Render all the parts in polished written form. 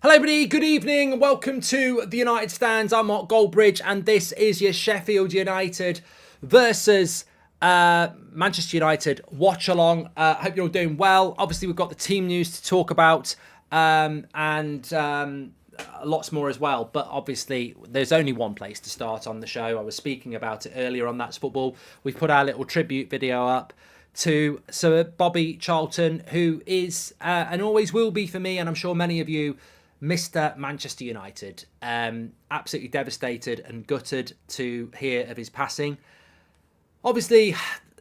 Hello everybody, good evening and welcome to the United Stands. I'm Mark Goldbridge and this is your Sheffield United versus Manchester United watch along. Hope you're all doing well. Obviously we've got the team news to talk about and lots more as well. But obviously there's only one place to start on the show. I was speaking about it earlier on That's Football. We've put our little tribute video up to Sir Bobby Charlton, who is and always will be for me, and I'm sure many of you, Mr. Manchester United. Absolutely devastated and gutted to hear of his passing. Obviously,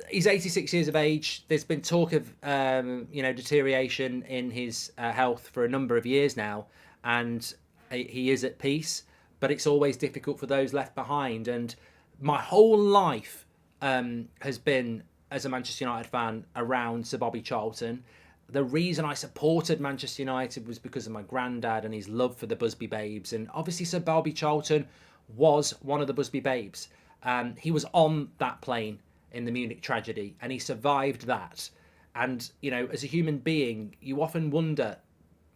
he's 86 years of age. There's been talk of deterioration in his health for a number of years now, and he is at peace. But it's always difficult for those left behind. And my whole life has been, as a Manchester United fan, around Sir Bobby Charlton. The reason I supported Manchester United was because of my granddad and his love for the Busby Babes. And obviously Sir Bobby Charlton was one of the Busby Babes. He was on that plane in the Munich tragedy and he survived that. And, you know, as a human being, you often wonder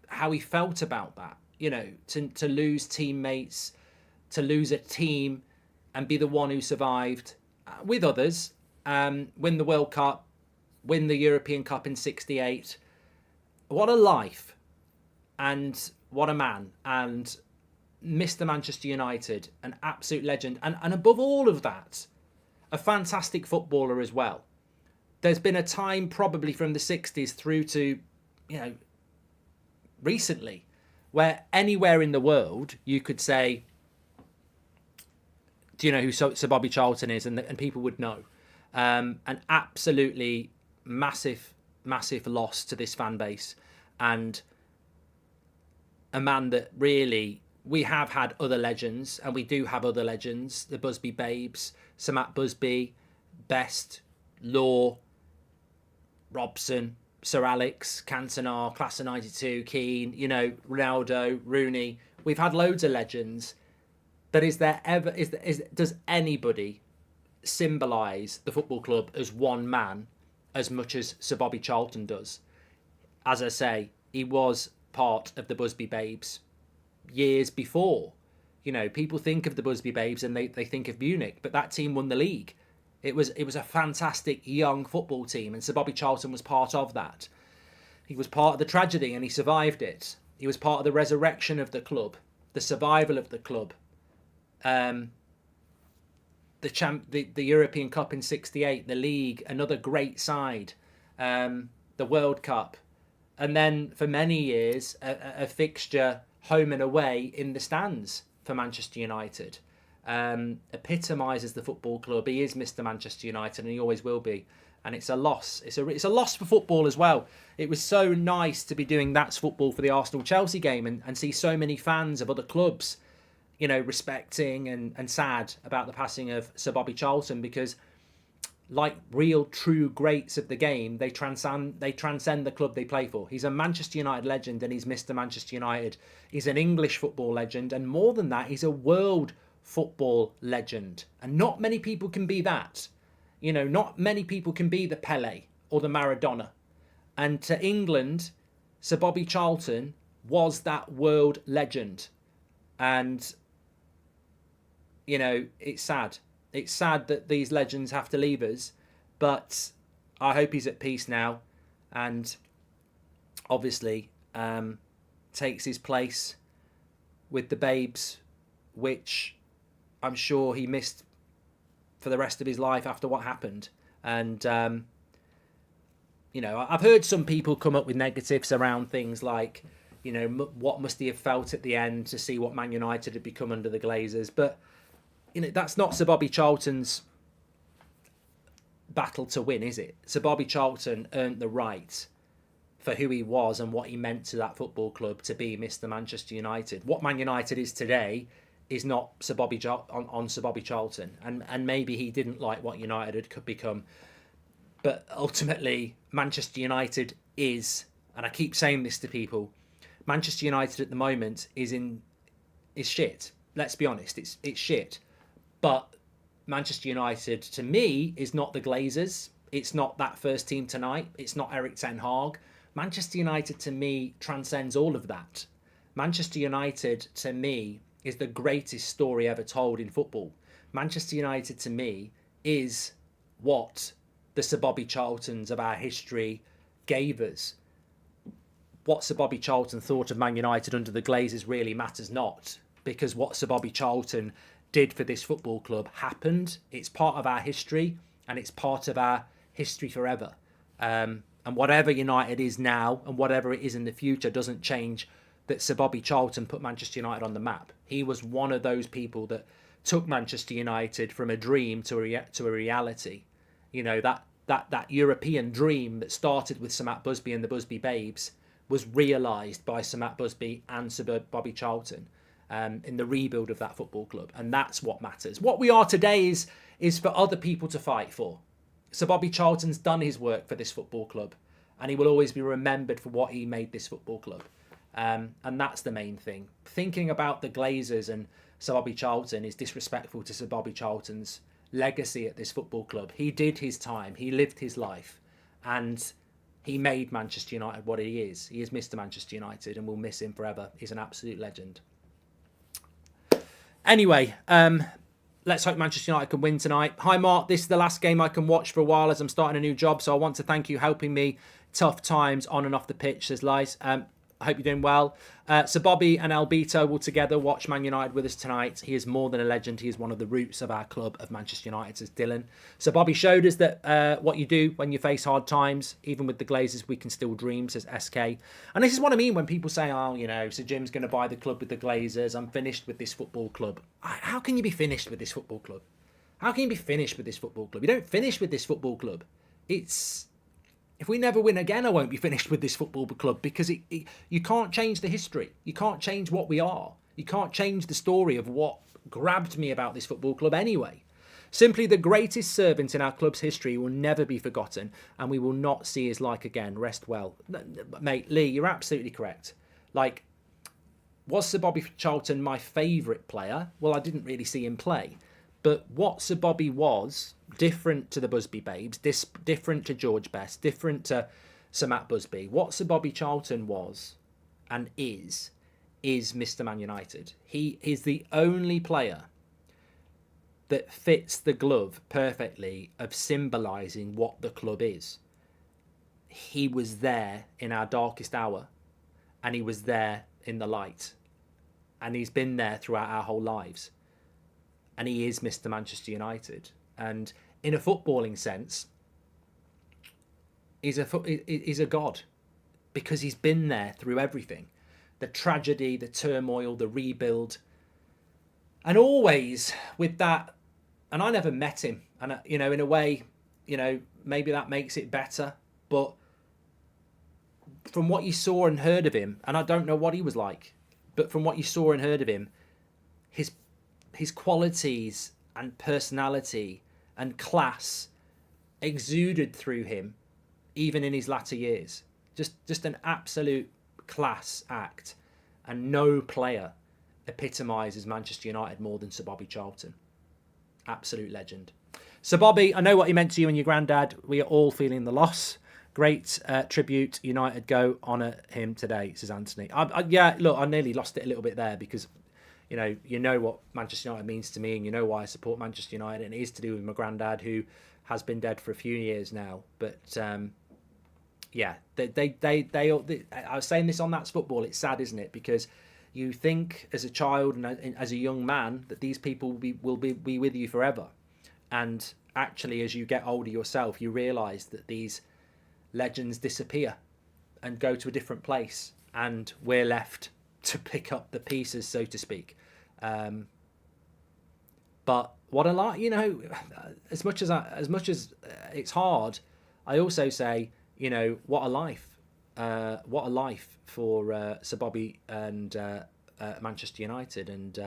how he felt about that. You know, to lose teammates, to lose a team and be the one who survived with others, win the World Cup, win the European Cup in '68. What a life and what a man. And Mr. Manchester United, an absolute legend. And above all of that, a fantastic footballer as well. There's been a time probably from the 60s through to, recently, where anywhere in the world you could say, do you know who Sir Bobby Charlton is? And people would know. An absolutely massive loss to this fan base, and a man that really, we have had other legends, and we do have other legends, the Busby Babes, Sir Matt Busby, Best, Law, Robson, Sir Alex, Cantona, Class of 92, Keane, Ronaldo, Rooney. We've had loads of legends, but does anybody symbolise the football club as one man as much as Sir Bobby Charlton does? As I say, he was part of the Busby Babes years before. People think of the Busby Babes and they think of Munich, but that team won the league. It was a fantastic young football team, and Sir Bobby Charlton was part of that. He was part of the tragedy and he survived it. He was part of the resurrection of the club, the survival of the club. The European Cup in '68, the league, another great side, the World Cup, and then for many years a fixture home and away in the stands for Manchester United. Epitomises the football club. He is Mr. Manchester United and he always will be, and it's a loss. It's a loss for football as well. It was so nice to be doing That's Football for the Arsenal-Chelsea game and see so many fans of other clubs respecting and sad about the passing of Sir Bobby Charlton, because like real true greats of the game, they transcend the club they play for. He's a Manchester United legend and he's Mr. Manchester United. He's an English football legend, and more than that, he's a world football legend. And not many people can be that. Not many people can be the Pele or the Maradona. And to England, Sir Bobby Charlton was that world legend. And it's sad. It's sad that these legends have to leave us, but I hope he's at peace now and obviously takes his place with the Babes, which I'm sure he missed for the rest of his life after what happened. And, I've heard some people come up with negatives around things like, what must he have felt at the end to see what Man United had become under the Glazers, but that's not Sir Bobby Charlton's battle to win, is it? Sir Bobby Charlton earned the right for who he was and what he meant to that football club to be Mr. Manchester United. What Man United is today is not Sir Bobby on Sir Bobby Charlton, and maybe he didn't like what United could become, but ultimately Manchester United is, and I keep saying this to people, Manchester United at the moment is shit. Let's be honest, it's shit. But Manchester United, to me, is not the Glazers. It's not that first team tonight. It's not Erik ten Hag. Manchester United, to me, transcends all of that. Manchester United, to me, is the greatest story ever told in football. Manchester United, to me, is what the Sir Bobby Charltons of our history gave us. What Sir Bobby Charlton thought of Man United under the Glazers really matters not, because what Sir Bobby Charlton did for this football club happened. It's part of our history, and it's part of our history forever. And whatever United is now, and whatever it is in the future, doesn't change that Sir Bobby Charlton put Manchester United on the map. He was one of those people that took Manchester United from a dream to a reality. You know, that European dream that started with Sir Matt Busby and the Busby Babes was realised by Sir Matt Busby and Sir Bobby Charlton in the rebuild of that football club. And that's what matters. What we are today is for other people to fight for. Sir Bobby Charlton's done his work for this football club, and he will always be remembered for what he made this football club. And that's the main thing. Thinking about the Glazers and Sir Bobby Charlton is disrespectful to Sir Bobby Charlton's legacy at this football club. He did his time, he lived his life, and he made Manchester United what he is. He is Mr. Manchester United, and we'll miss him forever. He's an absolute legend. Anyway, let's hope Manchester United can win tonight. Hi, Mark. This is the last game I can watch for a while as I'm starting a new job, so I want to thank you helping me. Tough times on and off the pitch, says Lies. I hope you're doing well. Sir Bobby and Albito will together watch Man United with us tonight. He is more than a legend. He is one of the roots of our club of Manchester United, says Dylan. Sir Bobby showed us that what you do when you face hard times, even with the Glazers, we can still dream, says SK. And this is what I mean when people say, oh, you know, Sir Jim's going to buy the club with the Glazers. I'm finished with this football club. How can you be finished with this football club? How can you be finished with this football club? You don't finish with this football club. If we never win again, I won't be finished with this football club, because you can't change the history. You can't change what we are. You can't change the story of what grabbed me about this football club anyway. Simply the greatest servant in our club's history will never be forgotten, and we will not see his like again. Rest well. Mate, Lee, you're absolutely correct. Like, was Sir Bobby Charlton my favourite player? Well, I didn't really see him play. But what Sir Bobby was, different to the Busby Babes, different to George Best, different to Sir Matt Busby, what Sir Bobby Charlton was and is Mr. Man United. He is the only player that fits the glove perfectly of symbolising what the club is. He was there in our darkest hour, and he was there in the light, and he's been there throughout our whole lives. And he is Mr. Manchester United. And in a footballing sense, he's a god, because he's been there through everything. The tragedy, the turmoil, the rebuild. And always with that, and I never met him. And, you know, in a way, you know, maybe that makes it better. But from what you saw and heard of him, and I don't know what he was like, but from what you saw and heard of him, his qualities and personality and class exuded through him, even in his latter years. Just an absolute class act, and no player epitomises Manchester United more than Sir Bobby Charlton. Absolute legend. Sir Bobby, I know what he meant to you and your granddad. We are all feeling the loss. Great tribute. United go honour him today, says Anthony. Yeah, look, I nearly lost it a little bit there, because you know what Manchester United means to me, and you know why I support Manchester United, and it is to do with my granddad, who has been dead for a few years now. But yeah, I was saying this on That's Football. It's sad, isn't it? Because you think as a child and as a young man that these people will be with you forever, and actually, as you get older yourself, you realise that these legends disappear and go to a different place, and we're left to pick up the pieces, so to speak. But what a lot, as much as it's hard, I also say, what a life for Sir Bobby and Manchester United, and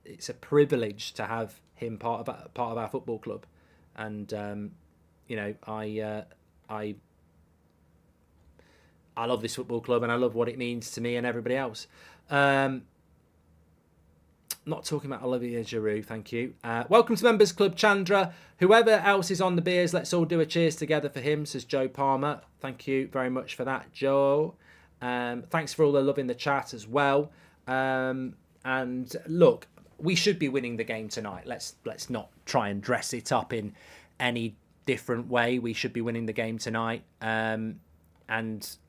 it's a privilege to have him part of our football club, and I love this football club, and I love what it means to me and everybody else. Not talking about Olivier Giroud, thank you. Welcome to Members Club, Chandra. Whoever else is on the beers, let's all do a cheers together for him, says Joe Palmer. Thank you very much for that, Joe. Thanks for all the love in the chat as well. And look, we should be winning the game tonight. Let's not try and dress it up in any different way. We should be winning the game tonight. And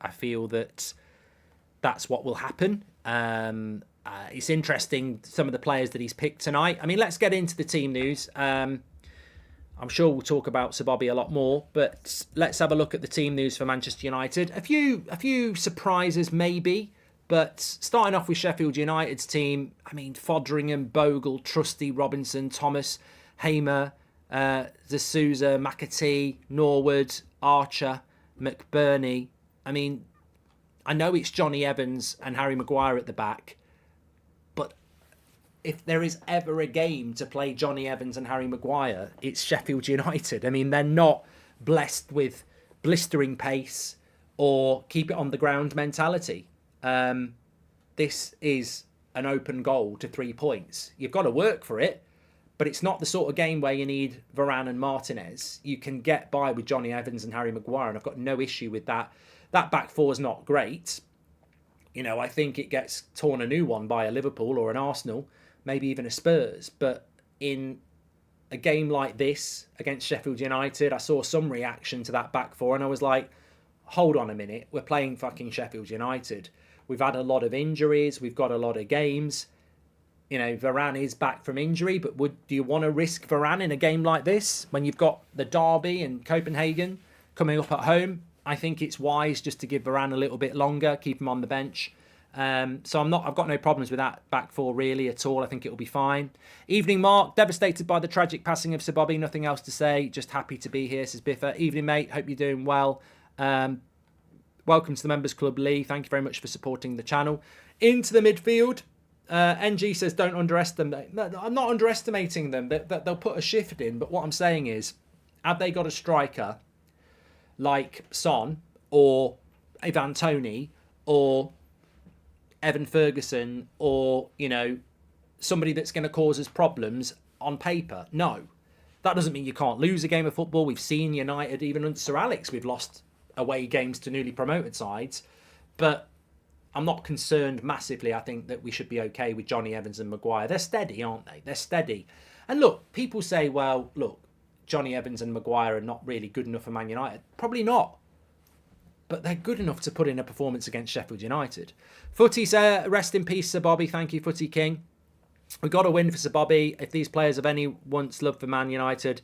I feel that that's what will happen. It's interesting, some of the players that he's picked tonight. I mean, let's get into the team news. I'm sure we'll talk about Sir Bobby a lot more, but let's have a look at the team news for Manchester United. A few surprises maybe, but starting off with Sheffield United's team, I mean, Foderingham, Bogle, Trusty, Robinson, Thomas, Hamer, D'Souza, McAtee, Norwood, Archer, McBurney. I mean, I know it's Johnny Evans and Harry Maguire at the back, but if there is ever a game to play Johnny Evans and Harry Maguire, it's Sheffield United. I mean, they're not blessed with blistering pace or keep it on the ground mentality. This is an open goal to 3 points. You've got to work for it, but it's not the sort of game where you need Varane and Martinez. You can get by with Johnny Evans and Harry Maguire, and I've got no issue with that. That back four is not great. You know, I think it gets torn a new one by a Liverpool or an Arsenal, maybe even a Spurs. But in a game like this against Sheffield United, I saw some reaction to that back four, and I was like, hold on a minute, we're playing fucking Sheffield United. We've had a lot of injuries, we've got a lot of games. You know, Varane is back from injury, but do you want to risk Varane in a game like this when you've got the Derby and Copenhagen coming up at home? I think it's wise just to give Varane a little bit longer, keep him on the bench. So I've got no problems with that back four really at all. I think it'll be fine. Evening, Mark. Devastated by the tragic passing of Sir Bobby. Nothing else to say. Just happy to be here, says Biffa. Evening, mate. Hope you're doing well. Welcome to the Members Club, Lee. Thank you very much for supporting the channel. Into the midfield. NG says don't underestimate. No, I'm not underestimating them. They'll put a shift in. But what I'm saying is, have they got a striker like Son or Ivan Toney or Evan Ferguson or, you know, somebody that's going to cause us problems on paper? No. That doesn't mean you can't lose a game of football. We've seen United, even under Sir Alex, we've lost away games to newly promoted sides. But I'm not concerned massively. I think that we should be okay with Johnny Evans and Maguire. They're steady, aren't they? They're steady. And look, people say, well, look, Johnny Evans and Maguire are not really good enough for Man United. Probably not. But they're good enough to put in a performance against Sheffield United. Footy, rest in peace, Sir Bobby. Thank you, Footy King. We've got to win for Sir Bobby. If these players have any once love for Man United,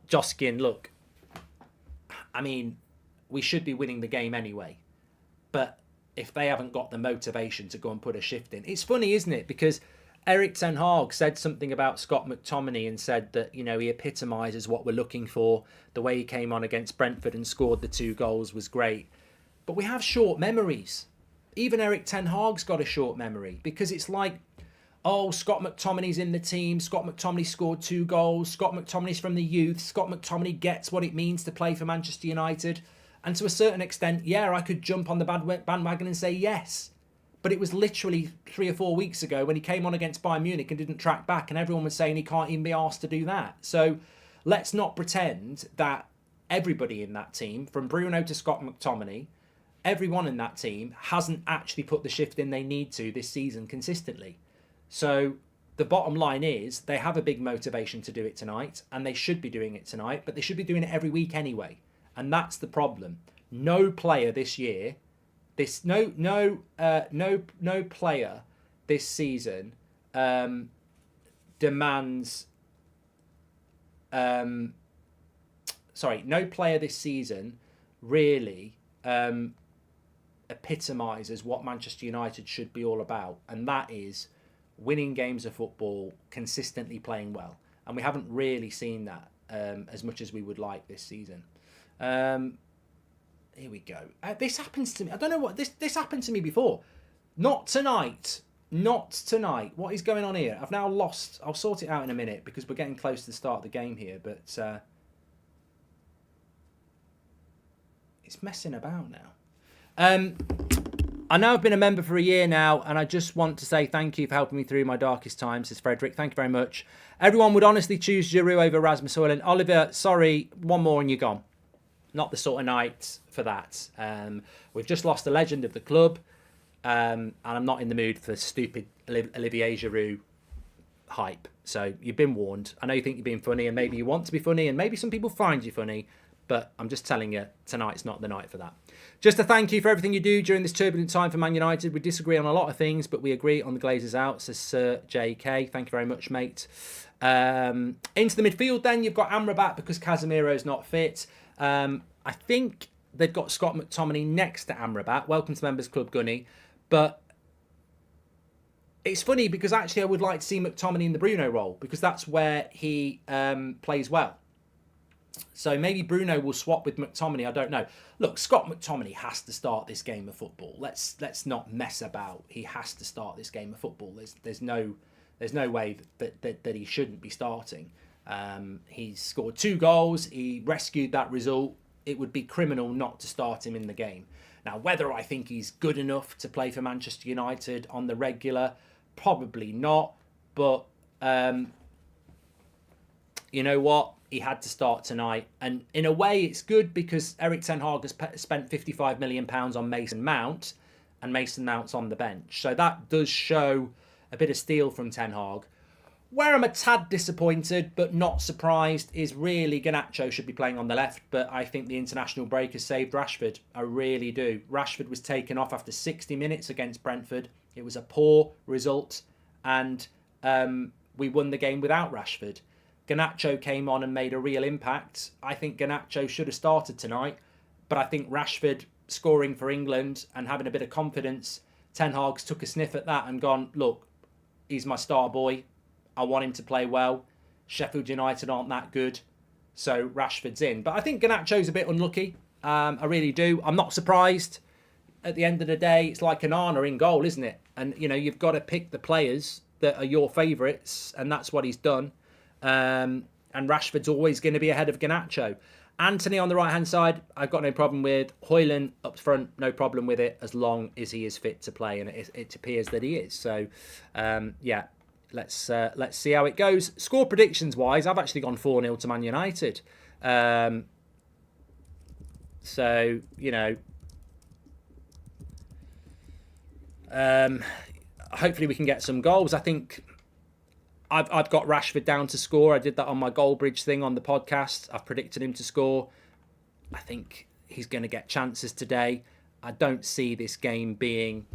Joskin, look, I mean, we should be winning the game anyway. But if they haven't got the motivation to go and put a shift in, it's funny, isn't it? Because Eric Ten Hag said something about Scott McTominay and said that, you know, he epitomises what we're looking for. The way he came on against Brentford and scored the 2 goals was great. But we have short memories. Even Eric Ten Hag's got a short memory, because it's like, oh, Scott McTominay's in the team. Scott McTominay scored 2 goals. Scott McTominay's from the youth. Scott McTominay gets what it means to play for Manchester United. And to a certain extent, yeah, I could jump on the bandwagon and say yes. But it was literally 3 or 4 weeks ago when he came on against Bayern Munich and didn't track back, and everyone was saying he can't even be asked to do that. So let's not pretend that everybody in that team, from Bruno to Scott McTominay, everyone in that team hasn't actually put the shift in they need to this season consistently. So the bottom line is they have a big motivation to do it tonight, and they should be doing it tonight, but they should be doing it every week anyway. And that's the problem. No player this year... No player this season demands. No player this season really epitomises what Manchester United should be all about, and that is winning games of football, consistently playing well. And we haven't really seen that as much as we would like this season. Here we go. This happens to me. I don't know what... This happened to me before. Not tonight. Not tonight. What is going on here? I've now lost... I'll sort it out in a minute because we're getting close to the start of the game here. But it's messing about now. I know I've been a member for a year now, and I just want to say thank you for helping me through my darkest times, says Frederick. Thank you very much. Everyone would honestly choose Giroud over Rasmus Højlund. Oliver, sorry. One more and you're gone. not the sort of night for that. We've just lost a legend of the club, and I'm not in the mood for stupid Olivier Giroud hype. So you've been warned. I know you think you're being funny, and maybe you want to be funny, and maybe some people find you funny, but I'm just telling you, tonight's not the night for that. Just a thank you for everything you do during this turbulent time for Man United. We disagree on a lot of things, but we agree on the Glazers out, says Sir JK. Thank you very much, mate. Into the midfield then, you've got Amrabat because Casemiro's not fit. I think they've got Scott McTominay next to Amrabat. Welcome to Members Club, Gunny. But it's funny because actually I would like to see McTominay in the Bruno role because that's where he plays well. So maybe Bruno will swap with McTominay. I don't know. Look, Scott McTominay has to start this game of football. Let's not mess about. He has to start this game of football. There's no way that he shouldn't be starting. He's scored 2 goals. He rescued that result. It would be criminal not to start him in the game. Now, whether I think he's good enough to play for Manchester United on the regular, probably not. But you know what? He had to start tonight. And in a way, it's good because Erik ten Hag has spent £55 million on Mason Mount, and Mason Mount's on the bench. So that does show a bit of steel from Ten Hag. Where I'm a tad disappointed, but not surprised, is really Garnacho should be playing on the left, but I think the international break has saved Rashford. I really do. Rashford was taken off after 60 minutes against Brentford. It was a poor result, and we won the game without Rashford. Garnacho came on and made a real impact. I think Garnacho should have started tonight, but I think Rashford scoring for England and having a bit of confidence, Ten Hag's took a sniff at that and gone, look, he's my star boy. I want him to play well. Sheffield United aren't that good, so Rashford's in. But I think Garnacho's a bit unlucky. I really do. I'm not surprised. At the end of the day, it's like Onana in goal, isn't it? And, you know, you've got to pick the players that are your favourites, and that's what he's done. And Rashford's always going to be ahead of Garnacho. Anthony on the right-hand side, I've got no problem with. Højlund up front, no problem with it, as long as he is fit to play, and it appears that he is. So, yeah, let's see how it goes. Score predictions-wise, I've actually gone 4-0 to Man United. So, you know, hopefully we can get some goals. I think I've got Rashford down to score. I did that on my Goldbridge thing on the podcast. I've predicted him to score. I think he's going to get chances today. I don't see this game being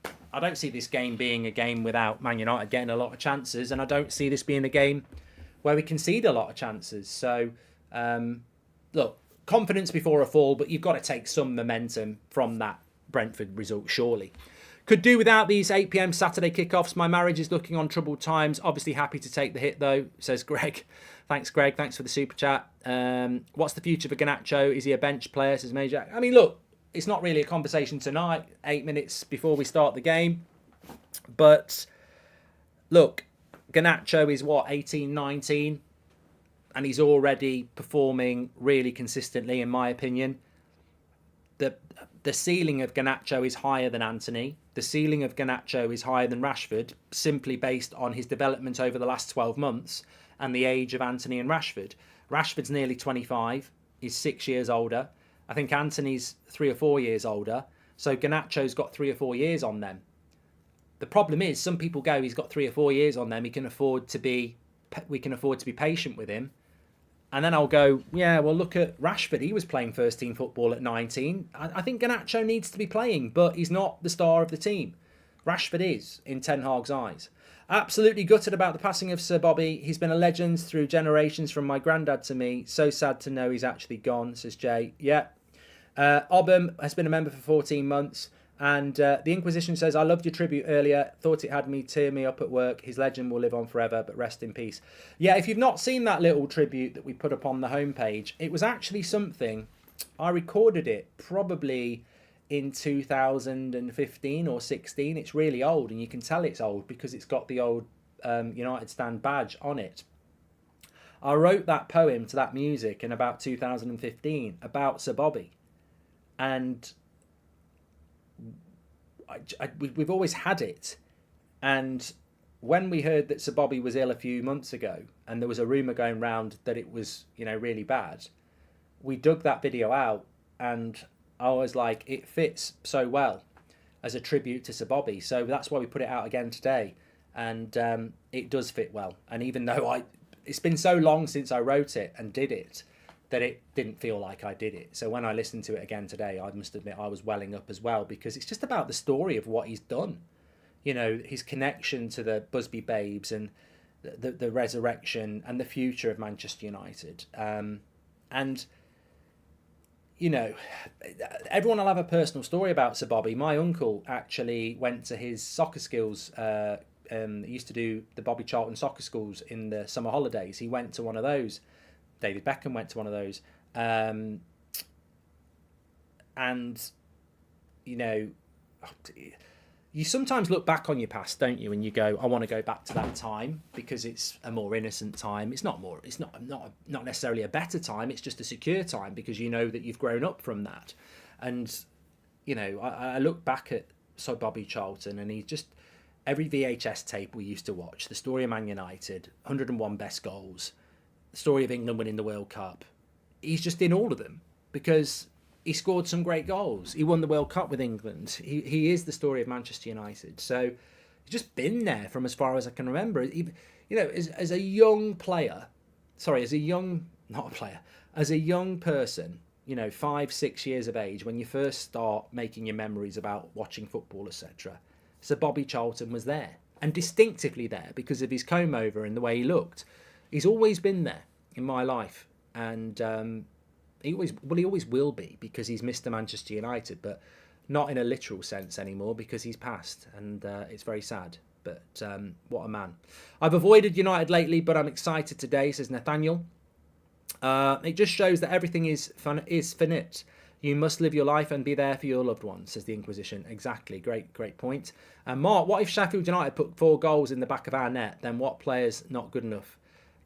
a game without Man United getting a lot of chances, and I don't see this being a game where we concede a lot of chances. So, look, confidence before a fall, but you've got to take some momentum from that Brentford result, surely. Could do without these 8 p.m. Saturday kickoffs. My marriage is looking on troubled times. Obviously happy to take the hit, though, says Greg. Thanks, Greg. Thanks for the super chat. What's the future for Garnacho? Is he a bench player, says Major? I mean, look, it's not really a conversation tonight, 8 minutes before we start the game. But, look, Garnacho is, 18, 19? And he's already performing really consistently, in my opinion. The ceiling of Garnacho is higher than Anthony. The ceiling of Garnacho is higher than Rashford, simply based on his development over the last 12 months and the age of Anthony and Rashford. Rashford's nearly 25. He's 6 years older. I think Anthony's 3 or 4 years older. So Garnacho's got 3 or 4 years on them. The problem is, some people go, he's got 3 or 4 years on them. We can afford to be patient with him. And then I'll go, yeah, well, look at Rashford. He was playing first-team football at 19. I think Garnacho needs to be playing, but he's not the star of the team. Rashford is, in Ten Hag's eyes. Absolutely gutted about the passing of Sir Bobby. He's been a legend through generations from my granddad to me. So sad to know he's actually gone, says Jay. Yeah. Obam has been a member for 14 months. And the Inquisition says, I loved your tribute earlier. Thought it had me tear me up at work. His legend will live on forever, but rest in peace. Yeah, if you've not seen that little tribute that we put up on the homepage, it was actually something. I recorded it probably in 2015 or 16. It's really old, and you can tell it's old because it's got the old United Stand badge on it. I wrote that poem to that music in about 2015 about Sir Bobby. And we've always had it, and when we heard that Sir Bobby was ill a few months ago, and there was a rumour going round that it was, really bad, we dug that video out, and I was like, it fits so well as a tribute to Sir Bobby. So that's why we put it out again today, and it does fit well. And even though it's been so long since I wrote it and did it, that it didn't feel like I did it. So when I listened to it again today, I must admit I was welling up as well, because it's just about the story of what he's done. You know, his connection to the Busby Babes and the resurrection and the future of Manchester United. And, you know, everyone will have a personal story about Sir Bobby. My uncle actually went to his soccer skills. He used to do the Bobby Charlton soccer schools in the summer holidays. He went to one of those. David Beckham went to one of those. And, you know, you sometimes look back on your past, don't you? And you go, I want to go back to that time because it's a more innocent time. It's not necessarily a better time. It's just a secure time because you know that you've grown up from that. And, you know, I look back at Sir Bobby Charlton, and he's just, every VHS tape we used to watch, the story of Man United, 101 best goals, the story of England winning the World Cup. He's just in all of them because he scored some great goals. He won the World Cup with England. He is the story of Manchester United. So he's just been there from as far as I can remember. You know, as a young player, as a young person, you know, 5-6 years of age, when you first start making your memories about watching football, etc., Sir Bobby Charlton was there, and distinctively there because of his comb over and the way he looked. He's always been there in my life, and he always will be, because he's Mr. Manchester United, but not in a literal sense anymore because he's passed, and it's very sad. But what a man. I've avoided United lately, but I'm excited today, says Nathaniel. It just shows that everything is finite. You must live your life and be there for your loved ones, says the Inquisition. Exactly. Great point. And Mark, what if Sheffield United put 4 goals in the back of our net? Then what players not good enough?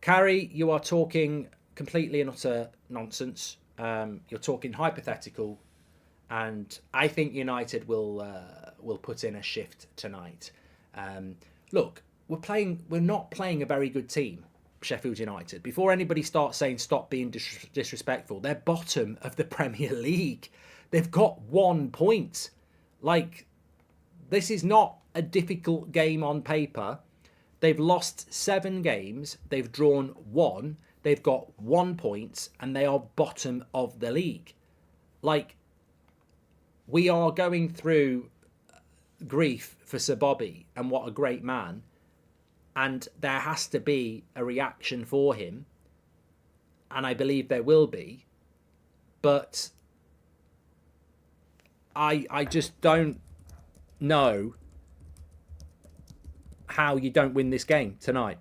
Carrie, you are talking completely and utter nonsense. You're talking hypothetical, and I think United will put in a shift tonight. Look, we're not playing a very good team, Sheffield United. Before anybody starts saying stop being disrespectful, they're bottom of the Premier League. They've got 1 point. Like, this is not a difficult game on paper. They've lost 7 games. They've drawn 1. They've got 1 point, and they are bottom of the league. Like, we are going through grief for Sir Bobby, and what a great man. And there has to be a reaction for him. And I believe there will be. But I just don't know how you don't win this game tonight.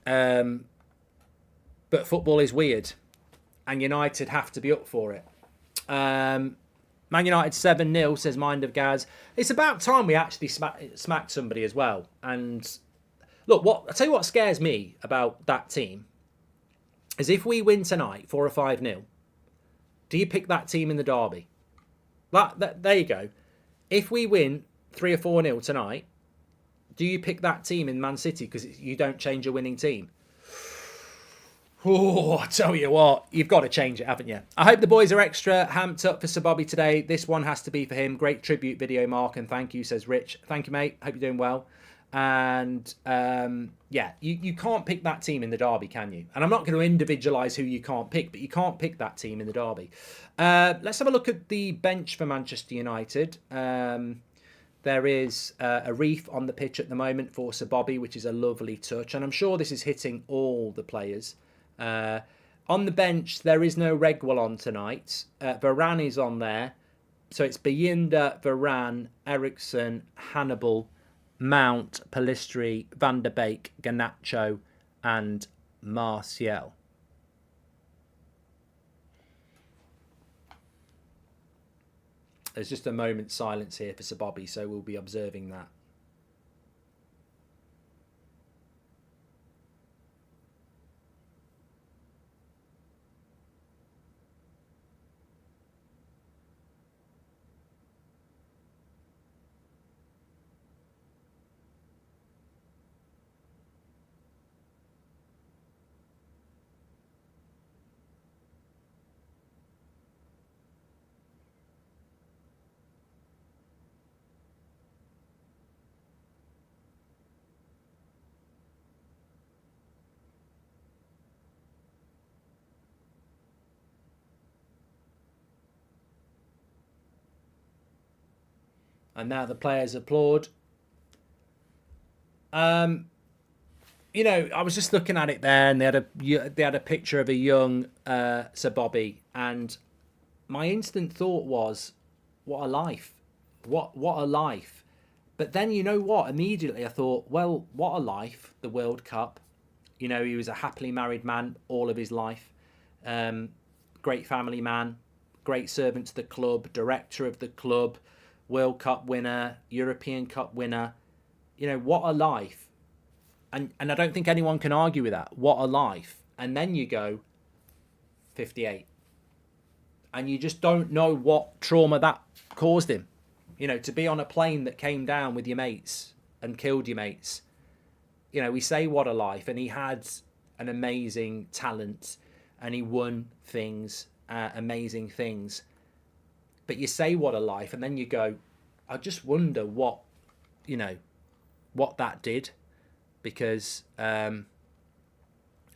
But football is weird, and United have to be up for it. Man United 7-0, says Mind of Gaz. It's about time we actually smacked somebody as well. And look, I'll tell you what scares me about that team is if we win tonight 4 or 5-0, do you pick that team in the derby? There you go. If we win 3 or 4-0 tonight, do you pick that team in Man City because you don't change a winning team? Oh, I tell you what, you've got to change it, haven't you? I hope the boys are extra hamped up for Sir Bobby today. This one has to be for him. Great tribute video, Mark, and thank you, says Rich. Thank you, mate. Hope you're doing well. And yeah, you can't pick that team in the derby, can you? And I'm not going to individualise who you can't pick, but you can't pick that team in the derby. Let's have a look at the bench for Manchester United. There is a reef on the pitch at the moment for Sir Bobby, which is a lovely touch. And I'm sure this is hitting all the players. On the bench, there is no Reguilon tonight. Varane is on there. So it's Bayinda, Varane, Ericsson, Hannibal, Mount, Pellistri, Van der Beek, Garnacho and Martial. There's just a moment's silence here for Sir Bobby, so we'll be observing that. And now the players applaud. You know, I was just looking at it there, and they had a picture of a young Sir Bobby, and my instant thought was, what a life. What a life. But then, you know what? Immediately I thought, well, what a life, the World Cup. You know, he was a happily married man all of his life. Great family man, great servant to the club, director of the club, World Cup winner, European Cup winner. You know, what a life. And I don't think anyone can argue with that. What a life. And then you go 58. And you just don't know what trauma that caused him. You know, to be on a plane that came down with your mates and killed your mates. You know, we say what a life. And he had an amazing talent. And he won things, amazing things. But you say what a life. And then you go, I just wonder what, you know, what that did. Because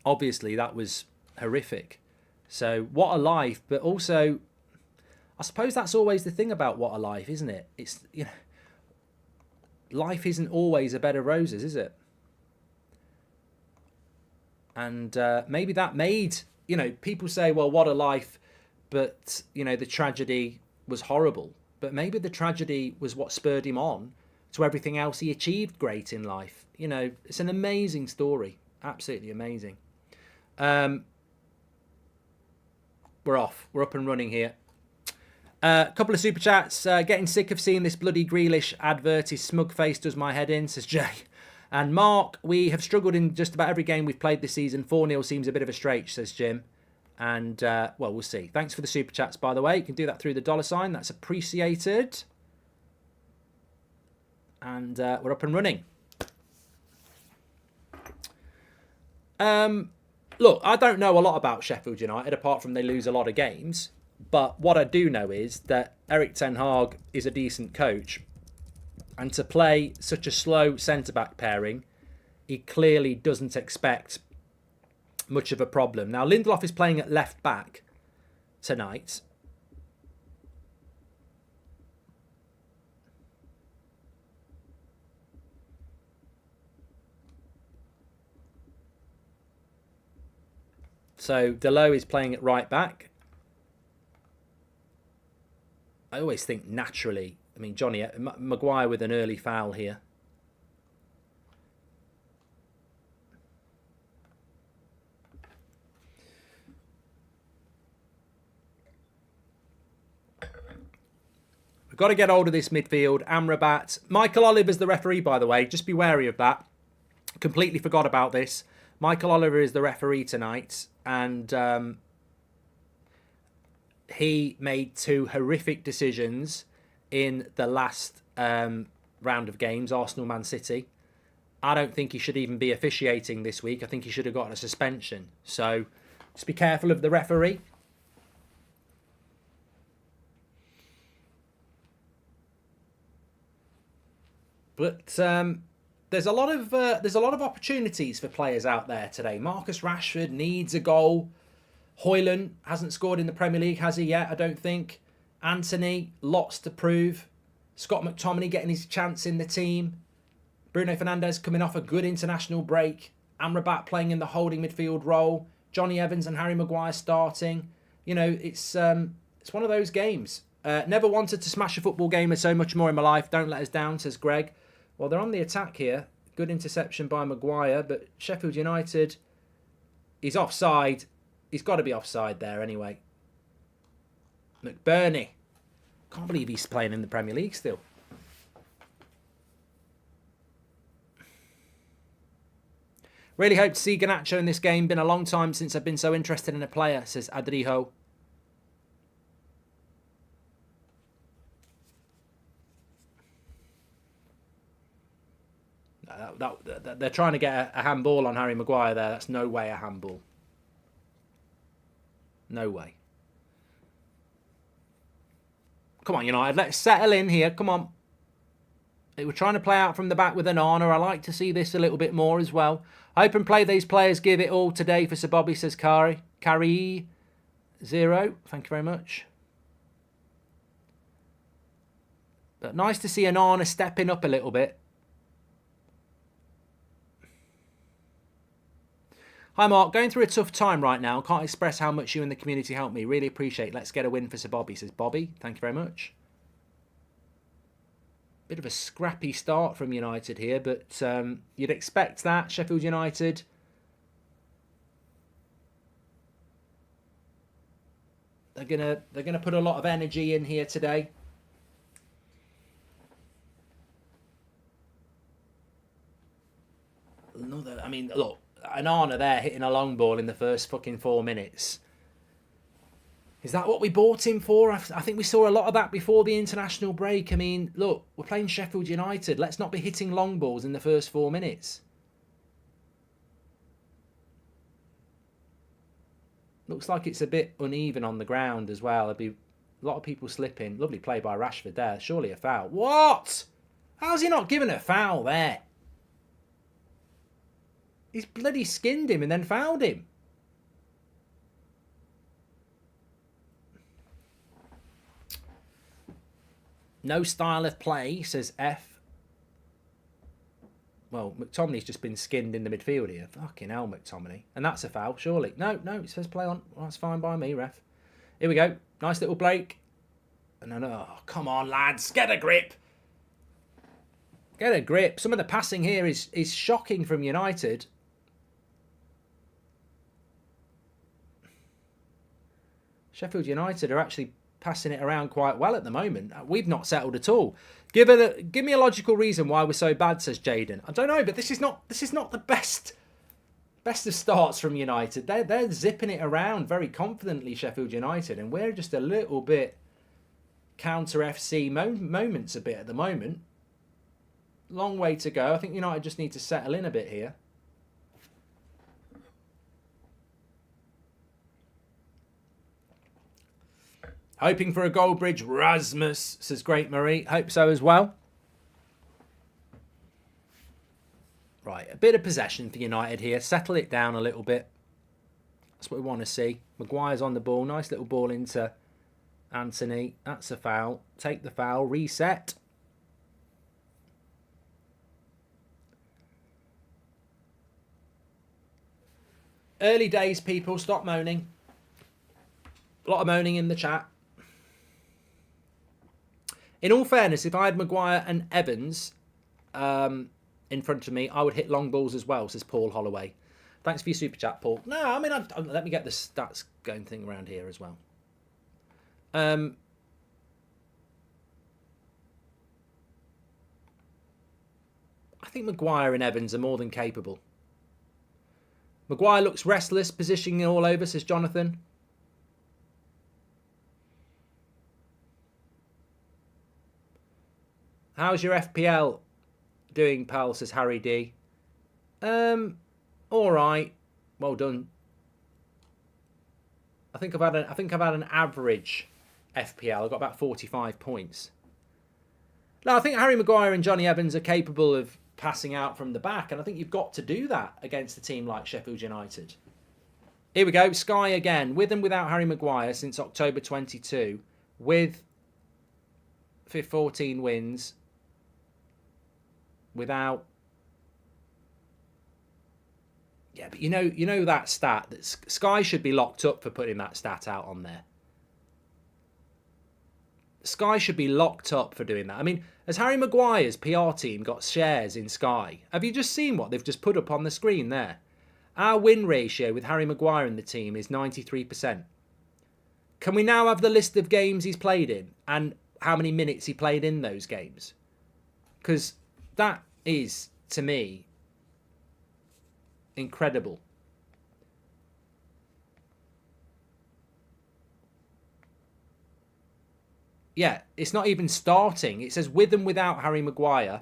obviously that was horrific. So what a life, but also I suppose that's always the thing about what a life, isn't it? It's, you know, life isn't always a bed of roses, is it? And maybe that made, you know, people say, well, what a life, but, you know, the tragedy was horrible. But maybe the tragedy was what spurred him on to everything else he achieved great in life. You know, it's an amazing story. Absolutely amazing. We're off. We're up and running here. A couple of super chats. Getting sick of seeing this bloody Grealish advert. His smug face does my head in, says Jay. And Mark, we have struggled in just about every game we've played this season. 4-0 seems a bit of a stretch, says Jim. And, well, we'll see. Thanks for the super chats, by the way. You can do that through the $sign. That's appreciated. And we're up and running. Look, I don't know a lot about Sheffield United, apart from they lose a lot of games. But what I do know is that Erik ten Hag is a decent coach. And to play such a slow centre-back pairing, he clearly doesn't expect much of a problem. Now, Lindelof is playing at left-back tonight. So Dalot is playing at right back. I always think naturally, I mean, Maguire with an early foul here. We've got to get hold of this midfield. Amrabat. Michael Oliver's the referee, by the way. Just be wary of that. Completely forgot about this. Michael Oliver is the referee tonight. And he made 2 horrific decisions in the last round of games, Arsenal-Man City. I don't think he should even be officiating this week. I think he should have gotten a suspension. So just be careful of the referee. But there's a lot of opportunities for players out there today. Marcus Rashford needs a goal. Højlund hasn't scored in the Premier League, has he yet? I don't think. Anthony, lots to prove. Scott McTominay getting his chance in the team. Bruno Fernandes coming off a good international break. Amrabat playing in the holding midfield role. Johnny Evans and Harry Maguire starting. You know, it's one of those games. Never wanted to smash a football game so much more in my life. Don't let us down, says Greg. Well, they're on the attack here. Good interception by Maguire, but Sheffield United, he's offside. He's got to be offside there anyway. McBurney. Can't believe he's playing in the Premier League still. Really hope to see Garnacho in this game. Been a long time since I've been so interested in a player, says Adrijo. They're trying to get a handball on Harry Maguire there. That's no way a handball. No way. Come on, United. Let's settle in here. Come on. They were trying to play out from the back with Onana. I like to see this a little bit more as well. Hope and play these players give it all today for Sir Bobby, says Kari. Kari 0. Thank you very much. But nice to see Onana stepping up a little bit. Hi Mark, going through a tough time right now. Can't express how much you and the community helped me. Really appreciate it. Let's get a win for Sir Bobby, says Bobby. Thank you very much. Bit of a scrappy start from United here, but you'd expect that. Sheffield United. They're gonna put a lot of energy in here today. Another, I mean, look, Onana there hitting a long ball in the first fucking 4 minutes. Is that what we bought him for? I think we saw a lot of that before the international break. I mean, look, we're playing Sheffield United. Let's not be hitting long balls in the first 4 minutes. Looks like it's a bit uneven on the ground as well. There'll be a lot of people slipping. Lovely play by Rashford there. Surely a foul. What? How's he not given a foul there? He's bloody skinned him and then fouled him. No style of play, says F. Well, McTominay's just been skinned in the midfield here. Fucking hell, McTominay. And that's a foul, surely. No, it says play on. Well, that's fine by me, ref. Here we go. Nice little break. And then, oh, come on, lads. Get a grip. Get a grip. Some of the passing here is shocking from United. Sheffield United are actually passing it around quite well at the moment. We've not settled at all. Give me a logical reason why we're so bad, says Jaden. I don't know, but this is not the best of starts from United. They're zipping it around very confidently, Sheffield United, and we're just a little bit counter FC moments a bit at the moment. Long way to go. I think United just need to settle in a bit here. Hoping for a Goldbridge. Rasmus, says Great Marie. Hope so as well. Right, a bit of possession for United here. Settle it down a little bit. That's what we want to see. Maguire's on the ball. Nice little ball into Anthony. That's a foul. Take the foul. Reset. Early days, people. Stop moaning. A lot of moaning in the chat. In all fairness, if I had Maguire and Evans in front of me, I would hit long balls as well, says Paul Holloway. Thanks for your super chat, Paul. No, I mean, let me get the stats going thing around here as well. I think Maguire and Evans are more than capable. Maguire looks restless, positioning all over, says Jonathan. How's your FPL doing, pal, says Harry D. All right. Well done. I think I've had an average FPL. I've got about 45 points. Now, I think Harry Maguire and Johnny Evans are capable of passing out from the back, and I think you've got to do that against a team like Sheffield United. Here we go. Sky again. With and without Harry Maguire since October 22. With 14 wins. Without, yeah, but you know that stat that Sky should be locked up for putting that stat out on there. Sky should be locked up for doing that. I mean, has Harry Maguire's PR team got shares in Sky? Have you just seen what they've just put up on the screen there? Our win ratio with Harry Maguire in the team is 93%. Can we now have the list of games he's played in and how many minutes he played in those games? Because that is, to me, incredible. Yeah, it's not even starting. It says with and without Harry Maguire.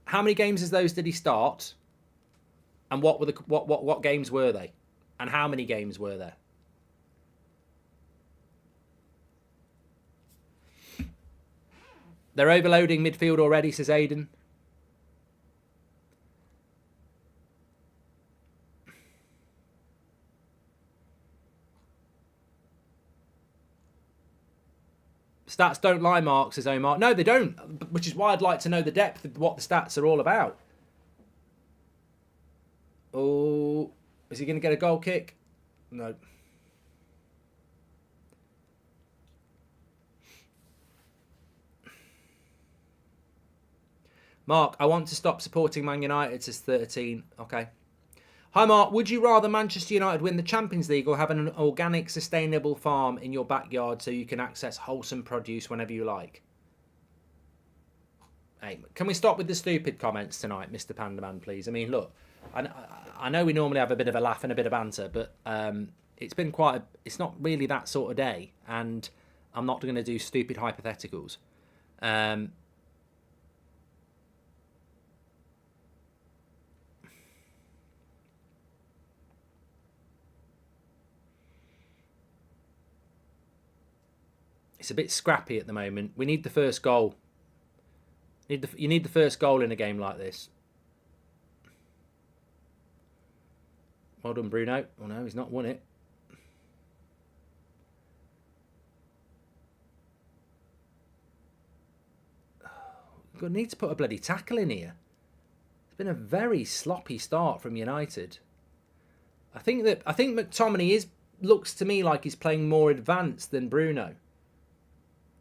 How many games as those did he start? And what were what games were they? And how many games were there? They're overloading midfield already, says Aidan. Stats don't lie, Mark, says Omar. No, they don't, which is why I'd like to know the depth of what the stats are all about. Oh, is he going to get a goal kick? No. Mark, I want to stop supporting Man United, says 13. Okay. Hi, Mark. Would you rather Manchester United win the Champions League or have an organic, sustainable farm in your backyard so you can access wholesome produce whenever you like? Hey, can we stop with the stupid comments tonight, Mr. Pandaman, please? I mean, look, I know we normally have a bit of a laugh and a bit of banter, but it's been it's not really that sort of day, and I'm not going to do stupid hypotheticals. It's a bit scrappy at the moment. We need the first goal. You need the first goal in a game like this. Well done, Bruno. Oh no, he's not won it. We need to put a bloody tackle in here. It's been a very sloppy start from United. I think McTominay looks to me like he's playing more advanced than Bruno.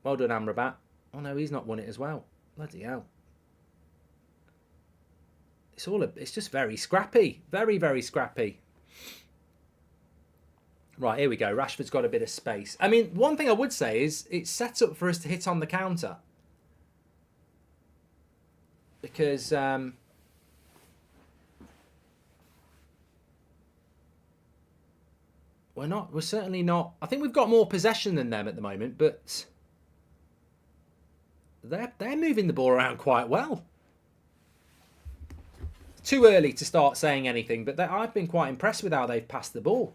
Well done, Amrabat. Oh no, he's not won it as well. Bloody hell. It's just very scrappy. Very, very scrappy. Right, here we go. Rashford's got a bit of space. I mean, one thing I would say is it's set up for us to hit on the counter. Because we're certainly not. I think we've got more possession than them at the moment, but they're moving the ball around quite well. Too early to start saying anything, but I've been quite impressed with how they've passed the ball.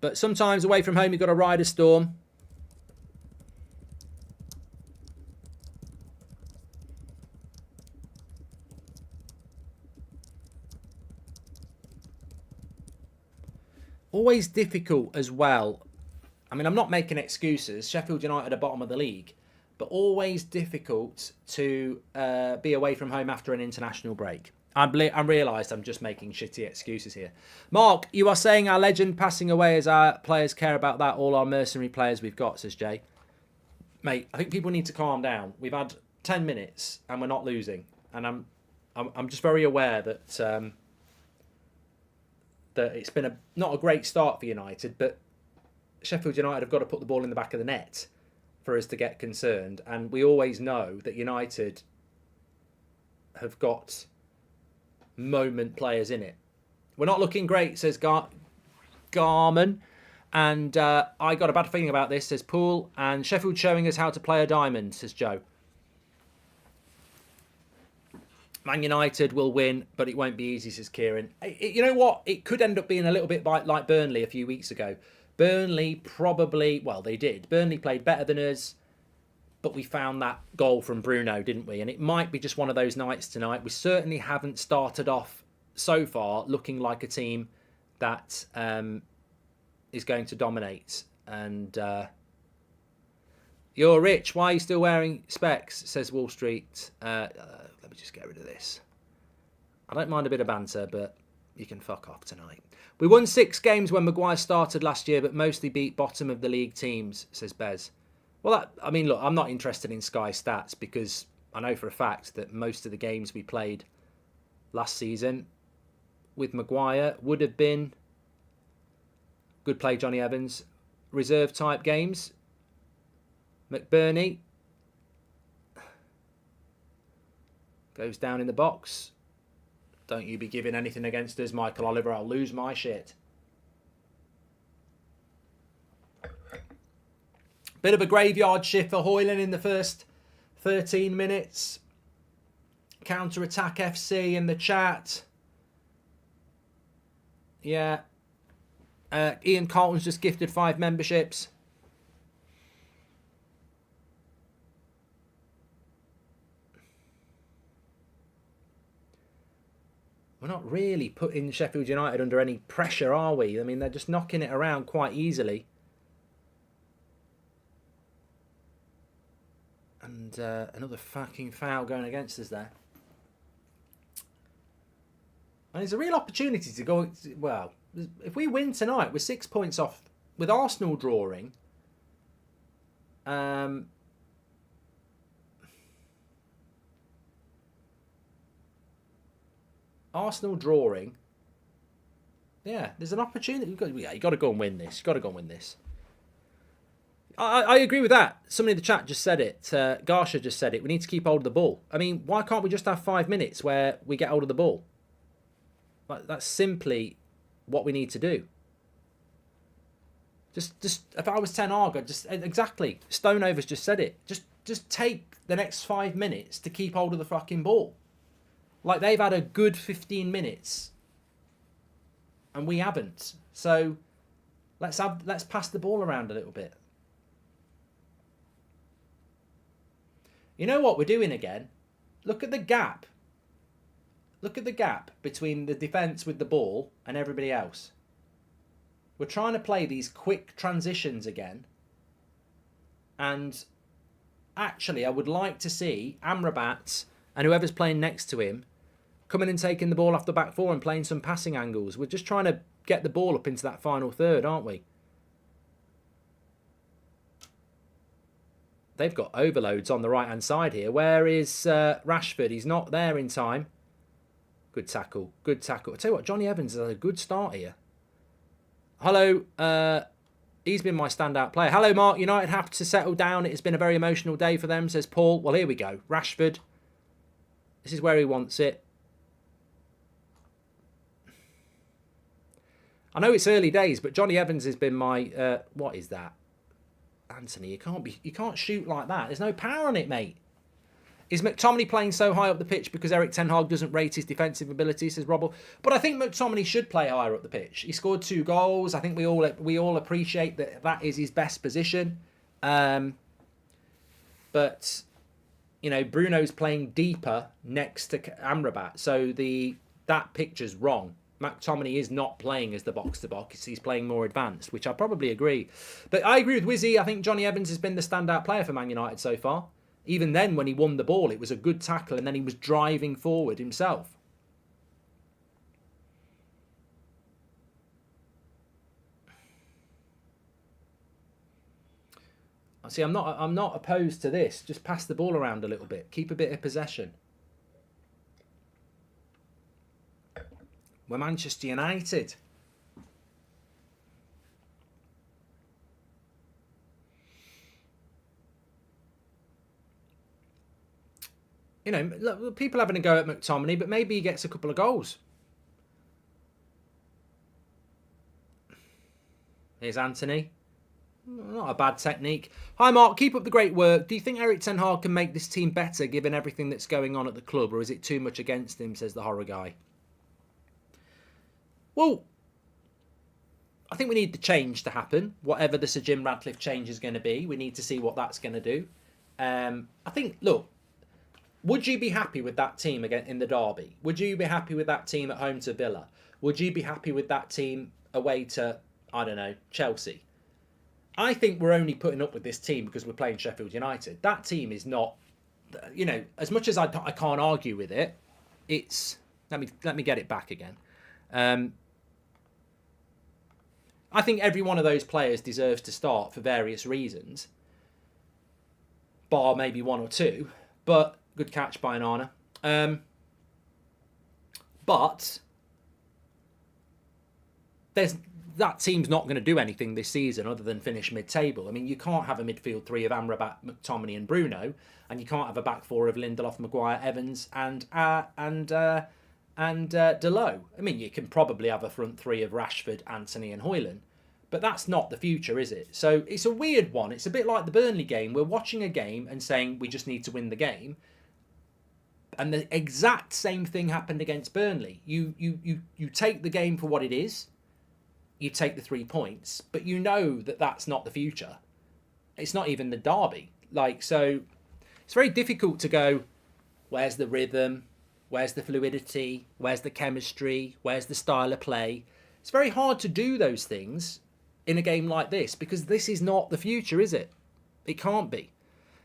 But sometimes away from home, you've got to ride a storm. Always difficult as well. I mean, I'm not making excuses. Sheffield United are bottom of the league. But always difficult to be away from home after an international break. I realised I'm just making shitty excuses here. Mark, you are saying our legend passing away as our players care about that, all our mercenary players we've got, says Jay. Mate, I think people need to calm down. We've had 10 minutes and we're not losing. And I'm just very aware that that it's been not a great start for United, but Sheffield United have got to put the ball in the back of the net for us to get concerned. And we always know that United have got moment players in it. We're not looking great, says Garman. And I got a bad feeling about this, says Poole. And Sheffield showing us how to play a diamond, says Joe. Man United will win, but it won't be easy, says Kieran. You know what? It could end up being a little bit like Burnley a few weeks ago. Burnley probably, well, they did. Burnley played better than us, but we found that goal from Bruno, didn't we? And it might be just one of those nights tonight. We certainly haven't started off so far looking like a team that is going to dominate. And you're rich. Why are you still wearing specs? Says Wall Street. Let me just get rid of this. I don't mind a bit of banter, but you can fuck off tonight. We won 6 games when Maguire started last year, but mostly beat bottom of the league teams, says Bez. Well, I mean, look, I'm not interested in Sky Stats because I know for a fact that most of the games we played last season with Maguire would have been good play, Johnny Evans, reserve type games. McBurney goes down in the box. Don't you be giving anything against us, Michael Oliver. I'll lose my shit. Bit of a graveyard shift for Hoyland in the first 13 minutes. Counter-attack FC in the chat. Yeah. Ian Carlton's just gifted 5 memberships. we're not really putting Sheffield United under any pressure, are we? I mean, they're just knocking it around quite easily. And another fucking foul going against us there. And it's a real opportunity to go... Well, if we win tonight, we're 6 points off. With Arsenal drawing... Arsenal drawing... Yeah, there's an opportunity. You've got to go and win this. You've got to go and win this. I agree with that. Somebody in the chat just said it. Garsha just said it. We need to keep hold of the ball. I mean, why can't we just have 5 minutes where we get hold of the ball? That's simply what we need to do. Just if I was Ten Hag, exactly. Stoneover's just said it. Just take the next 5 minutes to keep hold of the fucking ball. Like, they've had a good 15 minutes, and we haven't. So let's pass the ball around a little bit. You know what we're doing again? Look at the gap. Look at the gap between the defence with the ball and everybody else. We're trying to play these quick transitions again. And actually, I would like to see Amrabat and whoever's playing next to him coming and taking the ball off the back four and playing some passing angles. We're just trying to get the ball up into that final third, aren't we? They've got overloads on the right-hand side here. Where is Rashford? He's not there in time. Good tackle. Good tackle. I tell you what, Johnny Evans has had a good start here. Hello. He's been my standout player. Hello, Mark. United have to settle down. It's been a very emotional day for them, says Paul. Well, here we go. Rashford. This is where he wants it. I know it's early days, but Johnny Evans has been my... what is that? Anthony, you can't shoot like that. There's no power on it, mate. Is McTominay playing so high up the pitch because Erik Ten Hag doesn't rate his defensive ability, says Robble. But I think McTominay should play higher up the pitch. He scored 2 goals. I think we all appreciate that is his best position. But you know, Bruno's playing deeper next to Amrabat, so that picture's wrong. McTominay is not playing as the box-to-box. He's playing more advanced, which I probably agree. But I agree with Wizzy. I think Johnny Evans has been the standout player for Man United so far. Even then, when he won the ball, it was a good tackle, and then he was driving forward himself. See, I'm not opposed to this. Just pass the ball around a little bit. Keep a bit of possession. We're Manchester United. You know, look, people having a go at McTominay, but maybe he gets a couple of goals. Here's Anthony. Not a bad technique. Hi, Mark. Keep up the great work. Do you think Erik Ten Hag can make this team better given everything that's going on at the club, or is it too much against him, says the horror guy? Well, I think we need the change to happen. Whatever the Sir Jim Ratcliffe change is going to be, we need to see what that's going to do. I think, look, would you be happy with that team again in the derby? Would you be happy with that team at home to Villa? Would you be happy with that team away to, I don't know, Chelsea? I think we're only putting up with this team because we're playing Sheffield United. That team is not, you know, as much as I can't argue with it, it's... Let me get it back again. I think every one of those players deserves to start for various reasons, bar maybe 1 or 2. But good catch by Anana. But that team's not going to do anything this season other than finish mid-table. I mean, you can't have a midfield 3 of Amrabat, McTominay, and Bruno, and you can't have a back 4 of Lindelof, Maguire, Evans, and Dalot. I mean, you can probably have a front 3 of Rashford, Anthony, and Højlund, but that's not the future, is it? So it's a weird one. It's a bit like the Burnley game. We're watching a game and saying we just need to win the game, and the exact same thing happened against Burnley. You take the game for what it is. You take the 3 points, but you know that that's not the future. It's not even the derby. So it's very difficult to go, where's the rhythm? Where's the fluidity? Where's the chemistry? Where's the style of play? It's very hard to do those things in a game like this because this is not the future, is it? It can't be.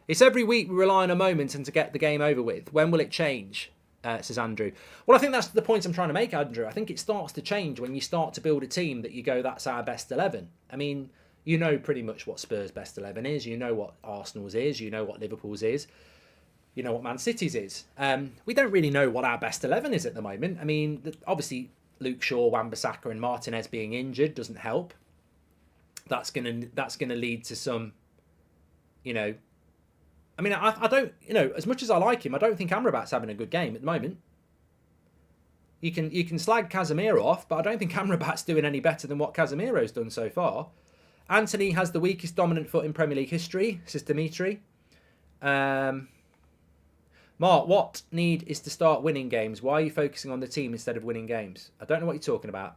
It's every week we rely on a moment and to get the game over with. When will it change? Says Andrew. Well, I think that's the point I'm trying to make, Andrew. I think it starts to change when you start to build a team that you go, that's our best 11. I mean, you know pretty much what Spurs' best 11 is. You know what Arsenal's is. You know what Liverpool's is. You know what Man City's is. We don't really know what our best 11 is at the moment. I mean, obviously, Luke Shaw, Wan-Bissaka and Martinez being injured doesn't help. That's gonna lead to some, you know... I mean, I don't... You know, as much as I like him, I don't think Amrabat's having a good game at the moment. You can slag Casemiro off, but I don't think Amrabat's doing any better than what Casemiro's done so far. Anthony has the weakest dominant foot in Premier League history, says Dimitri. Mark, what need is to start winning games? Why are you focusing on the team instead of winning games? I don't know what you're talking about.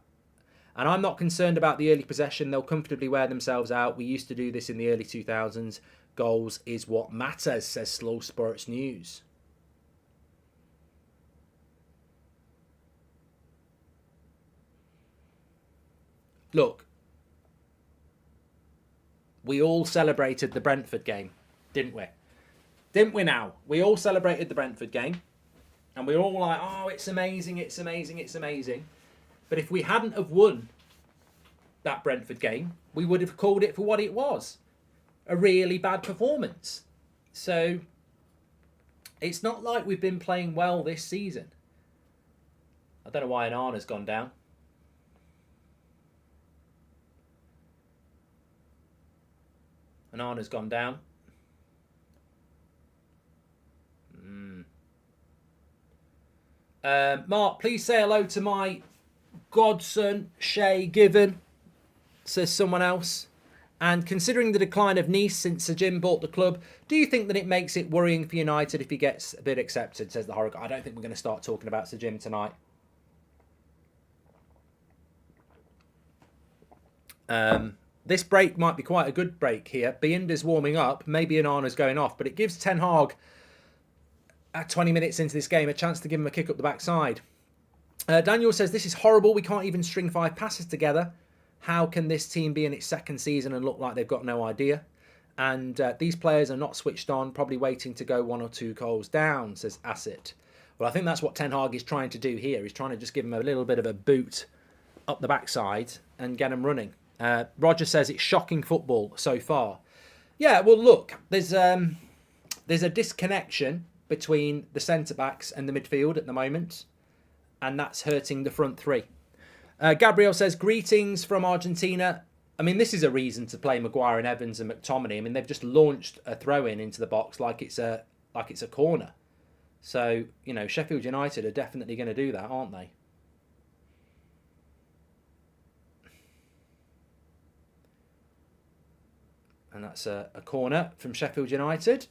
And I'm not concerned about the early possession. They'll comfortably wear themselves out. We used to do this in the early 2000s. Goals is what matters, says Slow Sports News. Look, we all celebrated the Brentford game, didn't we? Didn't we now? We all celebrated the Brentford game. And we were all like, oh, it's amazing, it's amazing, it's amazing. But if we hadn't have won that Brentford game, we would have called it for what it was. A really bad performance. So, it's not like we've been playing well this season. I don't know why Onana's gone down. Onana's gone down. Mark, please say hello to my godson, Shay Given, says someone else. And considering the decline of Nice since Sir Jim bought the club, do you think that it makes it worrying for United if he gets a bit accepted, says the horror guy. I don't think we're going to start talking about Sir Jim tonight. This break might be quite a good break here. Bienda's warming up, maybe Onana's going off, but it gives Ten Hag, at 20 minutes into this game, a chance to give him a kick up the backside. Daniel says, this is horrible. We can't even string 5 passes together. How can this team be in its second season and look like they've got no idea? And these players are not switched on, probably waiting to go 1 or 2 goals down, says Asset. Well, I think that's what Ten Hag is trying to do here. He's trying to just give him a little bit of a boot up the backside and get him running. Roger says it's shocking football so far. Yeah, well, look, there's a disconnection between the centre-backs and the midfield at the moment, and that's hurting the front three. Gabriel says, greetings from Argentina. I mean, this is a reason to play Maguire and Evans and McTominay. I mean, they've just launched a throw-in into the box like it's a corner. So, you know, Sheffield United are definitely going to do that, aren't they? And that's a corner from Sheffield United.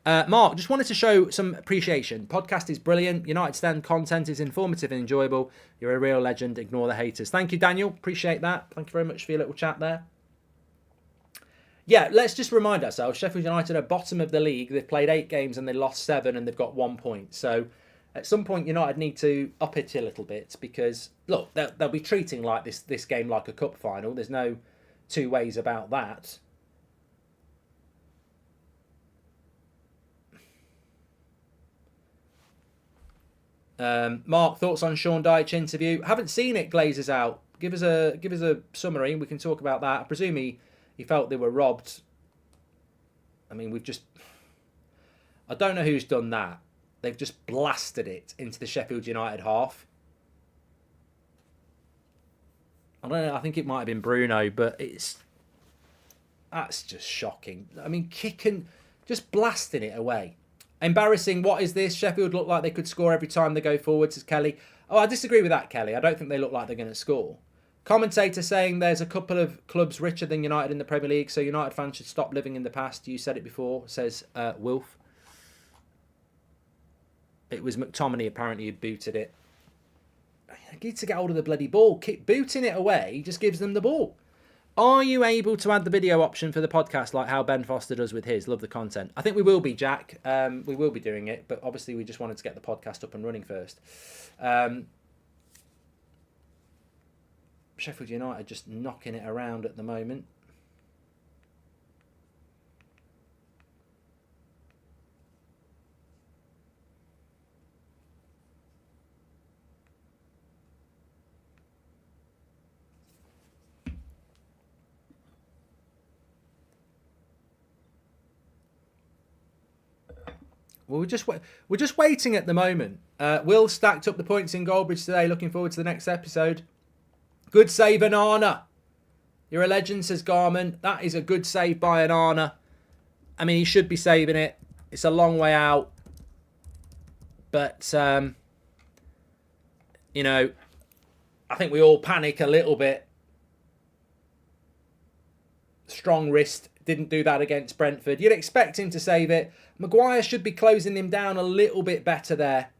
Mark, just wanted to show some appreciation. Podcast is brilliant. United Stand content is informative and enjoyable. You're a real legend. Ignore the haters. Thank you, Daniel. Appreciate that. Thank you very much for your little chat there. Yeah, let's just remind ourselves, Sheffield United are bottom of the league. They've played 8 games and they lost 7 and they've got 1 point. So at some point, United need to up it a little bit because, look, they'll be treating like this game like a cup final. There's no two ways about that. Mark, thoughts on Sean Dyche interview? Haven't seen it. Glazers out. Give us a summary. We can talk about that. I presume he felt they were robbed. I mean, I don't know who's done that. They've just blasted it into the Sheffield United half. I don't know. I think it might have been Bruno, but that's just shocking. I mean, just blasting it away. Embarrassing. What is this? Sheffield look like they could score every time they go forward, says Kelly. Oh, I disagree with that, Kelly. I don't think they look like they're going to score. Commentator saying there's a couple of clubs richer than United in the Premier League, so United fans should stop living in the past. You said it before, says Wolf. It was McTominay apparently who booted it. I need to get hold of the bloody ball. Keep booting it away. He just gives them the ball. Are you able to add the video option for the podcast like how Ben Foster does with his? Love the content. I think we will be, Jack. We will be doing it, but obviously we just wanted to get the podcast up and running first. Sheffield United just knocking it around at the moment. Well, we're just waiting at the moment. Will stacked up the points in Goldbridge today. Looking forward to the next episode. Good save, Anana. You're a legend, says Garman. That is a good save by Anana. I mean, he should be saving it. It's a long way out. But, you know, I think we all panic a little bit. Strong wrist. Didn't do that against Brentford. You'd expect him to save it. Maguire should be closing him down a little bit better there.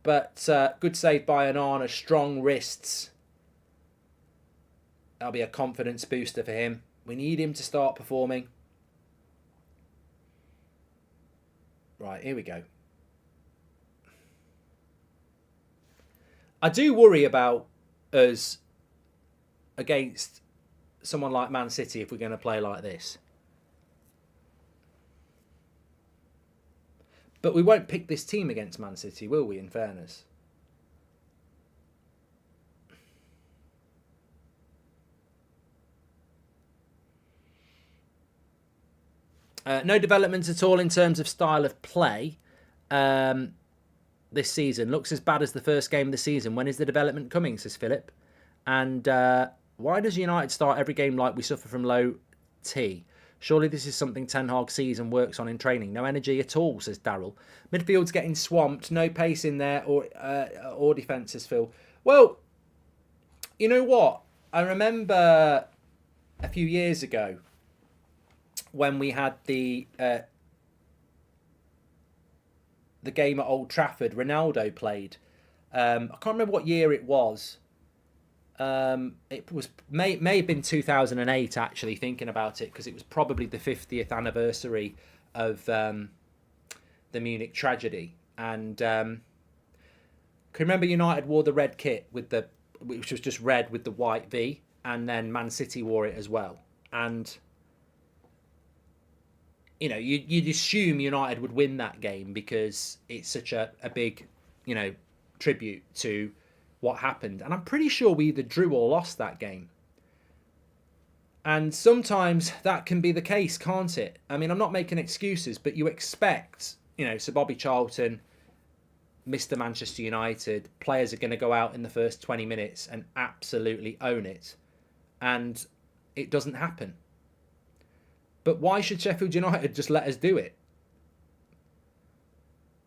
But good save by Anana. Strong wrists. That'll be a confidence booster for him. We need him to start performing. Right, here we go. I do worry about us against someone like Man City if we're going to play like this. But we won't pick this team against Man City, will we, in fairness? No development at all in terms of style of play this season. Looks as bad as the first game of the season. When is the development coming, says Philip. And why does United start every game like we suffer from low T? Surely this is something Ten Hag sees and works on in training. No energy at all, says Daryl. Midfield's getting swamped. No pace in there or defence, says Phil. Well, you know what? I remember a few years ago when we had the game at Old Trafford. Ronaldo played. I can't remember what year it was. It was may have been 2008 actually, thinking about it, because it was probably the 50th anniversary of the Munich tragedy. And can remember United wore the red kit which was just red with the white V, and then Man City wore it as well. And you know, you'd assume United would win that game because it's such a big, you know, tribute to what happened. And I'm pretty sure we either drew or lost that game. And sometimes that can be the case, can't it? I mean, I'm not making excuses, but you expect, you know, Sir Bobby Charlton, Mr. Manchester United, players are going to go out in the first 20 minutes and absolutely own it. And it doesn't happen. But why should Sheffield United just let us do it?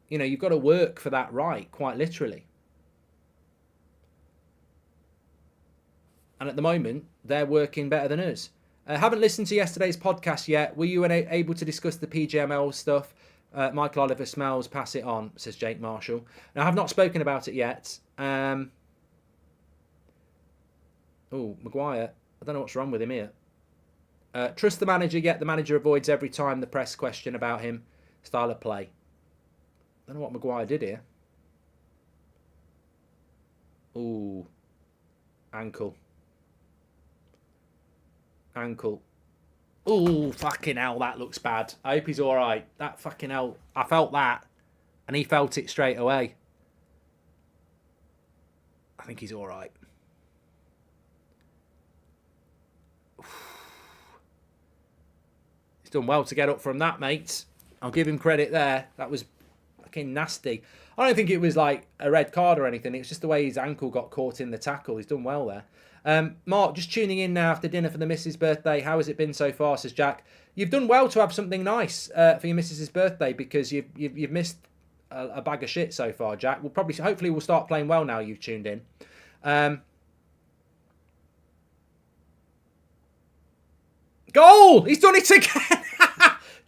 You know, you've got to work for that right, quite literally. And at the moment, they're working better than us. I haven't listened to yesterday's podcast yet. Were you able to discuss the PGML stuff? Michael Oliver smells, pass it on, says Jake Marshall. Now, I have not spoken about it yet. Maguire. I don't know what's wrong with him here. Trust the manager, yet the manager avoids every time the press question about him. Style of play. I don't know what Maguire did here. Ooh. Ankle. Ooh, fucking hell, that looks bad. I hope he's alright. That fucking hell. I felt that. And he felt it straight away. I think he's alright. He's done well to get up from that, mate. I'll give him credit there. That was fucking nasty. I don't think it was like a red card or anything. It's just the way his ankle got caught in the tackle. He's done well there. Mark, just tuning in now after dinner for the missus' birthday. How has it been so far, says Jack. You've done well to have something nice for your missus' birthday, because you've missed a bag of shit so far, Jack. Hopefully we'll start playing well now you've tuned in. Goal! He's done it again!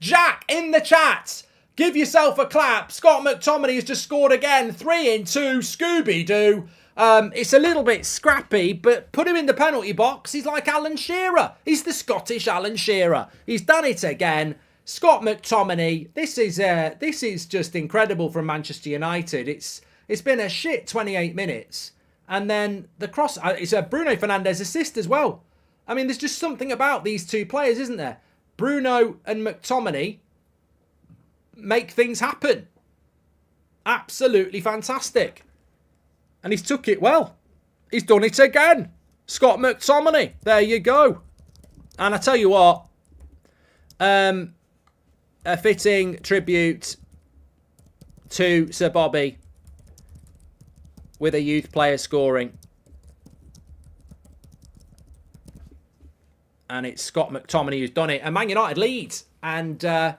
Jack, in the chat, give yourself a clap. Scott McTominay has just scored again. 3-2, Scooby-Doo. It's a little bit scrappy, but put him in the penalty box. He's like Alan Shearer. He's the Scottish Alan Shearer. He's done it again. Scott McTominay. This is just incredible from Manchester United. It's been a shit 28 minutes. And then the cross, it's a Bruno Fernandes assist as well. I mean, there's just something about these two players, isn't there? Bruno and McTominay make things happen. Absolutely fantastic. And he's took it well. He's done it again. Scott McTominay. There you go. And I tell you what, a fitting tribute to Sir Bobby with a youth player scoring. And it's Scott McTominay who's done it. And Man United leads. And I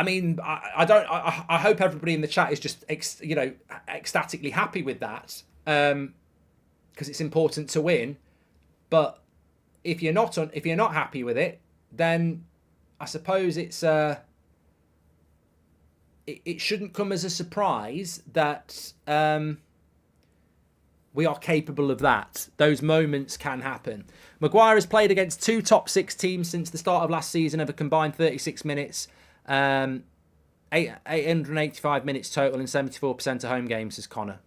mean, I hope everybody in the chat is just, ecstatically happy with that, because it's important to win. But if you're not happy with it, then I suppose it shouldn't come as a surprise that we are capable of that. Those moments can happen. Maguire has played against 2 top 6 teams since the start of last season over combined 36 minutes. 885 minutes total and 74% of home games, says Connor.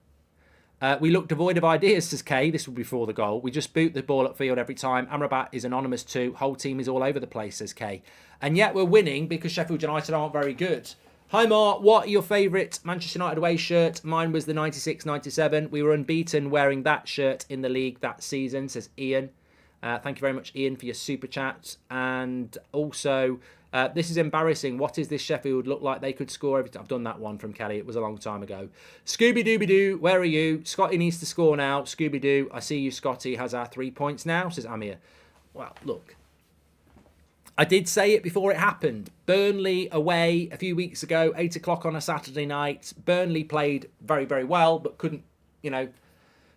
We look devoid of ideas, says Kay. This was before the goal. We just boot the ball upfield every time. Amrabat is anonymous too. Whole team is all over the place, says Kay. And yet we're winning because Sheffield United aren't very good. Hi Mark, what are your favourite Manchester United away shirt? Mine was the 96-97. We were unbeaten wearing that shirt in the league that season, says Ian. Thank you very much, Ian, for your super chat. And also, this is embarrassing. What is this Sheffield look like? They could score every time. I've done that one from Kelly. It was a long time ago. Scooby-Dooby-Doo, where are you? Scotty needs to score now. Scooby-Doo, I see you, Scotty, has our 3 points now, says Amir. Well, look. I did say it before it happened. Burnley away a few weeks ago, 8 o'clock on a Saturday night. Burnley played very, very well, but couldn't,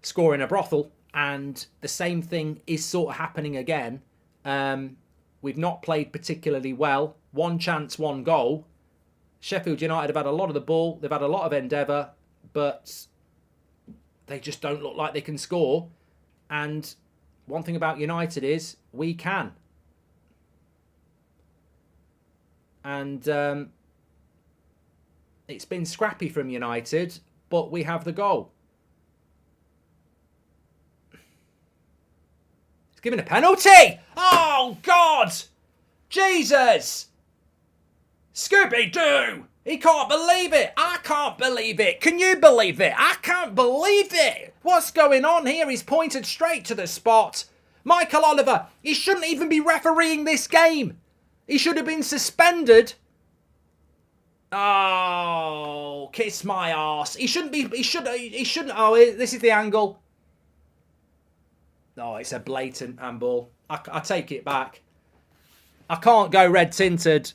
score in a brothel. And the same thing is sort of happening again. We've not played particularly well. 1 chance, 1 goal. Sheffield United have had a lot of the ball. They've had a lot of endeavour, but they just don't look like they can score. And one thing about United is we can. And it's been scrappy from United, but we have the goal. Given a penalty! Oh, God! Jesus! Scooby-Doo! He can't believe it! I can't believe it! Can you believe it? I can't believe it! What's going on here? He's pointed straight to the spot. Michael Oliver, he shouldn't even be refereeing this game. He should have been suspended. Oh, kiss my arse. He shouldn't be... He shouldn't... Oh, this is the angle. Oh, it's a blatant handball. I take it back. I can't go red tinted.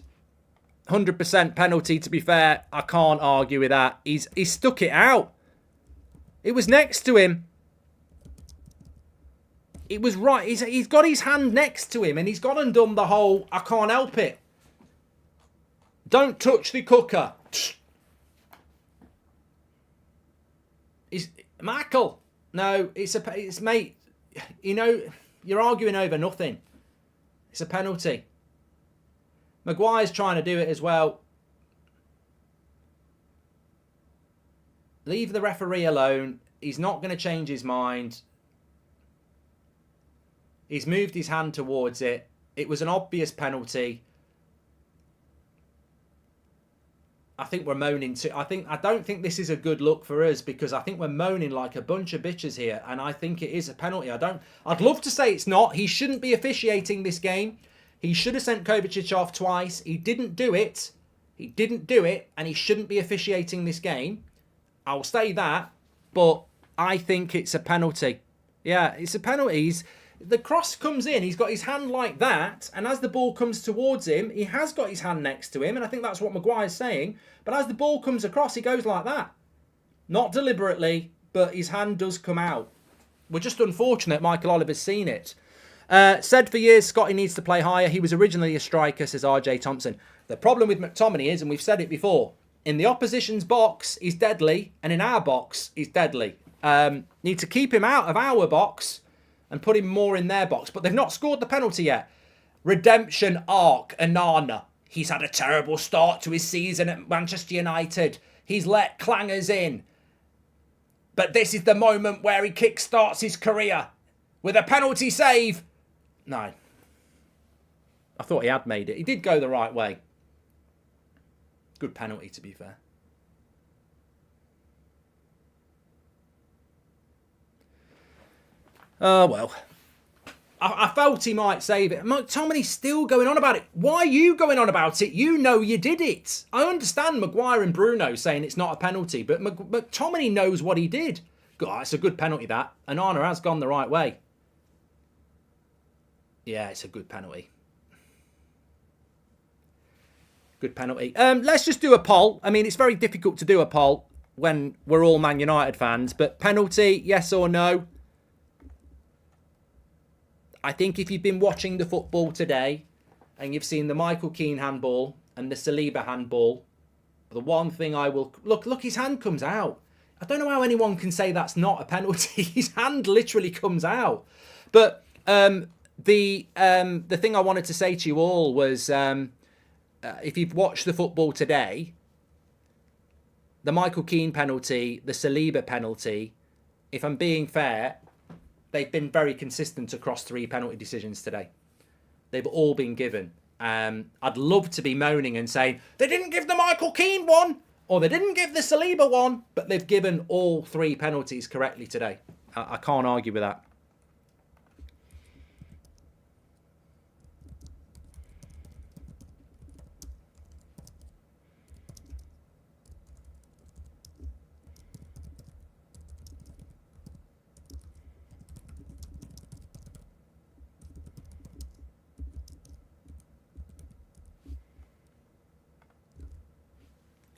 100% penalty, to be fair. I can't argue with that. He's stuck it out. It was next to him. It was right. He's got his hand next to him and he's gone and done the whole, I can't help it. Don't touch the cooker. Michael. No, it's mate. You're arguing over nothing. It's a penalty. Maguire's trying to do it as well. Leave the referee alone. He's not going to change his mind. He's moved his hand towards it. It was an obvious penalty. I think we're moaning too. I don't think this is a good look for us because I think we're moaning like a bunch of bitches here, and I think it is a penalty. I'd love to say it's not. He shouldn't be officiating this game. He should have sent Kovacic off twice. He didn't do it. And he shouldn't be officiating this game. I'll say that, but I think it's a penalty. Yeah, it's a penalty. The cross comes in, he's got his hand like that, and as the ball comes towards him, he has got his hand next to him, and I think that's what Maguire's saying, but as the ball comes across, he goes like that. Not deliberately, but his hand does come out. We're just unfortunate Michael Oliver's seen it. Said for years, Scotty needs to play higher. He was originally a striker, says RJ Thompson. The problem with McTominay is, and we've said it before, In the opposition's box, he's deadly. And in our box, he's deadly. Need to keep him out of our box and put him more in their box. But they've not scored the penalty yet. Redemption arc, Onana. He's had a terrible start to his season at Manchester United. He's let clangers in. But this is the moment where he kickstarts his career with a penalty save. No. I thought he had made it. He did go the right way. Good penalty, to be fair. Oh, well. I felt he might save it. McTominay's still going on about it. Why are you going on about it? You know you did it. I understand Maguire and Bruno saying it's not a penalty, but McTominay knows what he did. God, it's a good penalty, that. And Onana has gone the right way. Yeah, it's a good penalty. Good penalty. Let's just do a poll. I mean, it's very difficult to do a poll when we're all Man United fans, but penalty, yes or no? I think if you've been watching the football today and you've seen the Michael Keane handball and the Saliba handball, the one thing I will... Look, his hand comes out. I don't know how anyone can say that's not a penalty. His hand literally comes out. But the thing I wanted to say to you all was, if you've watched the football today, the Michael Keane penalty, the Saliba penalty, if I'm being fair, they've been very consistent across 3 penalty decisions today. They've all been given. I'd love to be moaning and saying, they didn't give the Michael Keane one, or they didn't give the Saliba one, but they've given all 3 penalties correctly today. I can't argue with that.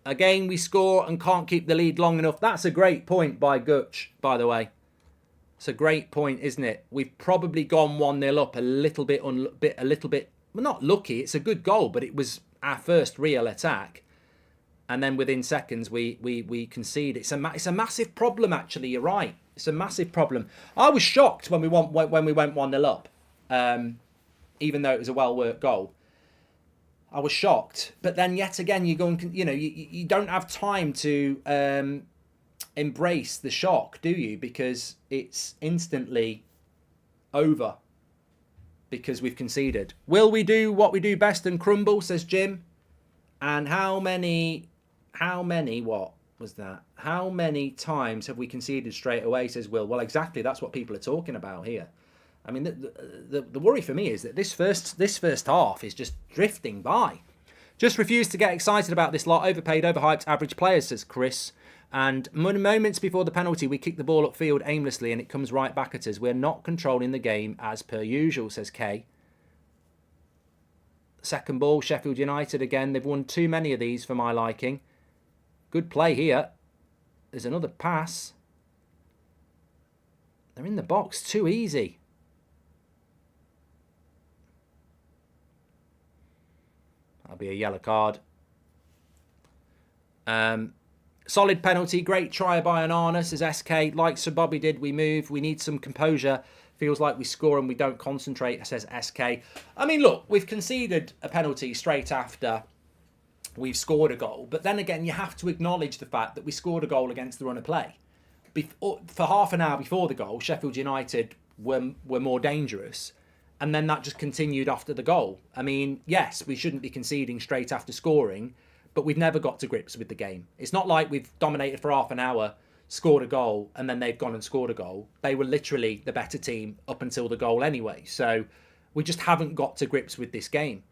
Again, we score and can't keep the lead long enough. That's a great point by Gutch, by the way. It's a great point, isn't it? We've probably gone 1-0 up a little bit, well, not lucky. It's a good goal, but it was our first real attack. And then within seconds, we concede. It's a massive problem, actually. You're right. It's a massive problem. I was shocked when we went 1-0 up, even though it was a well-worked goal. I was shocked, but then yet again, you go and you don't have time to embrace the shock, do you? Because it's instantly over because we've conceded. Will we do what we do best and crumble? Says Jim. And how many? What was that? How many times have we conceded straight away? Says Will. Well, exactly. That's what people are talking about here. I mean, the worry for me is that this first half is just drifting by. Just refuse to get excited about this lot. Overpaid, overhyped, average players, says Chris. And moments before the penalty, we kick the ball upfield aimlessly and it comes right back at us. We're not controlling the game as per usual, says Kay. Second ball, Sheffield United again. They've won too many of these for my liking. Good play here. There's another pass. They're in the box. Too easy. That'll be a yellow card. Solid penalty. Great try by Onana, says SK. Like Sir Bobby did, we move. We need some composure. Feels like we score and we don't concentrate, says SK. I mean, look, we've conceded a penalty straight after we've scored a goal. But then again, you have to acknowledge the fact that we scored a goal against the run of play. For half an hour before the goal, Sheffield United were more dangerous. And then that just continued after the goal. I mean, yes, we shouldn't be conceding straight after scoring, but we've never got to grips with the game. It's not like we've dominated for half an hour, scored a goal, and then they've gone and scored a goal. They were literally the better team up until the goal anyway. So we just haven't got to grips with this game.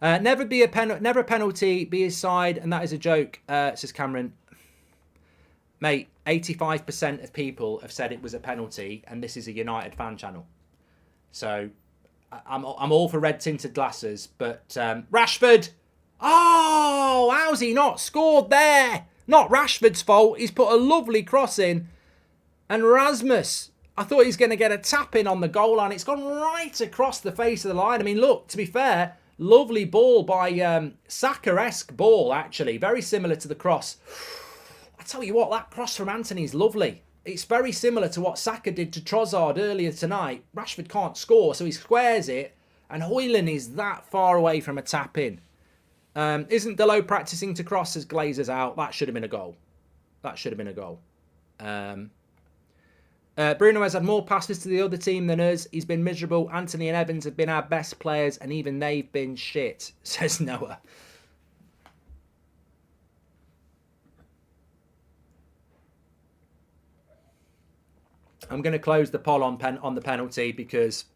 Never a penalty, be his side, and that is a joke, says Cameron. Mate, 85% of people have said it was a penalty, and this is a United fan channel. So I'm all for red-tinted glasses, but Rashford, oh, how's he not scored there? Not Rashford's fault. He's put a lovely cross in, and Rasmus, I thought he was going to get a tap in on the goal line. It's gone right across the face of the line. I mean, look, to be fair, Lovely ball by Saka-esque ball, actually. Very similar to the cross. I tell you what, that cross from Antony's lovely. It's very similar to what Saka did to Trossard earlier tonight. Rashford can't score, so he squares it. And Højlund is that far away from a tap-in. Isn't Dalot practicing to cross as Glazer's out? That should have been a goal. That should have been a goal. Bruno has had more passes to the other team than us. He's been miserable. Antony and Evans have been our best players, and even they've been shit, says Noah. I'm going to close the poll on the penalty because,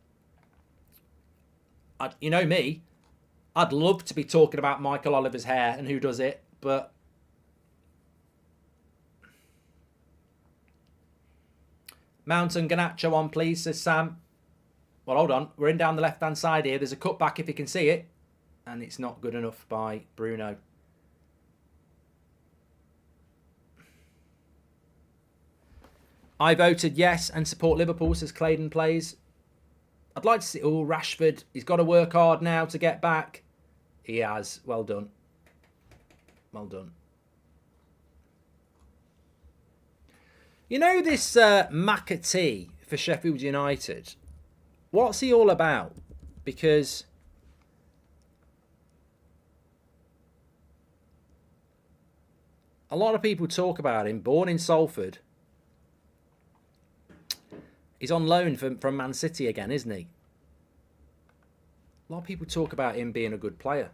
you know me, I'd love to be talking about Michael Oliver's hair and who does it, but Mountain Ganacho on, please, says Sam. Well, hold on. We're in down the left-hand side here. There's a cutback if you can see it. And it's not good enough by Bruno. I voted yes and support Liverpool, says Claydon Plays. I'd like to see... Oh, Rashford. He's got to work hard now to get back. He has. Well done. Well done. You know this McAtee for Sheffield United? What's he all about? Because a lot of people talk about him. Born in Salford. He's on loan from Man City again, isn't he? A lot of people talk about him being a good player.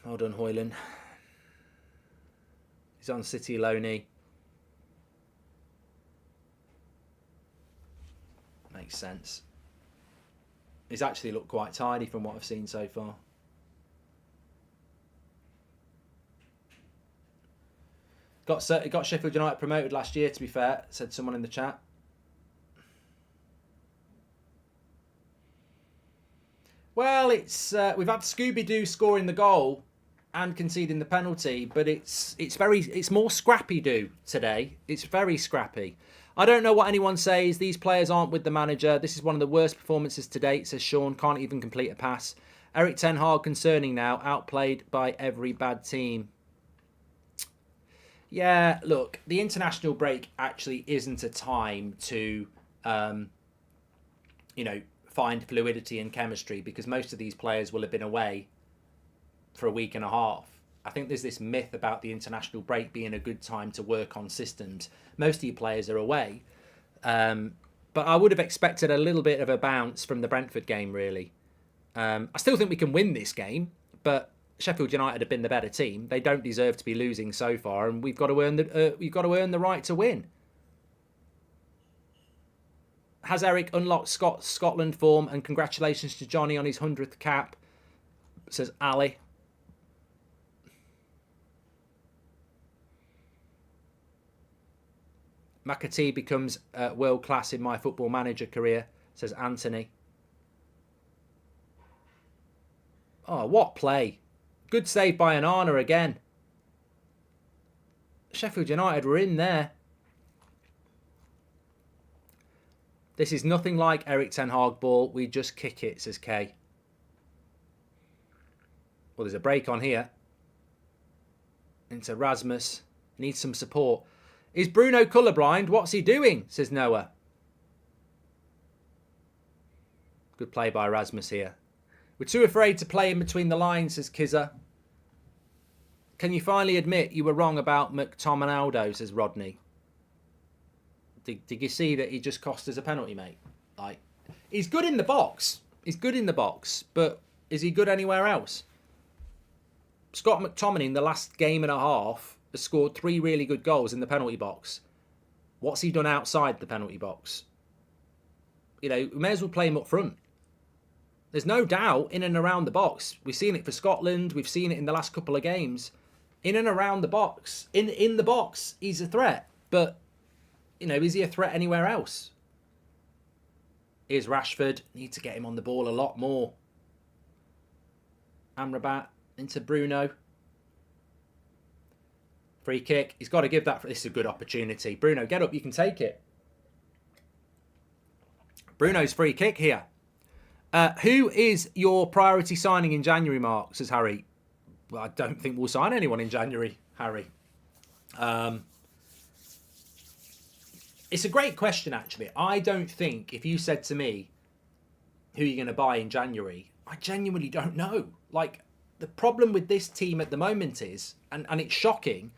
Well done, Højlund. He's on City loanee. Makes sense. He's actually looked quite tidy from what I've seen so far. Got Sheffield United promoted last year, to be fair, said someone in the chat. Well, it's we've had Scooby-Doo scoring the goal and conceding the penalty, but it's more scrappy-doo today. It's very scrappy. I don't know what anyone says. These players aren't with the manager. This is one of the worst performances to date, says Sean. Can't even complete a pass. Erik ten Hag concerning now. Outplayed by every bad team. Yeah, look, the international break actually isn't a time to, find fluidity and chemistry because most of these players will have been away for a week and a half. I think there's this myth about the international break being a good time to work on systems. Most of your players are away. But I would have expected a little bit of a bounce from the Brentford game, really. I still think we can win this game, but Sheffield United have been the better team. They don't deserve to be losing so far, and we've got to earn the right to win. Has Eric unlocked Scotland form? And congratulations to Johnny on his 100th cap, says Ali. McAtee becomes world class in my football manager career, says Anthony. Oh, what play! Good save by Onana again. Sheffield United were in there. This is nothing like Erik ten Hag ball. We just kick it, says Kay. Well, there's a break on here. Into Rasmus. Needs some support. Is Bruno colourblind? What's he doing? Says Noah. Good play by Rasmus here. We're too afraid to play in between the lines, says Kizza. Can you finally admit you were wrong about McTominay, says Rodney. Did you see that he just cost us a penalty, mate? Like, he's good in the box. He's good in the box, but is he good anywhere else? Scott McTominay in the last game and a half has scored 3 really good goals in the penalty box. What's he done outside the penalty box? We may as well play him up front. There's no doubt in and around the box. We've seen it for Scotland. We've seen it in the last couple of games. In and around the box. In the box, he's a threat. But, is he a threat anywhere else? Here's Rashford. Need to get him on the ball a lot more. Amrabat into Bruno. Free kick. He's got to give that. This is a good opportunity. Bruno, get up. You can take it. Bruno's free kick here. Who is your priority signing in January, Mark? Says Harry. Well, I don't think we'll sign anyone in January, Harry. It's a great question, actually. I don't think if you said to me, who are you going to buy in January? I genuinely don't know. Like, the problem with this team at the moment is, and it's shocking,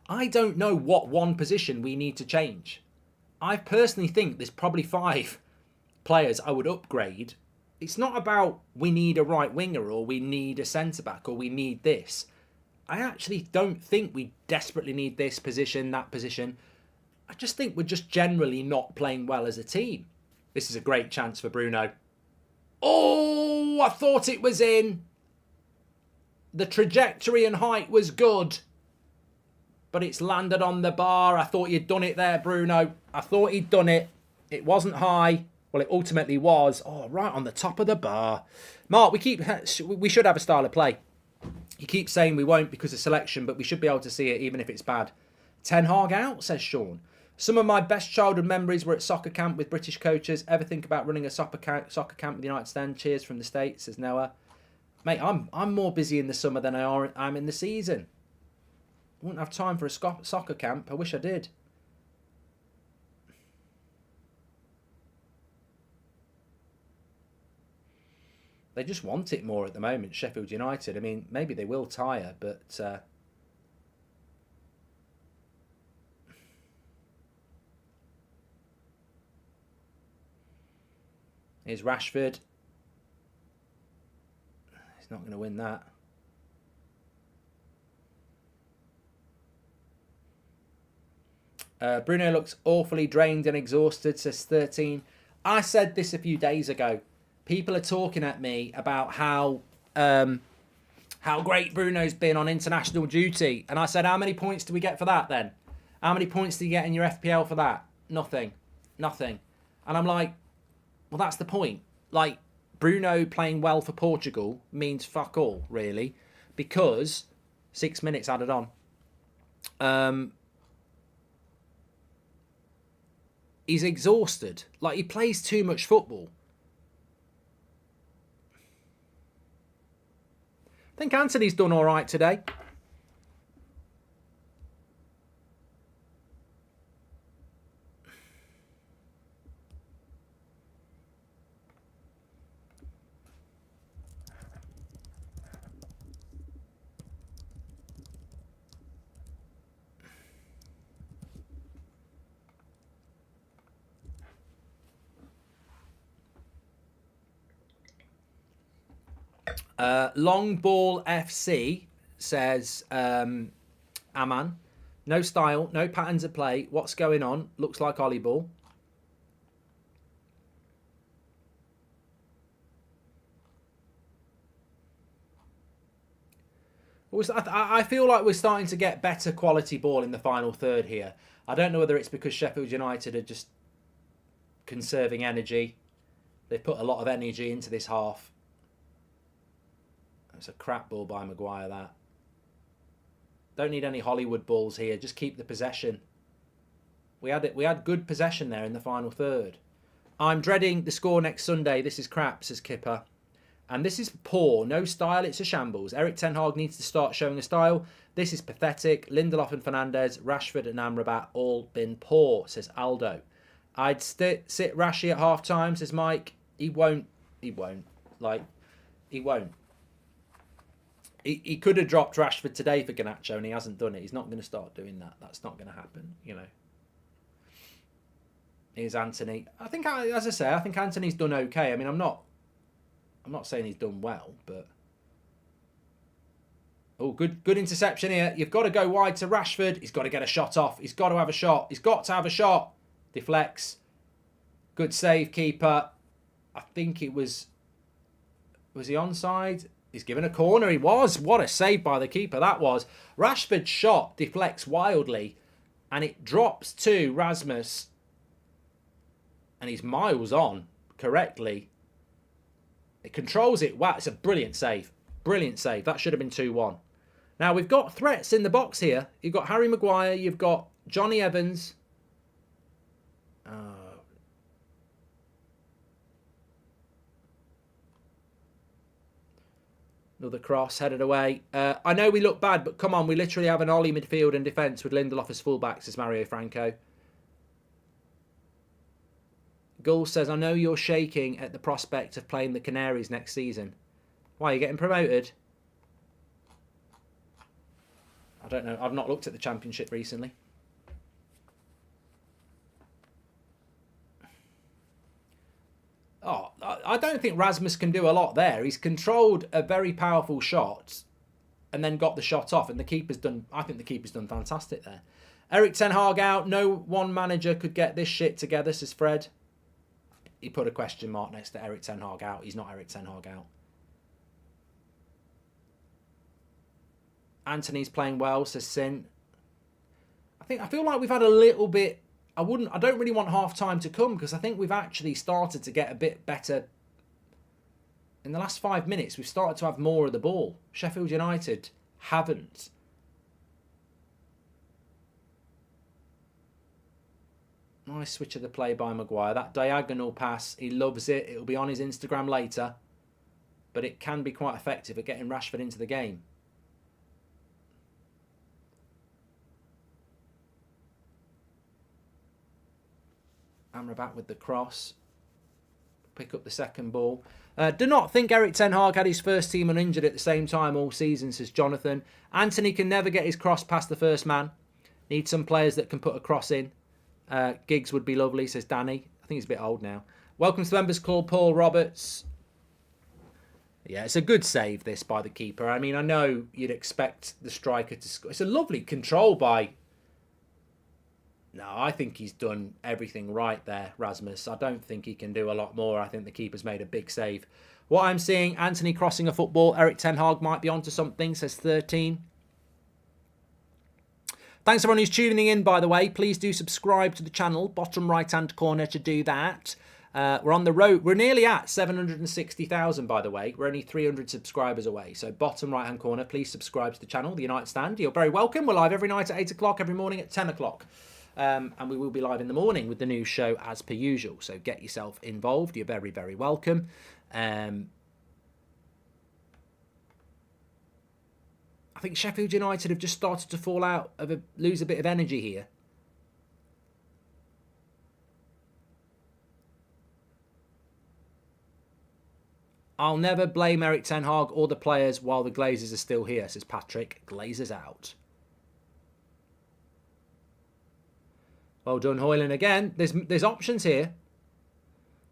I don't know what one position we need to change. I personally think there's probably 5 players I would upgrade. It's not about we need a right winger or we need a centre-back or we need this. I actually don't think we desperately need this position, that position. I just think we're just generally not playing well as a team. This is a great chance for Bruno. Oh, I thought it was in. The trajectory and height was good. But it's landed on the bar. I thought you'd done it there, Bruno. I thought he'd done it. It wasn't high. Well, it ultimately was. Oh, right on the top of the bar. Mark, we should have a style of play. You keep saying we won't because of selection, but we should be able to see it even if it's bad. Ten Hag out, says Sean. Some of my best childhood memories were at soccer camp with British coaches. Ever think about running a soccer camp with the United States? Cheers from the States, says Noah. Mate, I'm more busy in the summer than I'm in the season. I wouldn't have time for a soccer camp. I wish I did. They just want it more at the moment, Sheffield United. I mean, maybe they will tire, but... Here's Rashford. He's not going to win that. Bruno looks awfully drained and exhausted, says 13. I said this a few days ago. People are talking at me about how great Bruno's been on international duty. And I said, how many points do we get for that then? How many points do you get in your FPL for that? Nothing. And I'm like, well, that's the point. Like, Bruno playing well for Portugal means fuck all, really. Because 6 minutes added on. He's exhausted. Like, he plays too much football. I think Anthony's done all right today. Long Ball FC says, Aman, no style, no patterns of play. What's going on? Looks like Ollie Ball. I feel like we're starting to get better quality ball in the final third here. I don't know whether it's because Sheffield United are just conserving energy. They've put a lot of energy into this half. It's a crap ball by Maguire, that. Don't need any Hollywood balls here. Just keep the possession. We had good possession there in the final third. I'm dreading the score next Sunday. This is crap, says Kipper. And this is poor. No style. It's a shambles. Eric Ten Hag needs to start showing a style. This is pathetic. Lindelof and Fernandes, Rashford and Amrabat all been poor, says Aldo. I'd sit Rashi at half time, says Mike. He won't. He won't. He could have dropped Rashford today for Garnacho and he hasn't done it. He's not going to start doing that. That's not going to happen, you know. Here's Anthony. As I say, I think Anthony's done okay. I mean, I'm not saying he's done well, but... Oh, good interception here. You've got to go wide to Rashford. He's got to get a shot off. He's got to have a shot. He's got to have a shot. Deflects. Good save, keeper. I think it was... Was he onside? He's given a corner. He was. What a save by the keeper that was. Rashford's shot deflects wildly and it drops to Rasmus. And he's miles on correctly. It controls it. Wow, it's a brilliant save. Brilliant save. That should have been 2-1. Now, we've got threats in the box here. You've got Harry Maguire. You've got Johnny Evans. Another cross headed away. I know we look bad, but come on, we literally have an Ollie midfield and defence with Lindelof as fullback, says Mario Franco. Gull says, I know you're shaking at the prospect of playing the Canaries next season. Why, are you getting promoted? I don't know. I've not looked at the Championship recently. Oh, I don't think Rasmus can do a lot there. He's controlled a very powerful shot and then got the shot off. And the keeper's done, I think the keeper's done fantastic there. Erik ten Hag out. No one manager could get this shit together, says Fred. He put a question mark next to Erik ten Hag out. He's not Erik ten Hag out. Anthony's playing well, says Sin. I feel like we've had a little bit. I don't really want half time to come because I think we've actually started to get a bit better. In the last 5 minutes, we've started to have more of the ball. Sheffield United haven't. Nice switch of the play by Maguire. That diagonal pass, he loves it. It'll be on his Instagram later. But it can be quite effective at getting Rashford into the game. Amrabat with the cross. Pick up the second ball. Do not think Erik ten Hag had his first team uninjured at the same time all season, says Jonathan. Anthony can never get his cross past the first man. Need some players that can put a cross in. Giggs would be lovely, says Danny. I think he's a bit old now. Welcome to the Members Club, Paul Roberts. Yeah, it's a good save, this, by the keeper. I mean, I know you'd expect the striker to score. It's a lovely control by... No, I think he's done everything right there, Rasmus. I don't think he can do a lot more. I think the keeper's made a big save. What I'm seeing, Anthony crossing a football. Erik ten Hag might be onto something, says 13. Thanks everyone who's tuning in, by the way. Please do subscribe to the channel. Bottom right-hand corner to do that. We're on the road. We're nearly at 760,000, by the way. We're only 300 subscribers away. So bottom right-hand corner, please subscribe to the channel, The United Stand. You're very welcome. We're live every night at 8 o'clock, every morning at 10 o'clock. And we will be live in the morning with the new show as per usual. So get yourself involved. You're very, very welcome. I think Sheffield United have just started to fall out, lose a bit of energy here. I'll never blame Erik ten Hag or the players while the Glazers are still here, says Patrick. Glazers out. Well done, Hoyland again. There's options here.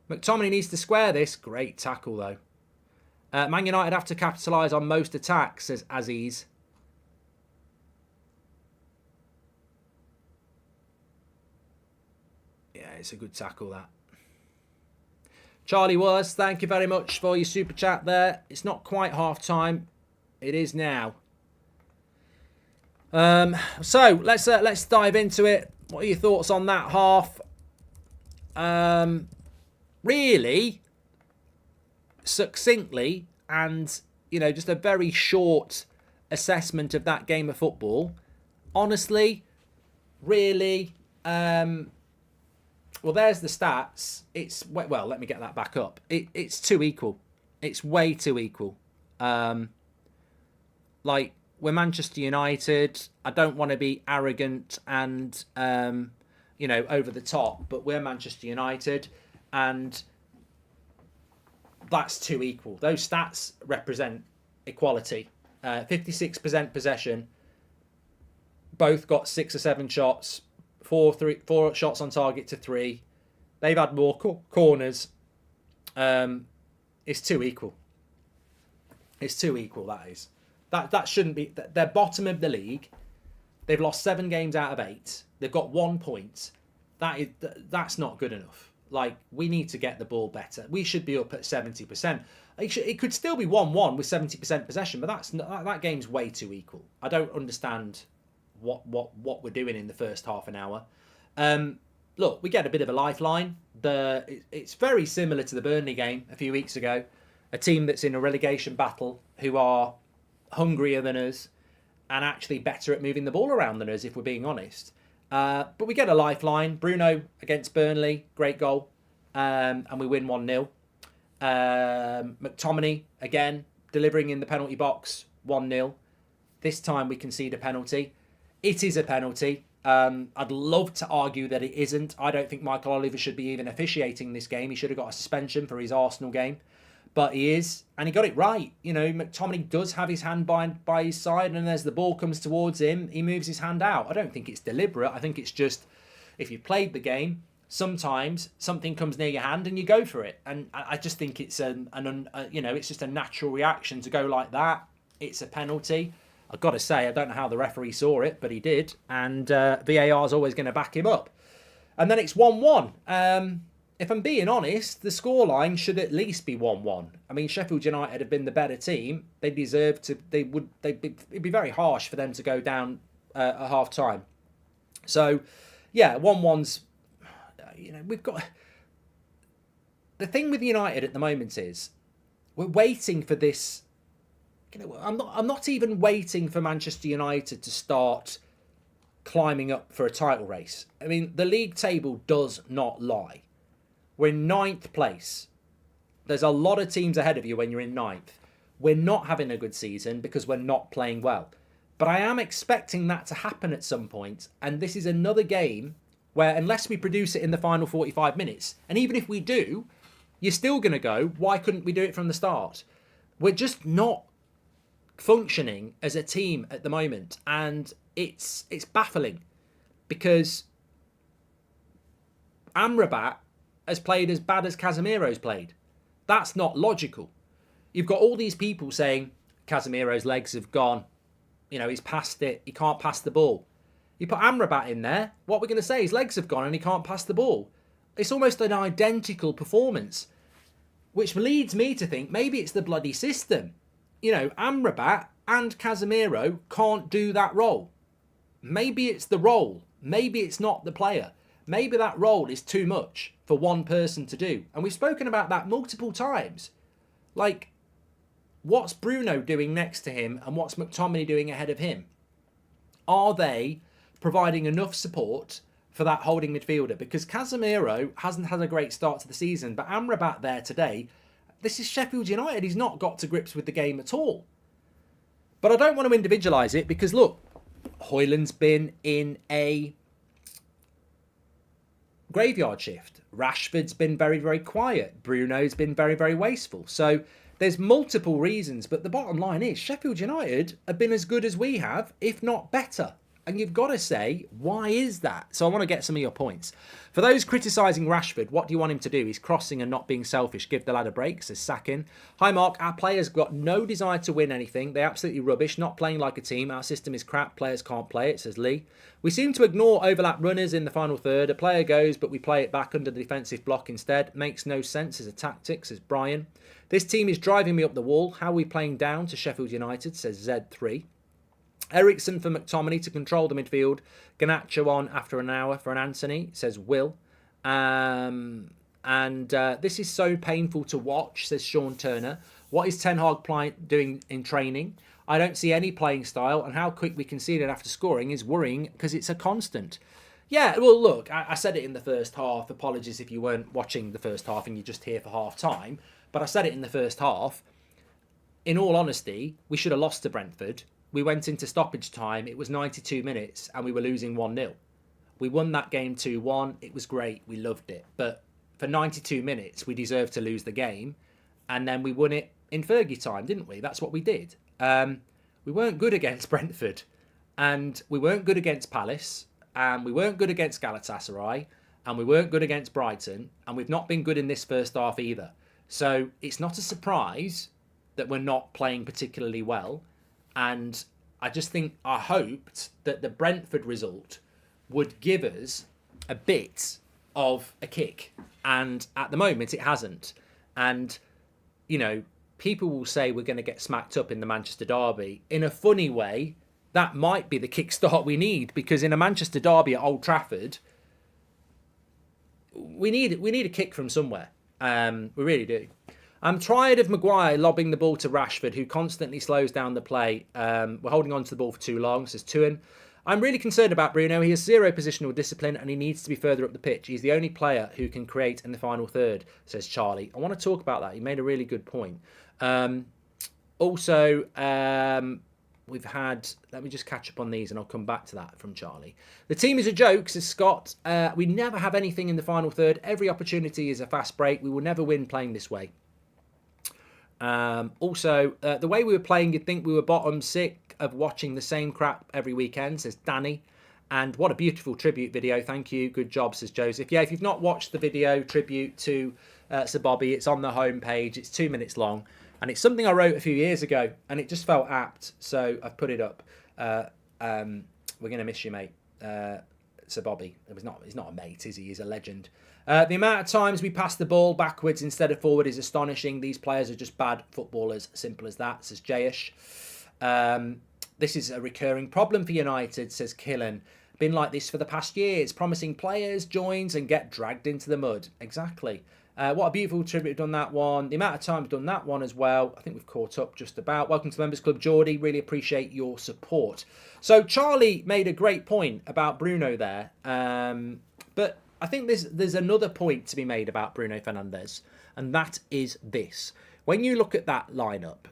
McTominay needs to square this. Great tackle, though. Man United have to capitalise on most attacks, says Aziz. Yeah, it's a good tackle, that. Charlie Was, thank you very much for your super chat there. It's not quite half time. It is now. So let's dive into it. What are your thoughts on that half? Really, succinctly, and just a very short assessment of that game of football. Honestly, really, well, there's the stats. Well, let me get that back up. It's too equal. It's way too equal. Like, we're Manchester United. I don't want to be arrogant and, over the top, but we're Manchester United, and that's too equal. Those stats represent equality. 56% possession. Both got 6 or 7 shots. 4 shots on target to 3. They've had more corners. It's too equal. It's too equal, that is. That shouldn't be. They're bottom of the league. They've lost 7 games out of 8. They've got 1 point. That's not good enough. Like, we need to get the ball better. We should be up at 70%. It could still be 1-1 with 70% possession, but that game's way too equal. I don't understand what we're doing in the first half an hour. Look, we get a bit of a lifeline. It's very similar to the Burnley game a few weeks ago. A team that's in a relegation battle who are hungrier than us and actually better at moving the ball around than us, if we're being honest. But we get a lifeline. Bruno against Burnley, great goal. And we win 1-0. McTominay, again, delivering in the penalty box 1-0. This time we concede a penalty. It is a penalty. I'd love to argue that it isn't. I don't think Michael Oliver should be even officiating this game. He should have got a suspension for his Arsenal game. But he is, and he got it right. You know, McTominay does have his hand by his side, and as the ball comes towards him, he moves his hand out. I don't think it's deliberate. I think it's just, if you've played the game, sometimes something comes near your hand and you go for it. And I just think it's it's just a natural reaction to go like that. It's a penalty. I've got to say, I don't know how the referee saw it, but he did. And VAR is always going to back him up. And then it's 1-1. If I'm being honest, the scoreline should at least be 1-1. I mean, Sheffield United have been the better team. They deserve to. It'd be very harsh for them to go down at half time. So, yeah, 1-1's. We've got. The thing with United at the moment is, we're waiting for this. I'm not even waiting for Manchester United to start climbing up for a title race. I mean, the league table does not lie. We're in 9th place. There's a lot of teams ahead of you when you're in 9th. We're not having a good season because we're not playing well. But I am expecting that to happen at some point. And this is another game where, unless we produce it in the final 45 minutes, and even if we do, you're still going to go, why couldn't we do it from the start? We're just not functioning as a team at the moment. And it's baffling because Amrabat has played as bad as Casemiro's played. That's not logical. You've got all these people saying Casemiro's legs have gone. He's past it. He can't pass the ball. You put Amrabat in there, what we're going to say, his legs have gone and he can't pass the ball. It's almost an identical performance, which leads me to think maybe it's the bloody system. Amrabat and Casemiro can't do that role. Maybe it's the role. Maybe it's not the player. Maybe that role is too much for one person to do. And we've spoken about that multiple times. Like, what's Bruno doing next to him and what's McTominay doing ahead of him? Are they providing enough support for that holding midfielder? Because Casemiro hasn't had a great start to the season, but Amrabat there today, this is Sheffield United. He's not got to grips with the game at all. But I don't want to individualise it because, look, Højlund's been in a graveyard shift. Rashford's been very, very quiet. Bruno's been very, very wasteful. So there's multiple reasons, but the bottom line is Sheffield United have been as good as we have, if not better. And you've got to say, why is that? So I want to get some of your points. For those criticising Rashford, what do you want him to do? He's crossing and not being selfish. Give the lad a break, says Sakin. Hi, Mark. Our players got no desire to win anything. They're absolutely rubbish, not playing like a team. Our system is crap. Players can't play it, says Lee. We seem to ignore overlap runners in the final third. A player goes, but we play it back under the defensive block instead. Makes no sense as a tactic, says Brian. This team is driving me up the wall. How are we playing down to Sheffield United, says Z3. Ericsson for McTominay to control the midfield. Garnacho on after an hour for an Anthony, says Will. This is so painful to watch, says Sean Turner. What is Ten Hag doing in training? I don't see any playing style, and how quick we conceded after scoring is worrying because it's a constant. Yeah, well, look, I said it in the first half. Apologies if you weren't watching the first half and you're just here for half time. But I said it in the first half. In all honesty, we should have lost to Brentford. We went into stoppage time. It was 92 minutes and we were losing 1-0. We won that game 2-1. It was great. We loved it. But for 92 minutes, we deserved to lose the game. And then we won it in Fergie time, didn't we? That's what we did. We weren't good against Brentford. And we weren't good against Palace. And we weren't good against Galatasaray. And we weren't good against Brighton. And we've not been good in this first half either. So it's not a surprise that we're not playing particularly well. And I hoped that the Brentford result would give us a bit of a kick. And at the moment, it hasn't. And, people will say we're going to get smacked up in the Manchester derby. In a funny way, that might be the kickstart we need. Because in a Manchester derby at Old Trafford, we need a kick from somewhere. We really do. I'm tired of Maguire lobbing the ball to Rashford, who constantly slows down the play. We're holding on to the ball for too long, says Tuan. I'm really concerned about Bruno. He has zero positional discipline and he needs to be further up the pitch. He's the only player who can create in the final third, says Charlie. I want to talk about that. He made a really good point. Also, we've had, let me just catch up on these and I'll come back to that from Charlie. The team is a joke, says Scott. We never have anything in the final third. Every opportunity is a fast break. We will never win playing this way. Also, the way we were playing, you'd think we were bottom, sick of watching the same crap every weekend, says Danny. And what a beautiful tribute video. Thank you. Good job, says Joseph. Yeah, if you've not watched the video tribute to Sir Bobby, it's on the homepage. It's 2 minutes long. And it's something I wrote a few years ago. And it just felt apt. So I've put it up. We're going to miss you, mate. Sir Bobby. He's not a mate, is he? He's a legend. The amount of times we pass the ball backwards instead of forward is astonishing. These players are just bad footballers. Simple as that, says Jayesh. This is a recurring problem for United, says Killen. Been like this for the past years. Promising players, joins, and get dragged into the mud. Exactly. What a beautiful tribute we've done that one. The amount of time we've done that one as well. I think we've caught up just about. Welcome to the Members Club, Geordie. Really appreciate your support. So Charlie made a great point about Bruno there. But I think there's another point to be made about Bruno Fernandes. And that is this. When you look at that lineup,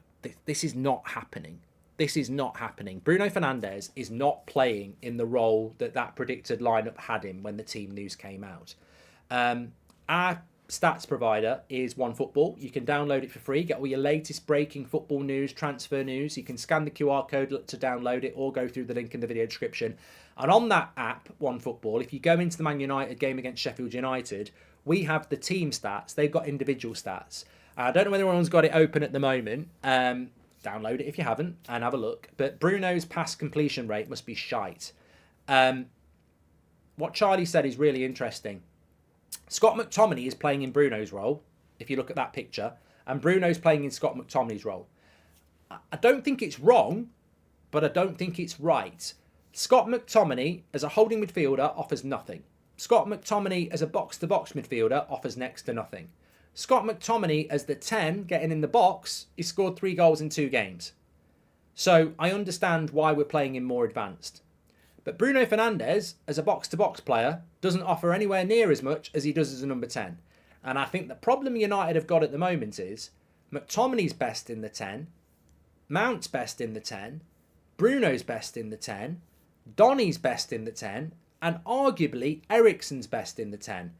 this is not happening. This is not happening. Bruno Fernandes is not playing in the role that predicted lineup had him when the team news came out. Our stats provider is OneFootball. You can download it for free, get all your latest breaking football news, transfer news. You can scan the QR code to download it or go through the link in the video description. And on that app, OneFootball, if you go into the Man United game against Sheffield United, we have the team stats. They've got individual stats. I don't know whether anyone's got it open at the moment. Download it if you haven't and have a look. But Bruno's pass completion rate must be shite. What Charlie said is really interesting. Scott McTominay is playing in Bruno's role, if you look at that picture, and Bruno's playing in Scott McTominay's role. I don't think it's wrong, but I don't think it's right. Scott McTominay as a holding midfielder offers nothing. Scott McTominay as a box-to-box midfielder offers next to nothing. Scott McTominay as the 10 getting in the box, he scored 3 goals in 2 games. So I understand why we're playing him more advanced. But Bruno Fernandes as a box-to-box player doesn't offer anywhere near as much as he does as a number 10. And I think the problem United have got at the moment is McTominay's best in the 10, Mount's best in the 10, Bruno's best in the 10, Donny's best in the 10, and arguably Eriksen's best in the 10.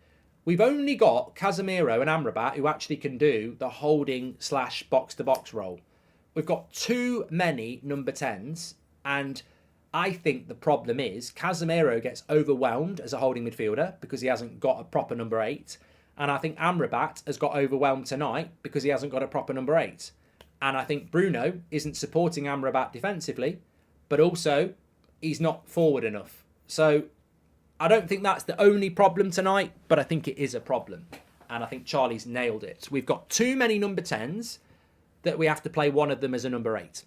We've only got Casemiro and Amrabat who actually can do the holding / box-to-box role. We've got too many number 10s, and I think the problem is Casemiro gets overwhelmed as a holding midfielder because he hasn't got a proper number 8. And I think Amrabat has got overwhelmed tonight because he hasn't got a proper number 8. And I think Bruno isn't supporting Amrabat defensively, but also he's not forward enough. So I don't think that's the only problem tonight, but I think it is a problem. And I think Charlie's nailed it. We've got too many number 10s that we have to play one of them as a number 8.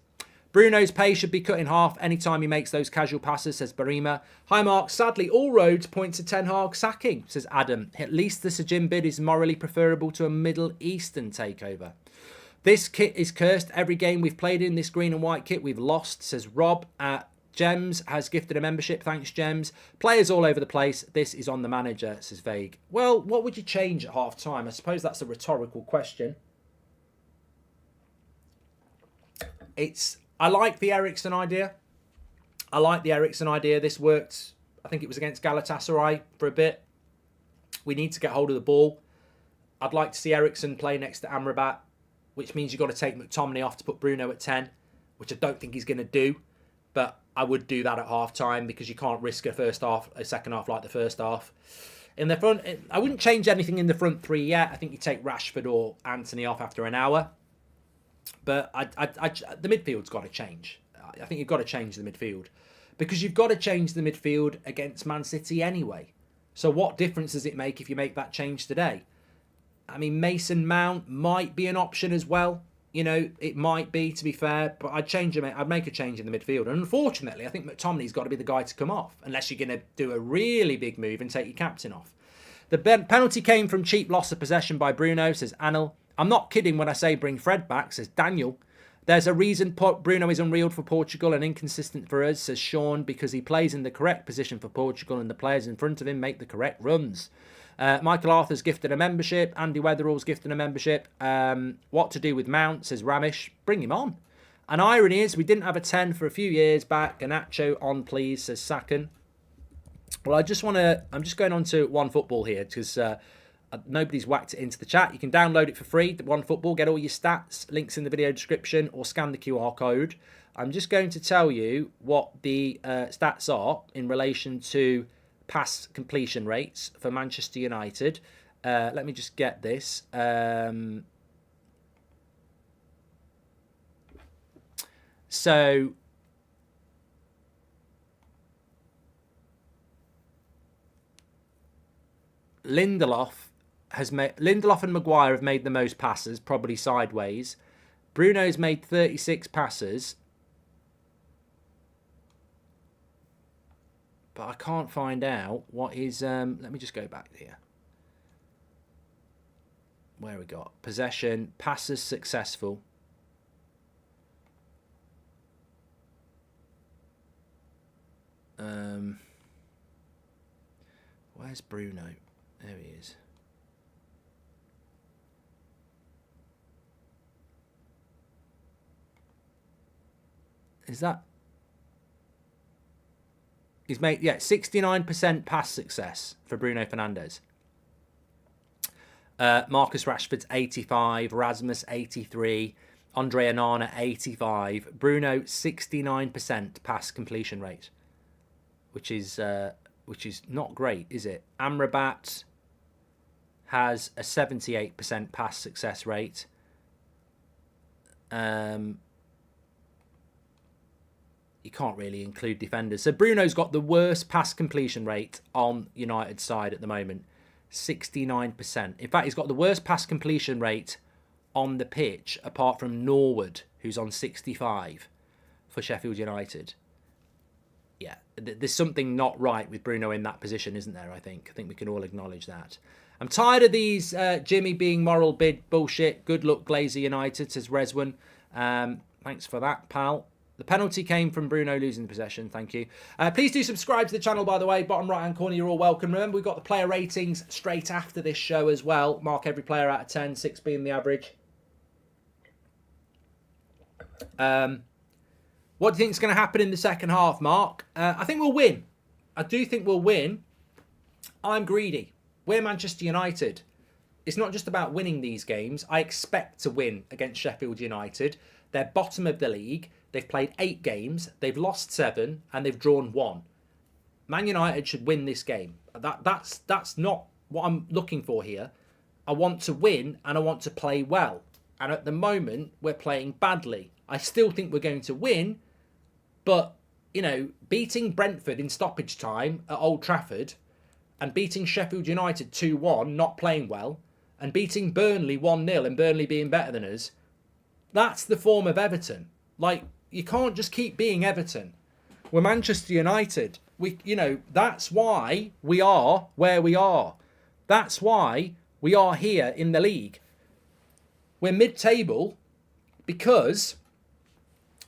Bruno's pay should be cut in half anytime he makes those casual passes, says Barima. Hi, Mark. Sadly, all roads point to Ten Hag sacking, says Adam. At least the Sajin bid is morally preferable to a Middle Eastern takeover. This kit is cursed. Every game we've played in this green and white kit, we've lost, says Rob. Gems has gifted a membership. Thanks, Gems. Players all over the place. This is on the manager, says Vague. Well, what would you change at half time? I suppose that's a rhetorical question. I like the Eriksen idea. This worked, I think it was against Galatasaray for a bit. We need to get hold of the ball. I'd like to see Eriksen play next to Amrabat, which means you've got to take McTominay off to put Bruno at 10, which I don't think he's going to do. But I would do that at half time because you can't risk a second half like the first half. In the front, I wouldn't change anything in the front 3 yet. I think you take Rashford or Anthony off after an hour. But the midfield's got to change. I think you've got to change the midfield. Because you've got to change the midfield against Man City anyway. So what difference does it make if you make that change today? I mean, Mason Mount might be an option as well. You know, it might be, to be fair. But I'd make a change in the midfield. And unfortunately, I think McTominay's got to be the guy to come off. Unless you're going to do a really big move and take your captain off. The penalty came from cheap loss of possession by Bruno, says Anil. I'm not kidding when I say bring Fred back, says Daniel. There's a reason Bruno is unreal for Portugal and inconsistent for us, says Sean, because he plays in the correct position for Portugal and the players in front of him make the correct runs. Michael Arthur's gifted a membership. Andy Weatherall's gifted a membership. What to do with Mount, says Ramish. Bring him on. An irony is we didn't have a 10 for a few years back. Garnacho on, please, says Sakan. Well, I'm just going on to OneFootball here because nobody's whacked it into the chat. You can download it for free, OneFootball, get all your stats, links in the video description, or scan the QR code. I'm just going to tell you what the stats are in relation to pass completion rates for Manchester United. Let me just get this. So Lindelof and Maguire have made the most passes, probably sideways. Bruno's made 36 passes. But I can't find out what is... let me just go back here. Where we got? Possession, passes successful. Where's Bruno? There he is. Is that... He's made, 69% pass success for Bruno Fernandes. Marcus Rashford's 85, Rasmus 83, Andre Onana 85, Bruno 69% pass completion rate, which is not great, is it? Amrabat has a 78% pass success rate. You can't really include defenders. So Bruno's got the worst pass completion rate on United's side at the moment. 69%. In fact, he's got the worst pass completion rate on the pitch, apart from Norwood, who's on 65 for Sheffield United. Yeah, there's something not right with Bruno in that position, isn't there, I think? I think we can all acknowledge that. I'm tired of these Jimmy being moral bid bullshit. Good luck, Glazer United, says Reswan. Thanks for that, pal. The penalty came from Bruno losing the possession. Thank you. Please do subscribe to the channel, by the way. Bottom right-hand corner, you're all welcome. Remember, we've got the player ratings straight after this show as well. Mark every player out of 10, 6 being the average. What do you think is going to happen in the second half, Mark? I think we'll win. I do think we'll win. I'm greedy. We're Manchester United. It's not just about winning these games. I expect to win against Sheffield United. They're bottom of the league. They've played 8 games. They've lost 7 and they've drawn 1. Man United should win this game. That's not what I'm looking for here. I want to win and I want to play well. And at the moment, we're playing badly. I still think we're going to win. But, you know, beating Brentford in stoppage time at Old Trafford and beating Sheffield United 2-1, not playing well, and beating Burnley 1-0 and Burnley being better than us, that's the form of Everton. Like, you can't just keep being Everton. We're Manchester United. That's why we are where we are. That's why we are here in the league. We're mid-table because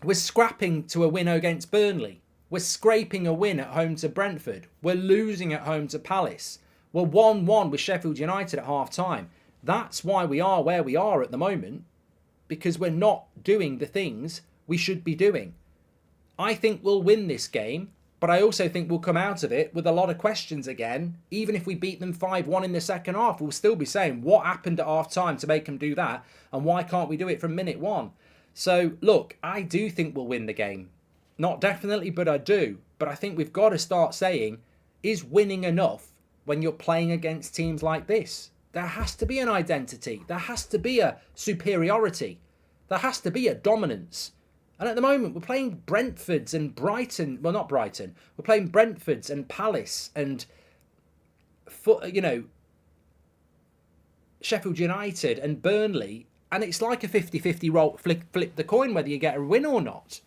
we're scrapping to a win against Burnley. We're scraping a win at home to Brentford. We're losing at home to Palace. We're 1-1 with Sheffield United at half-time. That's why we are where we are at the moment, because we're not doing the things we should be doing. I think we'll win this game, but I also think we'll come out of it with a lot of questions again. Even if we beat them 5-1 in the second half, we'll still be saying, what happened at half-time to make them do that? And why can't we do it from minute 1? So, look, I do think we'll win the game. Not definitely, but I do. But I think we've got to start saying, is winning enough when you're playing against teams like this? There has to be an identity. There has to be a superiority. There has to be a dominance. And at the moment, we're playing Brentfords and Brighton. Well, not Brighton. We're playing Brentfords and Palace and, Sheffield United and Burnley. And it's like a 50-50 roll, flip the coin whether you get a win or not.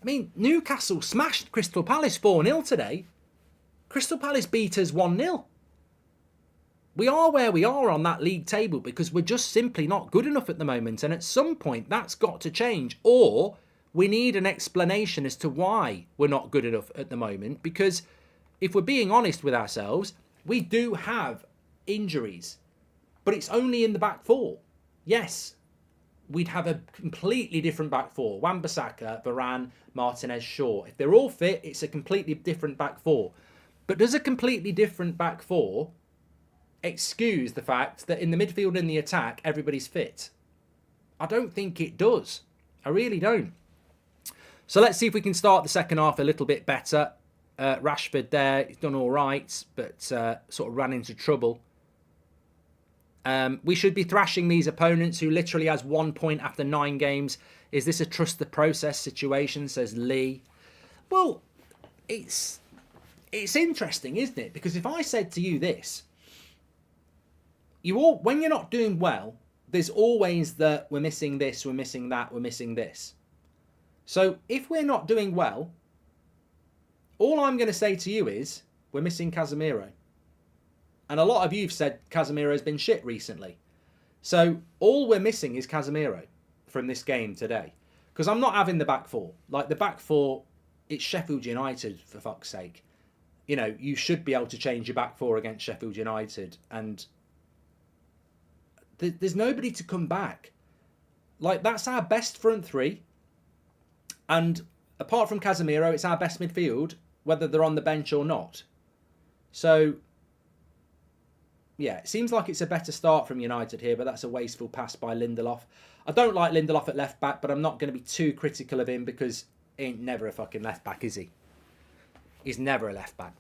I mean, Newcastle smashed Crystal Palace 4-0 today. Crystal Palace beat us 1-0. We are where we are on that league table because we're just simply not good enough at the moment. And at some point, that's got to change. Or we need an explanation as to why we're not good enough at the moment. Because if we're being honest with ourselves, we do have injuries. But it's only in the back four. Yes, we'd have a completely different back four. Wan-Bissaka, Varane, Martinez, Shaw. If they're all fit, it's a completely different back four. But does a completely different back four excuse the fact that in the midfield and the attack, everybody's fit? I don't think it does. I really don't. So let's see if we can start the second half a little bit better. Rashford there, he's done all right, but sort of ran into trouble. We should be thrashing these opponents who literally has 1 point after 9 games. Is this a trust the process situation, says Lee? Well, it's interesting, isn't it? Because if I said to you this, when you're not doing well, there's always the we're missing this, we're missing that, we're missing this. So if we're not doing well, all I'm going to say to you is we're missing Casemiro. And a lot of you have said Casemiro's been shit recently. So all we're missing is Casemiro from this game today. Because I'm not having the back four. Like the back four, it's Sheffield United, for fuck's sake. You know, you should be able to change your back four against Sheffield United. And there's nobody to come back. Like, that's our best front three. And apart from Casemiro, it's our best midfield, whether they're on the bench or not. So, yeah, it seems like it's a better start from United here, but that's a wasteful pass by Lindelof. I don't like Lindelof at left back, but I'm not going to be too critical of him because he ain't never a fucking left back, is he? He's never a left back.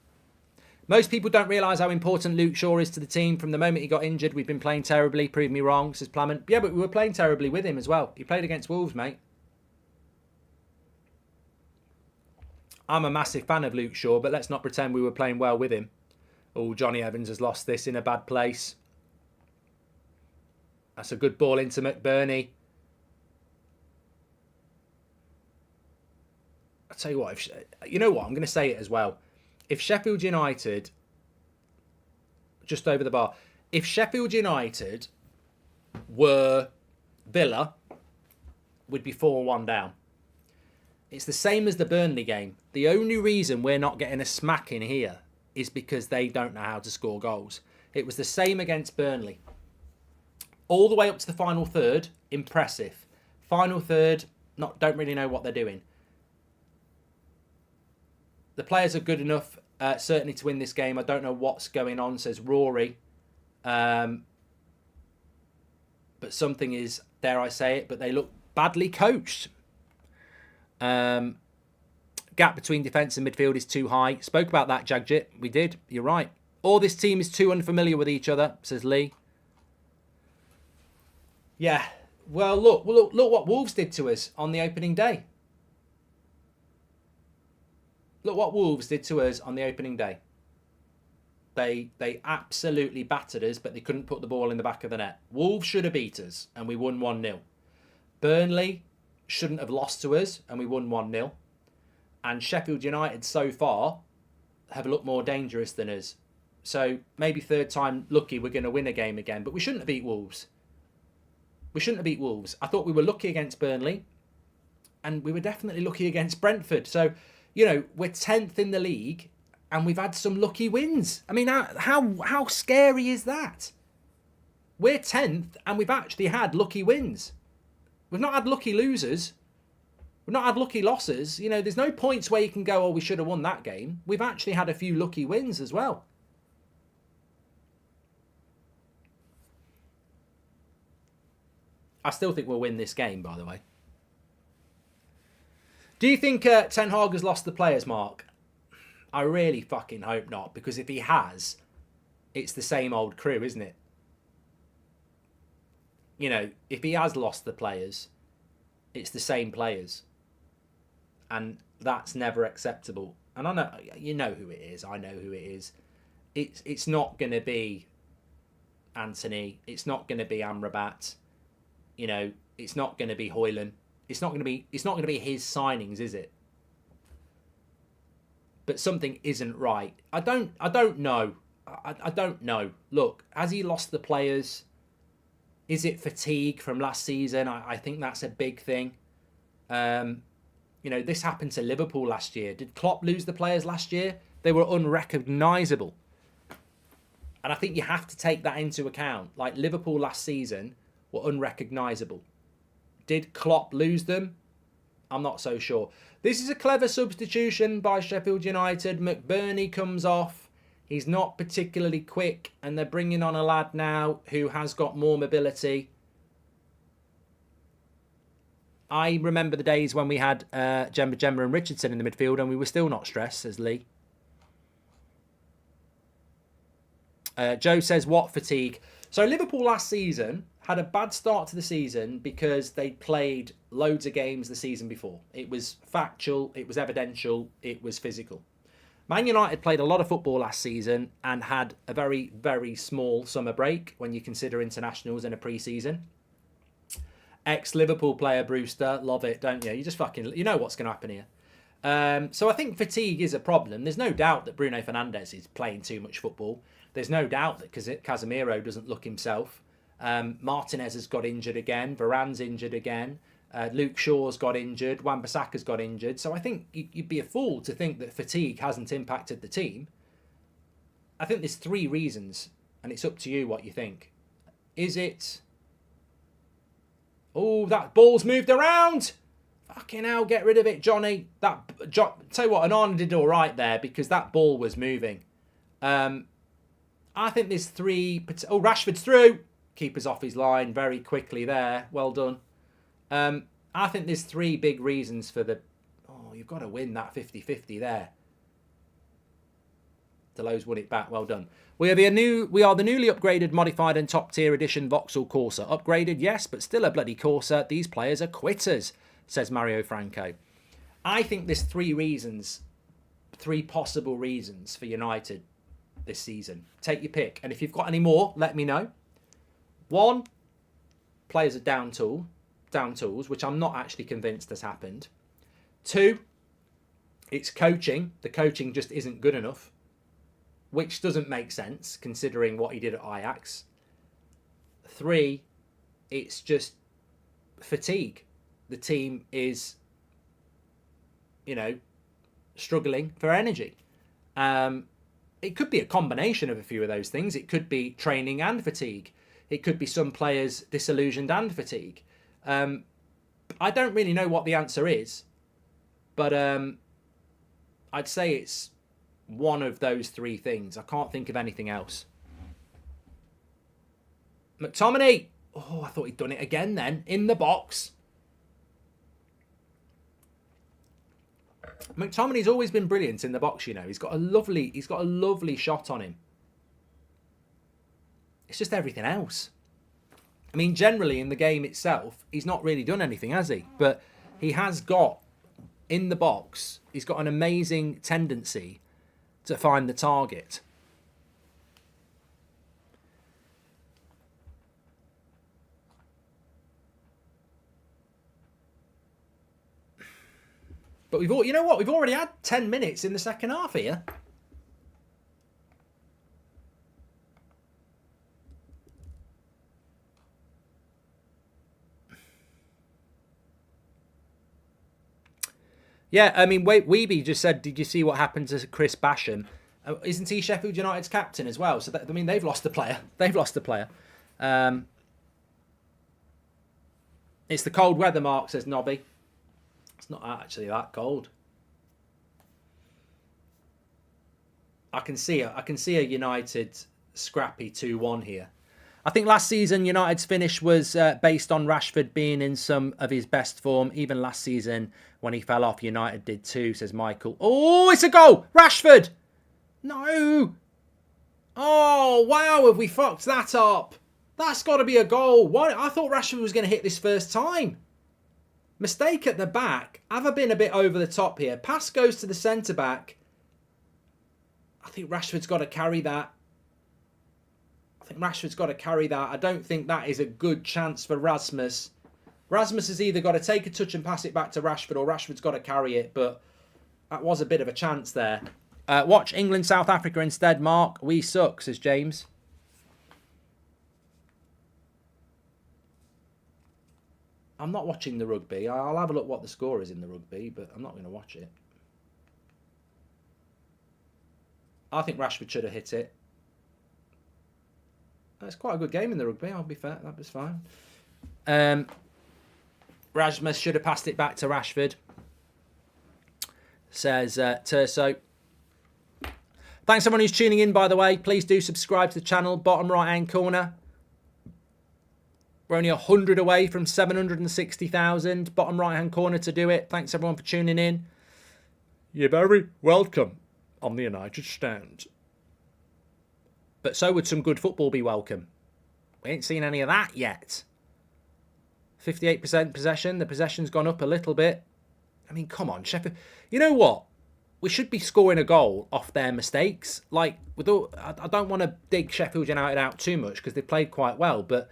Most people don't realise how important Luke Shaw is to the team. From the moment he got injured, we've been playing terribly. Prove me wrong, says Plamont. Yeah, but we were playing terribly with him as well. He played against Wolves, mate. I'm a massive fan of Luke Shaw, but let's not pretend we were playing well with him. Oh, Johnny Evans has lost this in a bad place. That's a good ball into McBurney. I'll tell you what, you know what, I'm going to say it as well. If Sheffield United, just over the bar, if Sheffield United were Villa, we'd be 4-1 down. It's the same as the Burnley game. The only reason we're not getting a smack in here is because they don't know how to score goals. It was the same against Burnley. All the way up to the final third, impressive. Final third, don't really know what they're doing. The players are good enough, certainly, to win this game. I don't know what's going on, says Rory. But something is, dare I say it, but they look badly coached. Gap between defence and midfield is too high. Spoke about that, Jagjit. We did. You're right. Or this team is too unfamiliar with each other, says Lee. Yeah. Well, look what Wolves did to us on the opening day. Look what Wolves did to us on the opening day. They absolutely battered us, but they couldn't put the ball in the back of the net. Wolves should have beat us, and we won 1-0. Burnley shouldn't have lost to us, and we won 1-0. And Sheffield United so far have looked more dangerous than us. So maybe third time lucky we're going to win a game again. But we shouldn't have beat Wolves. We shouldn't have beat Wolves. I thought we were lucky against Burnley. And we were definitely lucky against Brentford. So, you know, we're 10th in the league. And we've had some lucky wins. I mean, how scary is that? We're 10th and we've actually had lucky wins. We've not had lucky losers. We've not had lucky losses. You know, there's no points where you can go, oh, we should have won that game. We've actually had a few lucky wins as well. I still think we'll win this game, by the way. Do you think Ten Hag has lost the players, Mark? I really fucking hope not, because if he has, it's the same old crew, isn't it? You know, if he has lost the players, it's the same players. And that's never acceptable. And I know, you know who it is. I know who it is. It's not going to be Anthony. It's not going to be Amrabat. You know, it's not going to be Højlund. It's not going to be his signings, is it? But something isn't right. I don't know. I don't know. Look, has he lost the players? Is it fatigue from last season? I think that's a big thing. You know, this happened to Liverpool last year. Did Klopp lose the players last year? They were unrecognisable. And I think you have to take that into account. Like, Liverpool last season were unrecognisable. Did Klopp lose them? I'm not so sure. This is a clever substitution by Sheffield United. McBurney comes off. He's not particularly quick, and they're bringing on a lad now who has got more mobility. I remember the days when we had Jemba and Richardson in the midfield, and we were still not stressed, says Lee. Joe says, what fatigue? So Liverpool last season had a bad start to the season because they played loads of games the season before. It was factual, it was evidential, it was physical. Man United played a lot of football last season and had a very, very small summer break when you consider internationals in a pre-season. Ex-Liverpool player Brewster, love it, don't you? You just fucking, you know what's going to happen here. So I think fatigue is a problem. There's no doubt that Bruno Fernandes is playing too much football. There's no doubt that Casemiro doesn't look himself. Martinez has got injured again. Varane's injured again. Luke Shaw's got injured. Wan-Bissaka's got injured. So I think you'd be a fool to think that fatigue hasn't impacted the team. I think there's 3 reasons, and it's up to you what you think. Is it... Oh, that ball's moved around! Fucking hell, get rid of it, Johnny. Tell you what, Onana did all right there because that ball was moving. I think there's 3... Oh, Rashford's through. Keeper's off his line very quickly there. Well done. I think there's 3 big reasons for the... Oh, you've got to win that 50-50 there. Dalot's won it back. Well done. We are the newly upgraded, modified and top-tier edition Vauxhall Corsa. Upgraded, yes, but still a bloody Corsa. These players are quitters, says Mario Franco. I think there's 3 reasons, 3 possible reasons for United this season. Take your pick. And if you've got any more, let me know. 1, players are down tools, which I'm not actually convinced has happened. 2, it's coaching. The coaching just isn't good enough, which doesn't make sense considering what he did at Ajax. 3, it's just fatigue. The team is, struggling for energy. It could be a combination of a few of those things. It could be training and fatigue. It could be some players disillusioned and fatigue. I don't really know what the answer is, but I'd say it's one of those 3 things. I can't think of anything else. McTominay. Oh, I thought he'd done it again then. In the box. McTominay's always been brilliant in the box, He's got a lovely shot on him. It's just everything else. I mean, generally in the game itself, he's not really done anything, has he? But he has got, in the box, he's got an amazing tendency to find the target. But we've already had 10 minutes in the second half here. Yeah, I mean, Weeby just said, did you see what happened to Chris Basham? Isn't he Sheffield United's captain as well? So, they've lost a player. It's the cold weather, Mark, says Nobby. It's not actually that cold. I can see a United scrappy 2-1 here. I think last season United's finish was based on Rashford being in some of his best form. Even last season when he fell off, United did too, says Michael. Oh, it's a goal! Rashford! No! Oh, wow, have we fucked that up? That's got to be a goal. Why? I thought Rashford was going to hit this first time. Mistake at the back. Have I been a bit over the top here? Pass goes to the centre-back. I think Rashford's got to carry that. I don't think that is a good chance for Rasmus. Rasmus has either got to take a touch and pass it back to Rashford, or Rashford's got to carry it, but that was a bit of a chance there. Watch England, South Africa instead, Mark. We suck, says James. I'm not watching the rugby. I'll have a look what the score is in the rugby, but I'm not going to watch it. I think Rashford should have hit it. It's quite a good game in the rugby, I'll be fair. That was fine. Rasmus should have passed it back to Rashford, says Terso. Thanks everyone who's tuning in, by the way. Please do subscribe to the channel, bottom right-hand corner. We're only 100 away from 760,000. Bottom right-hand corner to do it. Thanks everyone for tuning in. You're very welcome on the United Stand. But so would some good football be welcome. We ain't seen any of that yet. 58% possession. The possession's gone up a little bit. I mean, come on, Sheffield. You know what? We should be scoring a goal off their mistakes. Like, with all, I don't want to dig Sheffield United out too much because they played quite well, but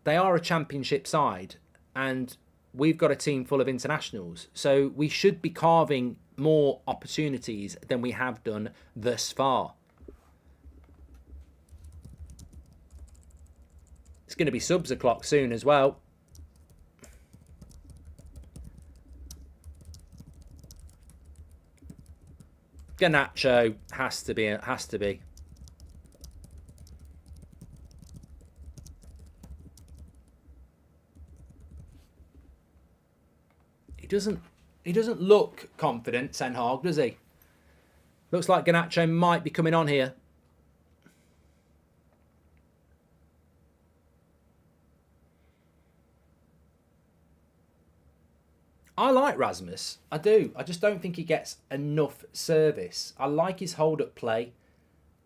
they are a championship side and we've got a team full of internationals. So we should be carving more opportunities than we have done thus far. It's going to be subs o'clock soon as well. Garnacho has to be. He doesn't look confident, Ten Hag, does he? Looks like Garnacho might be coming on here. I like Rasmus. I do. I just don't think he gets enough service. I like his hold-up play.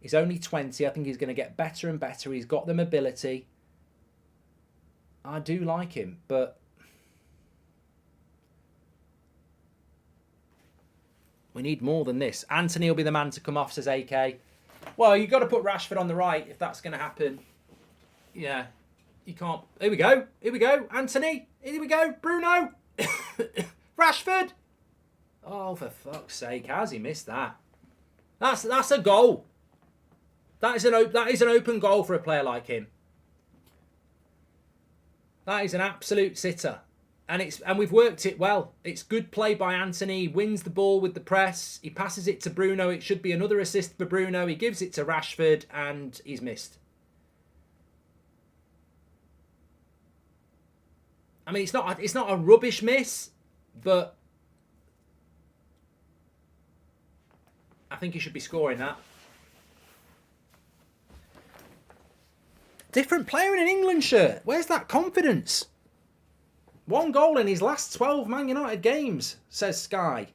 He's only 20. I think he's going to get better and better. He's got the mobility. I do like him, but we need more than this. Anthony will be the man to come off, says AK. Well, you've got to put Rashford on the right if that's going to happen. Yeah, you can't. Here we go. Here we go. Anthony. Here we go. Bruno. Rashford. Oh, for fuck's sake. How's he missed that? That's a goal. That is an open goal for a player like him. That is an absolute sitter. And we've worked it well. It's good play by Anthony. He wins the ball with the press. He passes it to Bruno. It should be another assist for Bruno. He gives it to Rashford and he's missed. I mean, it's not a rubbish miss, but I think he should be scoring that. Different player in an England shirt. Where's that confidence? 1 goal in his last 12 Man United games, says Sky.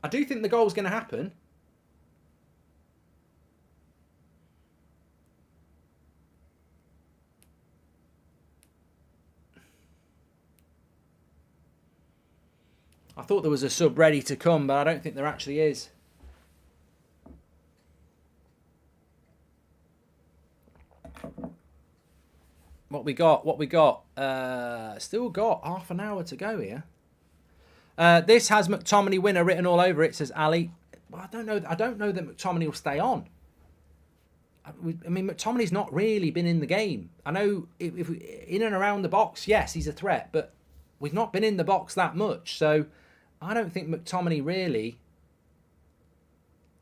I do think the goal's going to happen. I thought there was a sub ready to come, but I don't think there actually is. What we got? Still got half an hour to go here. This has McTominay winner written all over it, says Ali. Well, I don't know that McTominay will stay on. I mean, McTominay's not really been in the game. I know if in and around the box, yes, he's a threat, but we've not been in the box that much. So I don't think McTominay really...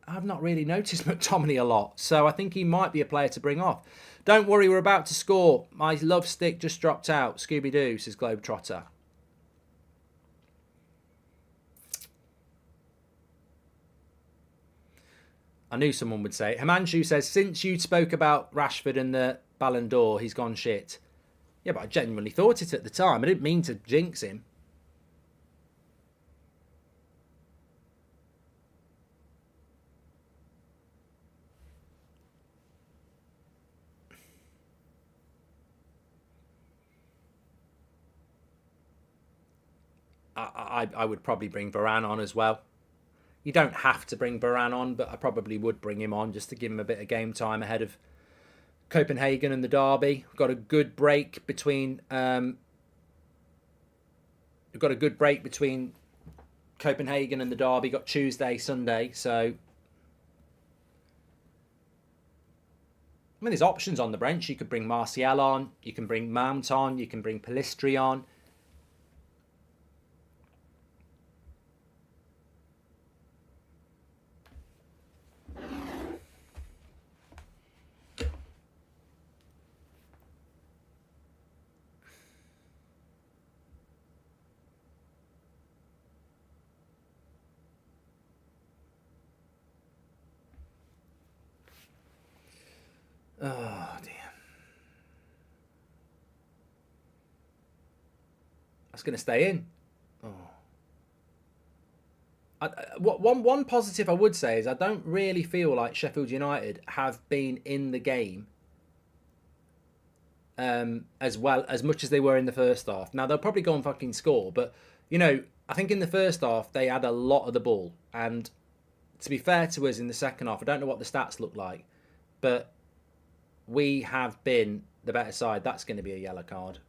I've not really noticed McTominay a lot. So I think he might be a player to bring off. Don't worry, we're about to score. My love stick just dropped out. Scooby-Doo, says Globetrotter. I knew someone would say it. Himanshu says, since you spoke about Rashford and the Ballon d'Or, he's gone shit. Yeah, but I genuinely thought it at the time. I didn't mean to jinx him. I would probably bring Varane on as well. You don't have to bring Varane on, but I probably would bring him on just to give him a bit of game time ahead of Copenhagen and the derby. We've got a good break between Copenhagen and the derby. Got Tuesday, Sunday, so I mean, there's options on the bench. You could bring Martial on, you can bring Mount on, you can bring Pellistri on. Oh, dear. That's going to stay in. Oh. One positive I would say is I don't really feel like Sheffield United have been in the game as much as they were in the first half. Now, they'll probably go and fucking score, but, you know, I think in the first half they had a lot of the ball. And to be fair to us in the second half, I don't know what the stats look like, but we have been the better side. That's going to be a yellow card.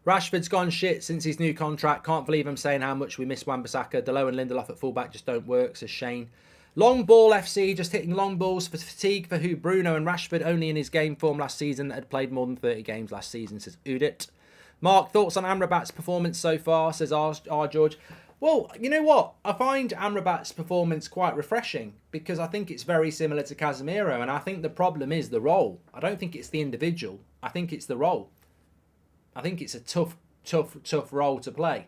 Rashford's gone shit since his new contract. Can't believe I'm saying how much we miss Wan-Bissaka. Dalot and Lindelof at fullback just don't work, says Shane. Long ball FC, just hitting long balls for fatigue for who? Bruno and Rashford, only in his game form last season, that had played more than 30 games last season, says Udit. Mark, thoughts on Amrabat's performance so far, says R. George. Well, you know what? I find Amrabat's performance quite refreshing because I think it's very similar to Casemiro, and I think the problem is the role. I don't think it's the individual. I think it's the role. I think it's a tough role to play.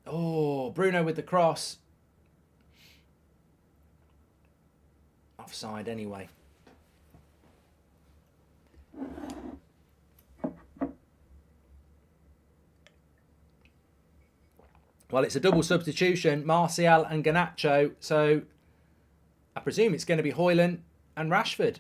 Oh, Bruno with the cross. Offside anyway. Well, it's a double substitution, Martial and Garnacho. So I presume it's going to be Højlund and Rashford.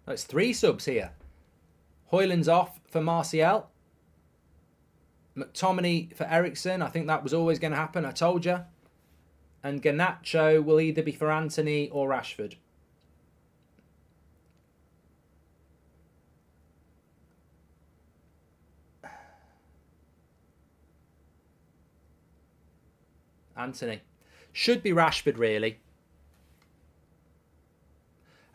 That's 3 subs here. Højlund's off for Martial. McTominay for Eriksen. I think that was always going to happen. I told you. And Garnacho will either be for Anthony or Rashford. Anthony. Should be Rashford, really.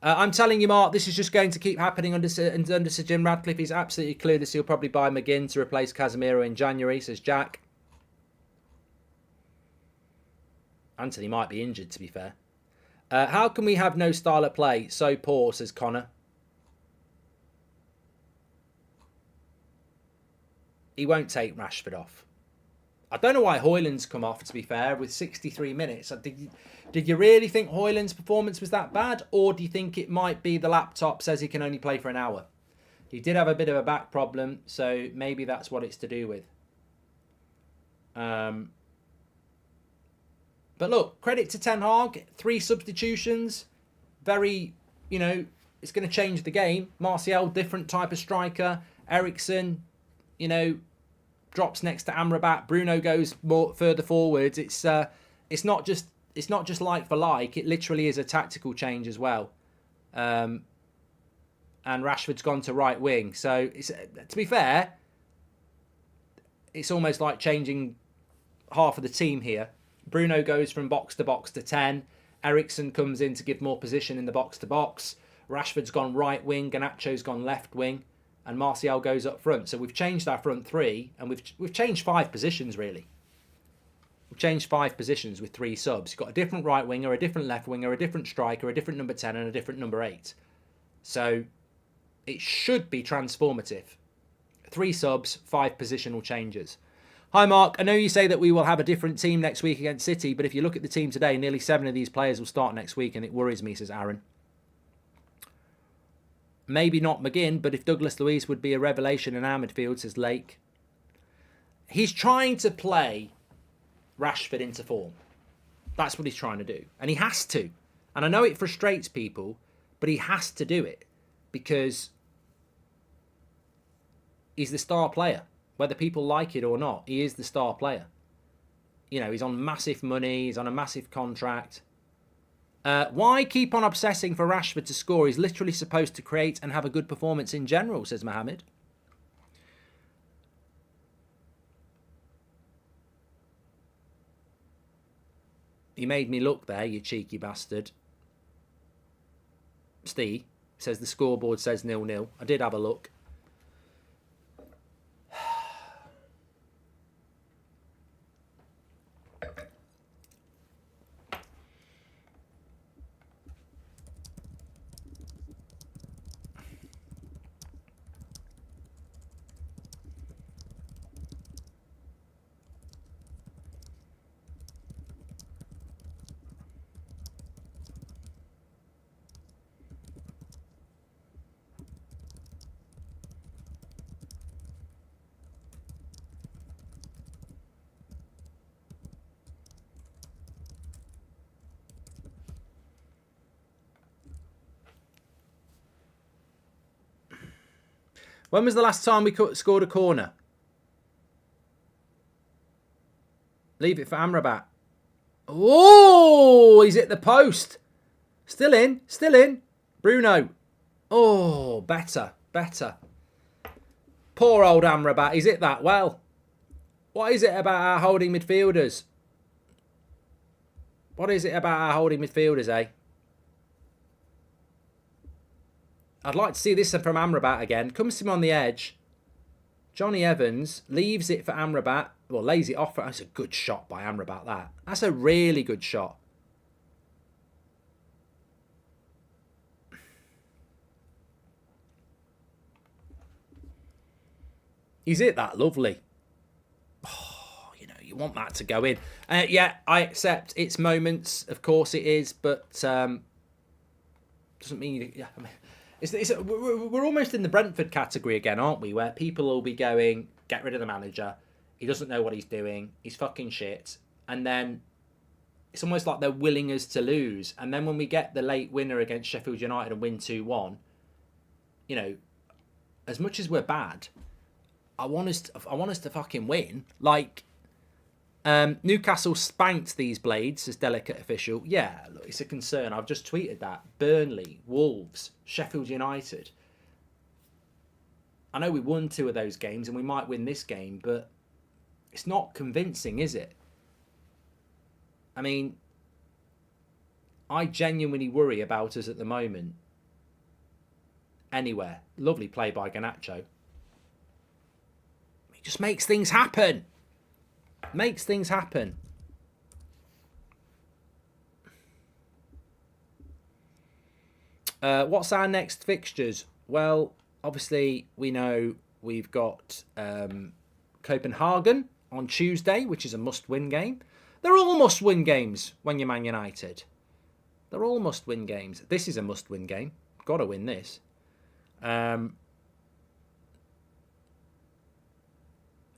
I'm telling you, Mark, this is just going to keep happening under Sir Jim Radcliffe. He's absolutely clueless. He'll probably buy McGinn to replace Casemiro in January, says Jack. Anthony might be injured, to be fair. How can we have no style of play? So poor, says Connor. He won't take Rashford off. I don't know why Højlund's come off, to be fair, with 63 minutes. Did you really think Højlund's performance was that bad? Or do you think it might be the laptop says he can only play for an hour? He did have a bit of a back problem, so maybe that's what it's to do with. But look, credit to Ten Hag. 3 substitutions. Very, you know, it's going to change the game. Martial, different type of striker. Eriksen, you know, drops next to Amrabat. Bruno goes more further forwards. It's not just like for like. It literally is a tactical change as well. And Rashford's gone to right wing. So it's, to be fair, it's almost like changing half of the team here. Bruno goes from box to 10. Eriksen comes in to give more position in the box to box. Rashford's gone right wing. Garnacho's gone left wing. And Martial goes up front. So we've changed our front 3, and we've changed 5 positions, really. We've changed 5 positions with 3 subs. You've got a different right winger, a different left winger, a different striker, a different number 10, and a different number 8. So it should be transformative. 3 subs, 5 positional changes. Hi, Mark. I know you say that we will have a different team next week against City, but if you look at the team today, nearly 7 of these players will start next week, and it worries me, says Aaron. Maybe not McGinn, but if Douglas Luiz would be a revelation in our midfield, says Lake. He's trying to play Rashford into form. That's what he's trying to do. And he has to. And I know it frustrates people, but he has to do it because he's the star player. Whether people like it or not, he is the star player. You know, he's on massive money. He's on a massive contract. Why keep on obsessing for Rashford to score? He's literally supposed to create and have a good performance in general, says Mohammed. You made me look there, you cheeky bastard. Steve says the scoreboard says 0-0. I did have a look. When was the last time we scored a corner? Leave it for Amrabat. Oh, he's hit the post. Still in, still in. Bruno. Oh, better, better. Poor old Amrabat, he's hit that well. What is it about our holding midfielders? What is it about our holding midfielders, eh? I'd like to see this from Amrabat again. Comes to him on the edge. Johnny Evans leaves it for Amrabat. Well, lays it off. That's a good shot by Amrabat, that. That's a really good shot. He's hit that lovely. Oh, you know, you want that to go in. Yeah, I accept its moments. Of course it is, but doesn't mean... Yeah, I mean, we're almost in the Brentford category again, aren't we? Where people will be going, get rid of the manager. He doesn't know what he's doing. He's fucking shit. And then it's almost like they're willing us to lose. And then when we get the late winner against Sheffield United and win 2-1, you know, as much as we're bad, I want us to fucking win. Like, Newcastle spanked these Blades as delicate official. Yeah, look, it's a concern. I've just tweeted that. Burnley, Wolves, Sheffield United. I know we won 2 of those games and we might win this game, but it's not convincing, is it? I mean, I genuinely worry about us at the moment. Anywhere. Lovely play by Garnacho. He just makes things happen. Makes things happen. What's our next fixtures? Well, obviously, we know we've got Copenhagen on Tuesday, which is a must-win game. They're all must-win games when you're Man United. They're all must-win games. This is a must-win game. Got to win this.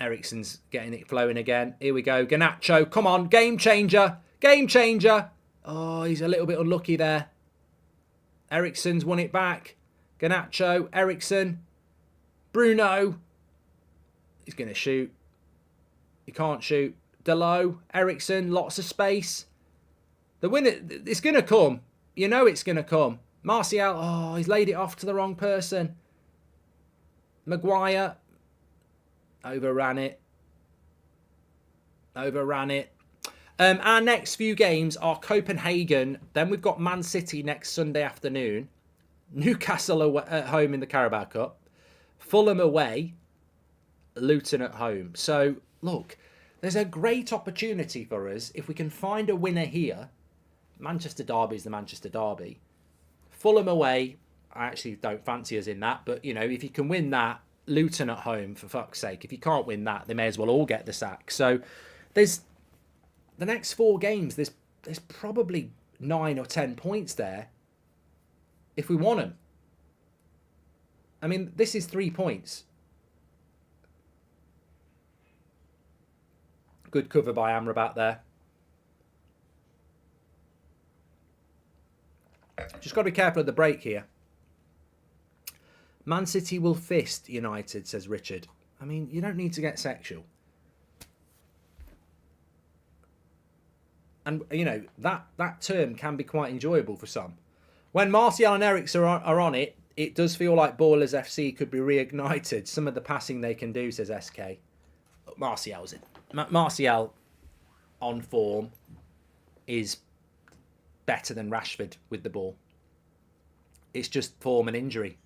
Eriksen's getting it flowing again. Here we go. Garnacho, come on. Game changer. Game changer. Oh, he's a little bit unlucky there. Eriksen's won it back. Garnacho, Eriksen, Bruno. He's going to shoot. He can't shoot. Dalot, Eriksen, lots of space. The winner, it's going to come. You know it's going to come. Martial, oh, he's laid it off to the wrong person. Maguire, overran it. Overran it. Our next few games are Copenhagen. Then we've got Man City next Sunday afternoon. Newcastle away, at home in the Carabao Cup. Fulham away. Luton at home. So, look, there's a great opportunity for us if we can find a winner here. Manchester Derby is the Manchester Derby. Fulham away. I actually don't fancy us in that. But, you know, if you can win that, Luton at home, for fuck's sake. If you can't win that, they may as well all get the sack. So, there's the next 4 games. There's probably 9 or 10 points there if we want them. I mean, this is 3 points. Good cover by Amrabat there. Just got to be careful of the break here. Man City will fist United, says Richard. I mean, you don't need to get sexual. And, you know, that term can be quite enjoyable for some. When Martial and Eriksen are on it, it does feel like Ballers FC could be reignited. Some of the passing they can do, says SK. Martial's in. Martial on form is better than Rashford with the ball. It's just form and injury.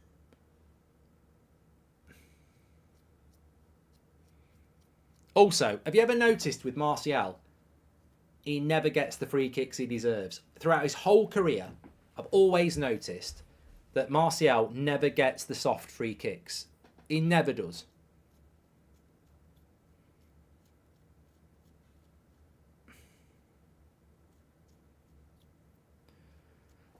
Also, have you ever noticed with Martial, he never gets the free kicks he deserves? Throughout his whole career, I've always noticed that Martial never gets the soft free kicks. He never does.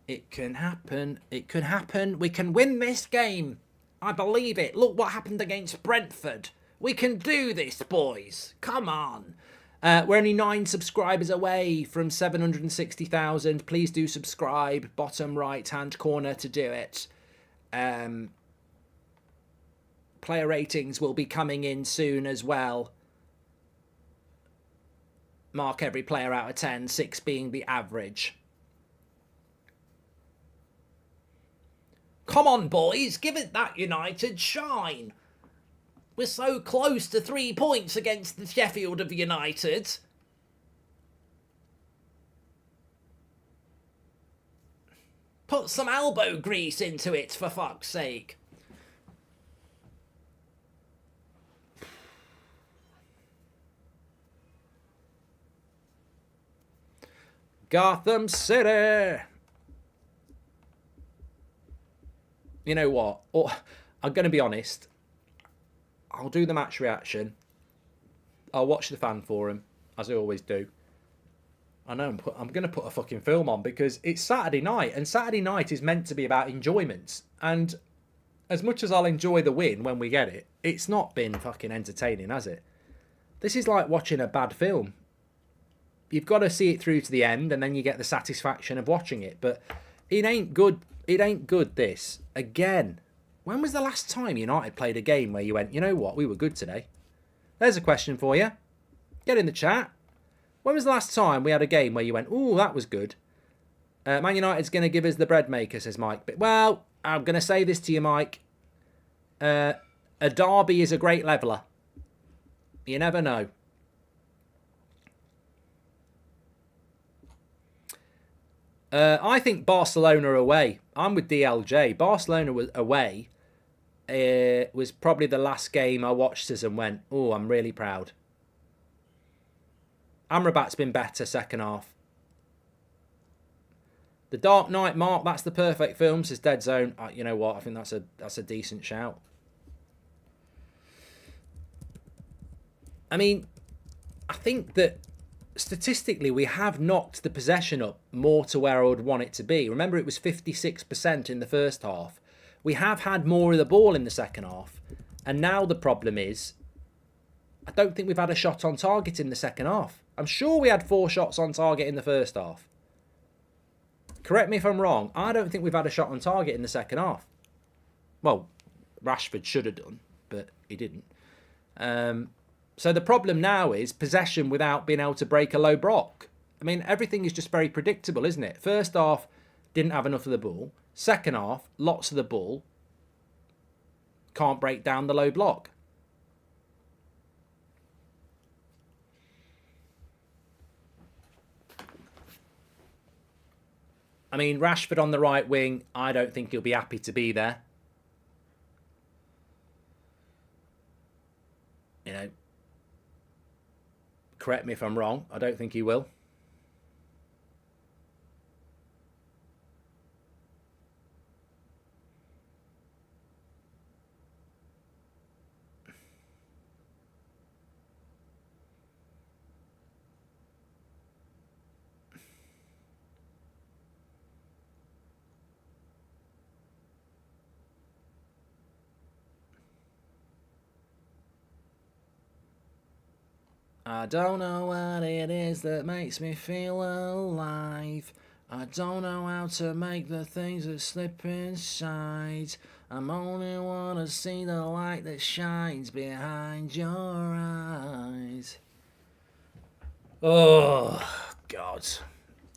It can happen. It can happen. We can win this game. I believe it. Look what happened against Brentford. We can do this, boys. Come on. We're only 9 subscribers away from 760,000. Please do subscribe. Bottom right-hand corner to do it. Player ratings will be coming in soon as well. Mark every player out of 10, 6 being the average. Come on, boys, give it that United shine. We're so close to 3 points against the Sheffield of United. Put some elbow grease into it, for fuck's sake. Gotham City. You know what? I'm going to be honest. I'll do the match reaction. I'll watch the fan forum, as I always do. I know I'm going to put a fucking film on because it's Saturday night, and Saturday night is meant to be about enjoyment. And as much as I'll enjoy the win when we get it, it's not been fucking entertaining, has it? This is like watching a bad film. You've got to see it through to the end, and then you get the satisfaction of watching it. But it ain't good. It ain't good, this. Again, when was the last time United played a game where you went, you know what, we were good today? There's a question for you. Get in the chat. When was the last time we had a game where you went, ooh, that was good? Man United's going to give us the bread maker, says Mike. But, well, I'm going to say this to you, Mike. A derby is a great leveller. You never know. I think Barcelona away. I'm with DLJ. Barcelona was away. Was probably the last game I watched us and went, oh, I'm really proud. Amrabat's been better second half. The Dark Knight, Mark, that's the perfect film, says Dead Zone. You know what? I think that's a decent shout. I mean, I think that statistically we have knocked the possession up more to where I would want it to be. Remember, it was 56% in the first half. We have had more of the ball in the second half. And now the problem is, I don't think we've had a shot on target in the second half. I'm sure we had 4 shots on target in the first half. Correct me if I'm wrong. I don't think we've had a shot on target in the second half. Well, Rashford should have done, but he didn't. So the problem now is possession without being able to break a low block. I mean, everything is just very predictable, isn't it? First half, didn't have enough of the ball. Second half, lots of the ball. Can't break down the low block. I mean, Rashford on the right wing, I don't think he'll be happy to be there. You know, correct me if I'm wrong. I don't think he will. I don't know what it is that makes me feel alive. I don't know how to make the things that slip inside. I'm only wanna see the light that shines behind your eyes. Oh, God.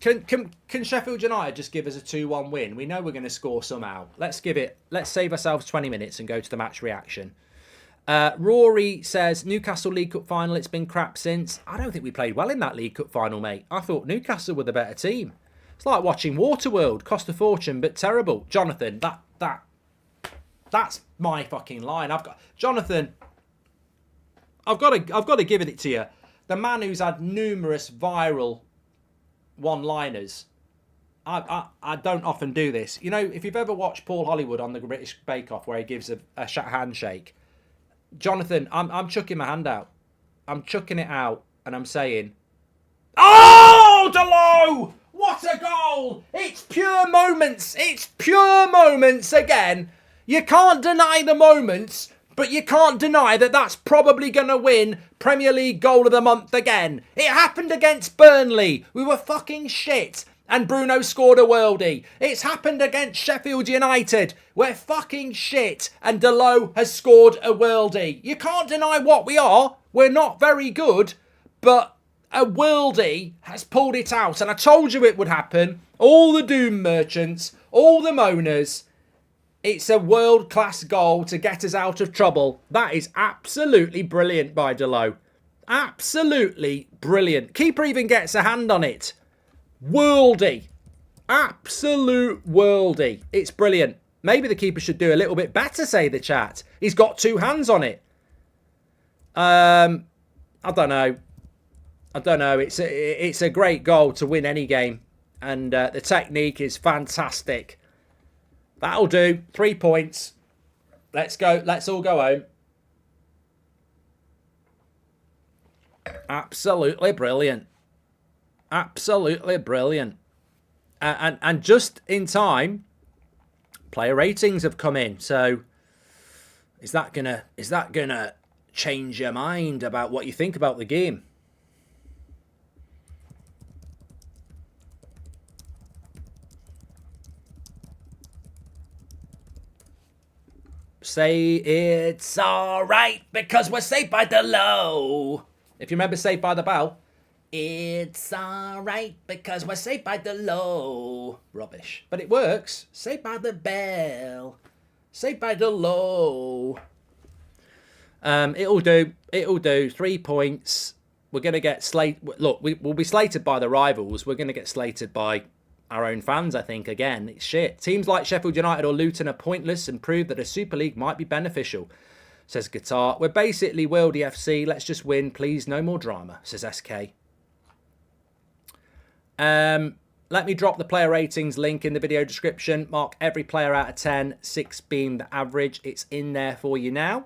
Can Sheffield United just give us a 2-1 win? We know we're going to score somehow. Let's save ourselves 20 minutes and go to the match reaction. Rory says, Newcastle League Cup final, it's been crap since. I don't think we played well in that League Cup final, mate. I thought Newcastle were the better team. It's like watching Waterworld, cost a fortune, but terrible. Jonathan, that's my fucking line. Jonathan, I've got to give it to you. The man who's had numerous viral one-liners. I don't often do this. You know, if you've ever watched Paul Hollywood on the British Bake Off where he gives a handshake, Jonathan, I'm chucking my hand out. I'm chucking it out and I'm saying, oh, Dalot! What a goal! It's pure moments. It's pure moments again. You can't deny the moments, but you can't deny that that's probably going to win Premier League Goal of the Month again. It happened against Burnley. We were fucking shit. and Bruno scored a worldie. It's happened against Sheffield United. We're fucking shit and Dalot has scored a worldie. You can't deny what we are. We're not very good, but a worldie has pulled it out. And I told you it would happen. All the doom merchants, all the moaners. It's a world-class goal to get us out of trouble. That is absolutely brilliant by Dalot. Absolutely brilliant. Keeper even gets a hand on it. Worldy. Absolute worldy. It's brilliant. Maybe the keeper should do a little bit better, say the chat. He's got 2 hands on it. I don't know. It's a great goal to win any game. And the technique is fantastic. That'll do. 3 points. Let's go. Let's all go home. Absolutely brilliant. Absolutely brilliant. And just in time, player ratings have come in. So is that gonna change your mind about what you think about the game? Say it's alright because we're saved by Dalot. If you remember Saved by the Bell, it's alright because we're saved by Dalot. Rubbish. But it works. Saved by the Bell. Saved by Dalot. It'll do. It'll do. 3 points. We're going to get slated. Look, we'll be slated by the rivals. We're going to get slated by our own fans, I think, again. It's shit. Teams like Sheffield United or Luton are pointless and prove that a Super League might be beneficial, says Guitar. We're basically Worldy FC. Let's just win, please. No more drama, says SK. Let me drop the player ratings link in the video description. Mark every player out of 10, 6 being the average. It's in there for you now.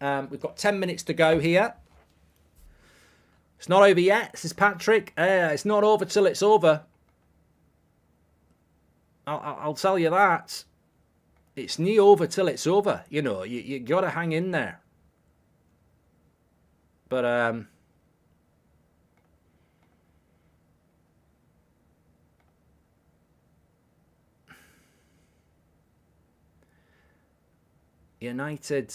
We've got 10 minutes to go here. It's not over yet, says Patrick. It's not over till it's over. I'll tell you that. It's nie over till it's over. You know, you got to hang in there. But, United...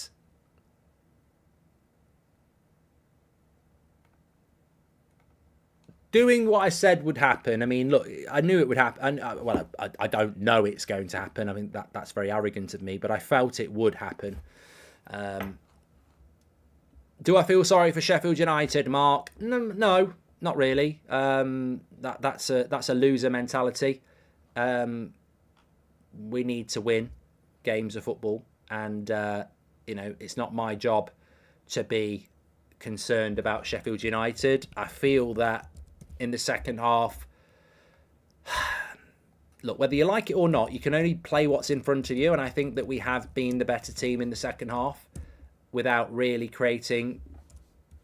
doing what I said would happen. I mean, look, I knew it would happen. Well, I don't know it's going to happen. I mean, that's very arrogant of me, but I felt it would happen. Do I feel sorry for Sheffield United, Mark? No, not really. That's a loser mentality. We need to win games of football, and you know, it's not my job to be concerned about Sheffield United. I feel that in the second half, look, whether you like it or not, you can only play what's in front of you. And I think that we have been the better team in the second half without really creating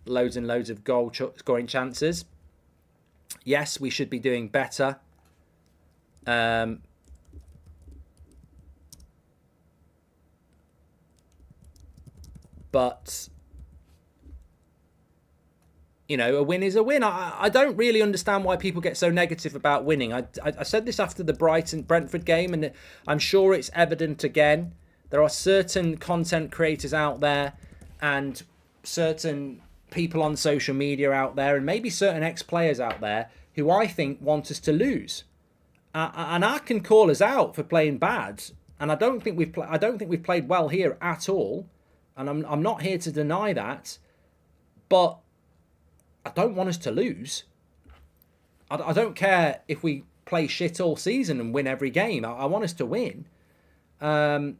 loads and loads of goal scoring chances. Yes, we should be doing better. But... you know, a win is a win. I don't really understand why people get so negative about winning. I said this after the Brighton-Brentford game, and I'm sure it's evident again. There are certain content creators out there and certain people on social media out there and maybe certain ex-players out there who I think want us to lose. And I can call us out for playing bad. And I don't think we've played well here at all. And I'm not here to deny that. But I don't want us to lose. I don't care if we play shit all season and win every game. I want us to win. I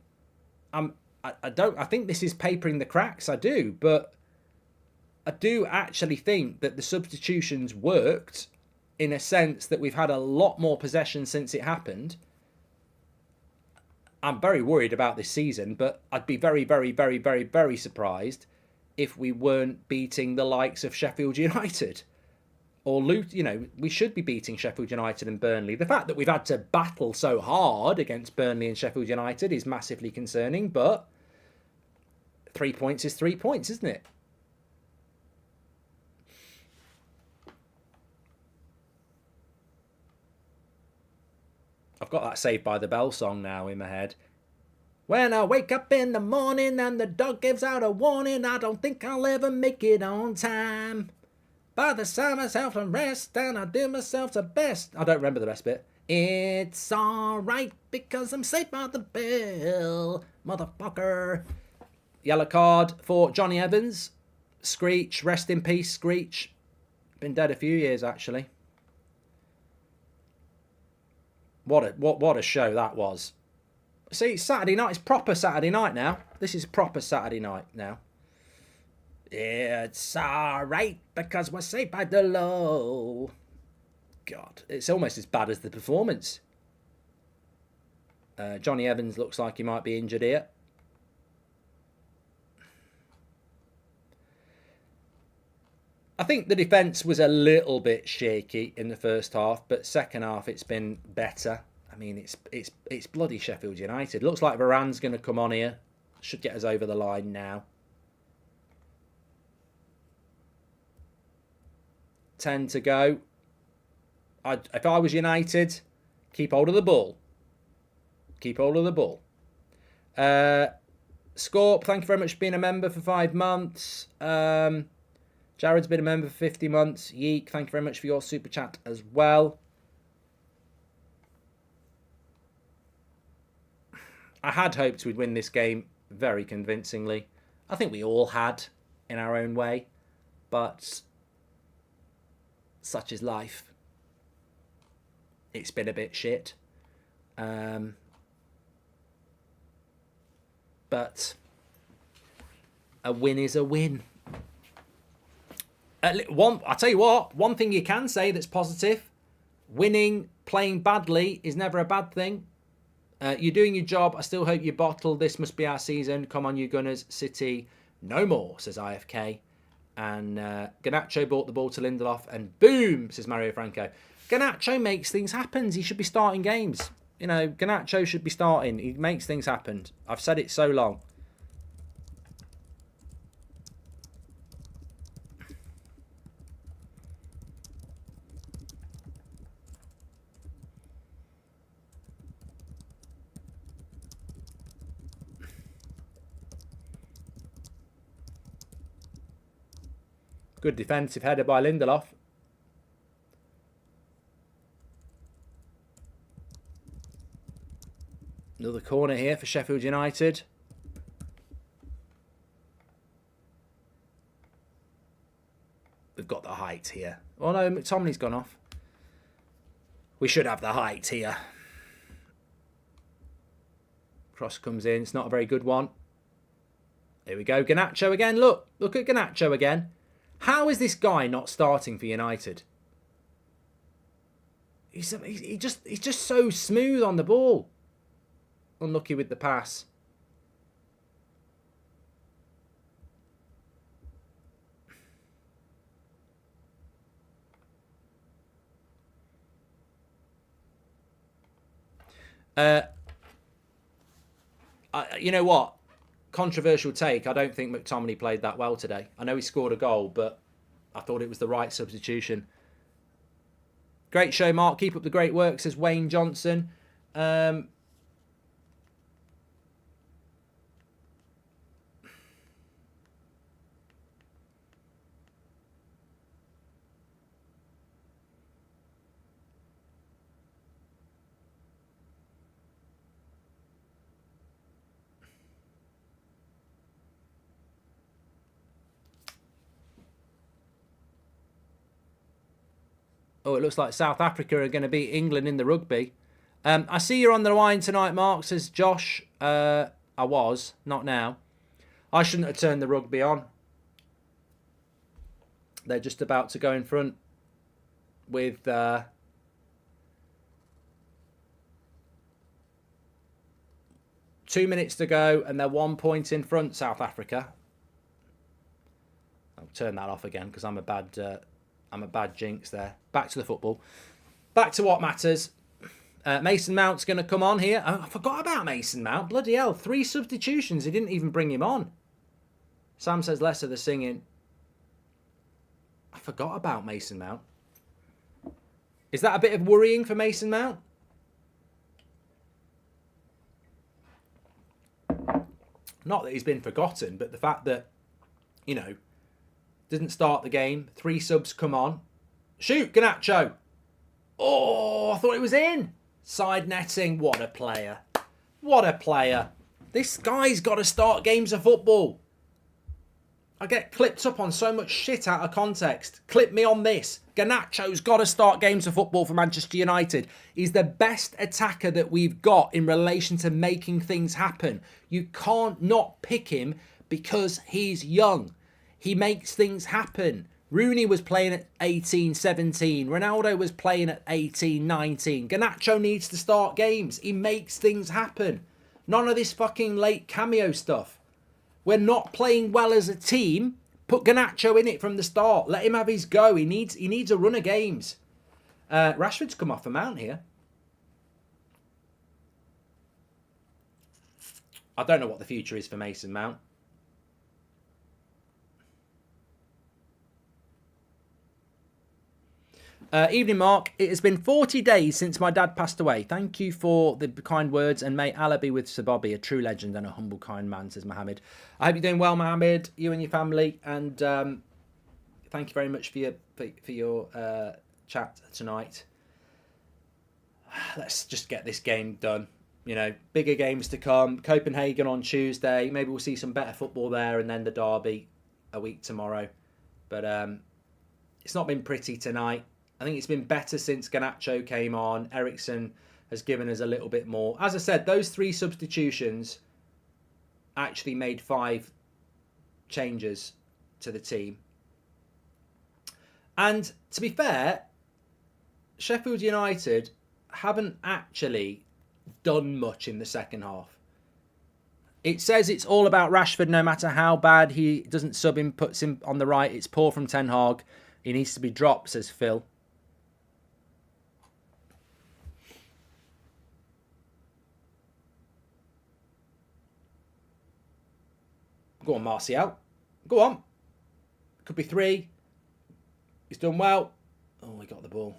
think this is papering the cracks. I do, but I do actually think that the substitutions worked in a sense that we've had a lot more possession since it happened. I'm very worried about this season, but I'd be very, very, very, very, very surprised if we weren't beating the likes of Sheffield United or Luton. You know, we should be beating Sheffield United and Burnley. The fact that we've had to battle so hard against Burnley and Sheffield United is massively concerning, but 3 points is 3 points, isn't it? I've got that Saved by the Bell song now in my head. When I wake up in the morning and the dog gives out a warning, I don't think I'll ever make it on time. By the time myself and rest and I do myself the best. I don't remember the rest bit. It's alright because I'm saved by the bell, motherfucker. Yellow card for Johnny Evans. Screech, rest in peace, Screech. Been dead a few years actually. What a show that was. See, it's Saturday night. It's proper Saturday night now. This is proper Saturday night now. It's alright because we're saved by the low. God, it's almost as bad as the performance. Johnny Evans looks like he might be injured here. I think the defence was a little bit shaky in the first half, but second half it's been better. I mean, it's bloody Sheffield United. Looks like Varane's going to come on here. Should get us over the line now. 10 to go. If I was United, keep hold of the ball. Keep hold of the ball. Scorp, thank you very much for being a member for 5 months. Jared's been a member for 50 months. Yeek, thank you very much for your super chat as well. I had hoped we'd win this game very convincingly. I think we all had in our own way. But such is life. It's been a bit shit. But a win is a win. I'll tell you what, one thing you can say that's positive, winning, playing badly is never a bad thing. You're doing your job. I still hope you bottle. This must be our season. Come on, you Gunners. City, no more, says IFK. And Garnacho brought the ball to Lindelof, and boom, says Mario Franco. Garnacho makes things happen. He should be starting games. You know, Garnacho should be starting. He makes things happen. I've said it so long. Good defensive header by Lindelof. Another corner here for Sheffield United. We've got the height here. Oh no, McTominay's gone off. We should have the height here. Cross comes in. It's not a very good one. Here we go. Garnacho again. Look at Garnacho again. How is this guy not starting for United? He's just so smooth on the ball. Unlucky with the pass. You know what? Controversial take. I don't think McTominay played that well today. I know he scored a goal, but I thought it was the right substitution. Great show, Mark. Keep up the great work, says Wayne Johnson. Oh, it looks like South Africa are going to beat England in the rugby. I see you're on the line tonight, Mark, says Josh. I was, not now. I shouldn't have turned the rugby on. They're just about to go in front with... 2 minutes to go, and they're 1 point in front, South Africa. I'll turn that off again because I'm a bad jinx there. Back to the football. Back to what matters. Mason Mount's going to come on here. Oh, I forgot about Mason Mount. Bloody hell. 3 substitutions. He didn't even bring him on. Sam says less of the singing. I forgot about Mason Mount. Is that a bit of worrying for Mason Mount? Not that he's been forgotten, but the fact that, you know, didn't start the game. 3 subs come on. Shoot, Garnacho. Oh, I thought it was in. Side netting. What a player. What a player. This guy's got to start games of football. I get clipped up on so much shit out of context. Clip me on this. Garnacho's got to start games of football for Manchester United. He's the best attacker that we've got in relation to making things happen. You can't not pick him because he's young. He makes things happen. Rooney was playing at 18, 17. Ronaldo was playing at 18, 19. Garnacho needs to start games. He makes things happen. None of this fucking late cameo stuff. We're not playing well as a team. Put Garnacho in it from the start. Let him have his go. He needs a run of games. Rashford's come off a mount here. I don't know what the future is for Mason Mount. Evening, Mark. It has been 40 days since my dad passed away. Thank you for the kind words, and may Allah be with Sir Bobby, a true legend and a humble, kind man, says Mohammed. I hope you're doing well, Mohammed, you and your family, and thank you very much for your chat tonight. Let's just get this game done. You know, bigger games to come. Copenhagen on Tuesday. Maybe we'll see some better football there, and then the derby a week tomorrow. But it's not been pretty tonight. I think it's been better since Garnacho came on. Eriksen has given us a little bit more. As I said, those 3 substitutions actually made 5 changes to the team. And to be fair, Sheffield United haven't actually done much in the second half. It says it's all about Rashford no matter how bad he doesn't sub him, puts him on the right. It's poor from Ten Hag. He needs to be dropped, says Phil. Go on, Martial. Go on. Could be 3. He's done well. Oh, he got the ball.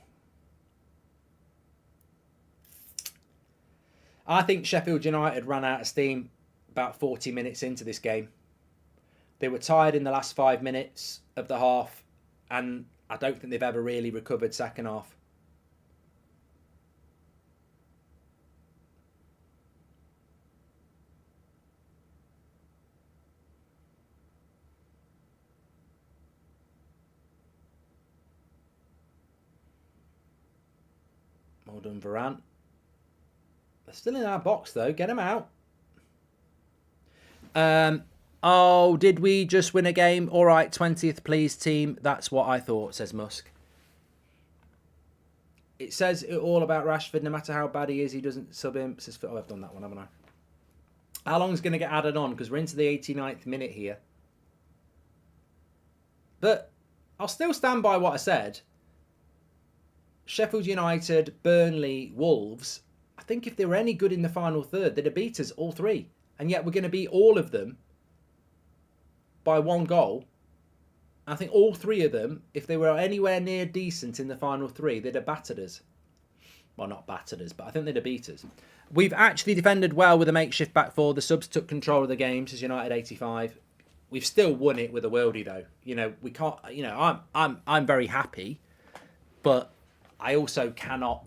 I think Sheffield United ran out of steam about 40 minutes into this game. They were tired in the last 5 minutes of the half, and I don't think they've ever really recovered second half. Well done, Varane. They're still in our box, though. Get them out. Oh, did we just win a game? All right, 20th, please, team. That's what I thought, says Musk. It says it all about Rashford. No matter how bad he is, he doesn't sub him. Says, oh, I've done that one, haven't I? How long is going to get added on? Because we're into the 89th minute here. But I'll still stand by what I said. Sheffield United, Burnley, Wolves. I think if they were any good in the final third, they'd have beat us all 3. And yet we're going to beat all of them by 1 goal. I think all 3 of them, if they were anywhere near decent in the final 3, they'd have battered us. Well, not battered us, but I think they'd have beat us. We've actually defended well with a makeshift back 4. The subs took control of the game, says United 85. We've still won it with a worldie, though. You know, we can't. You know, I'm very happy, but I also cannot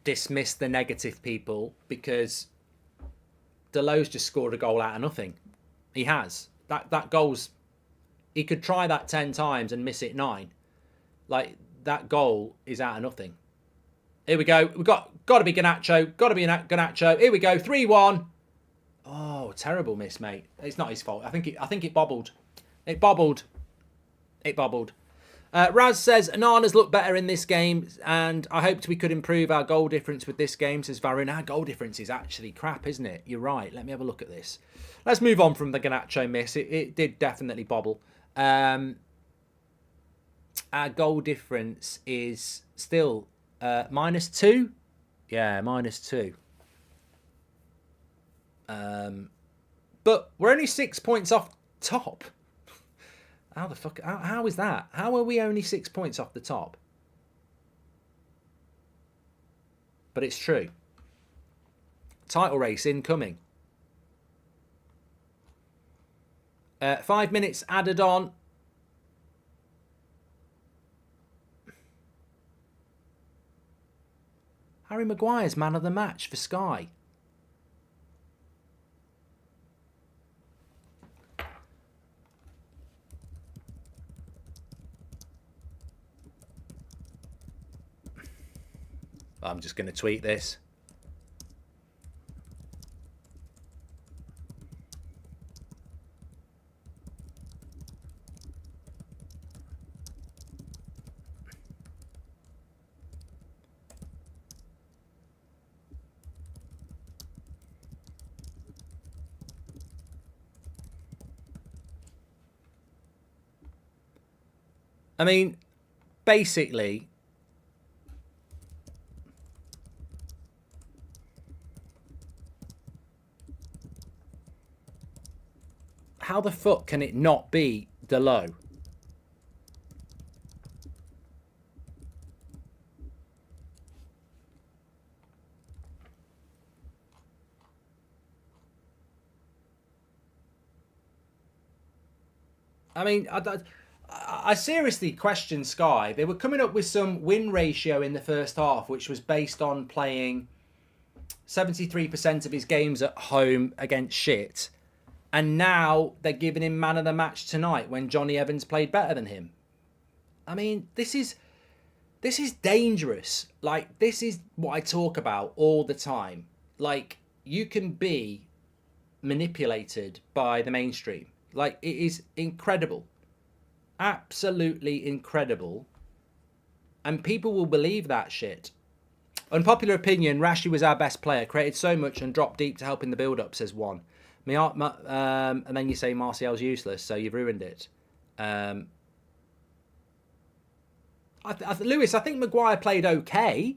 dismiss the negative people, because Dalot's just scored a goal out of nothing. He has. That goal's... He could try that 10 times and miss it 9. Like, that goal is out of nothing. Here we go. We've got to be Garnacho. Got to be Garnacho. Here we go. 3-1. Oh, terrible miss, mate. It's not his fault. I think it bobbled. It bobbled. It bobbled. Raz says, Anana's looked better in this game, and I hoped we could improve our goal difference with this game, says Varun. Our goal difference is actually crap, isn't it? You're right. Let me have a look at this. Let's move on from the Garnacho miss. It did definitely bobble. Our goal difference is still -2. Yeah, -2. But we're only 6 points off top. How the fuck? How is that? How are we only 6 points off the top? But it's true. Title race incoming. 5 minutes added on. Harry Maguire's man of the match for Sky. I'm just going to tweet this. I mean, basically, how the fuck can it not be Dalot? I mean, I seriously question Sky. They were coming up with some win ratio in the first half, which was based on playing 73% of his games at home against shit. And now they're giving him man of the match tonight when Johnny Evans played better than him. I mean, this is dangerous. Like, this is what I talk about all the time. Like, you can be manipulated by the mainstream. Like, it is incredible. Absolutely incredible. And people will believe that shit. Unpopular opinion, Rashi was our best player. Created so much and dropped deep to help in the build-up, says one. And then you say Martial's useless, so you've ruined it. Lewis, I think Maguire played okay.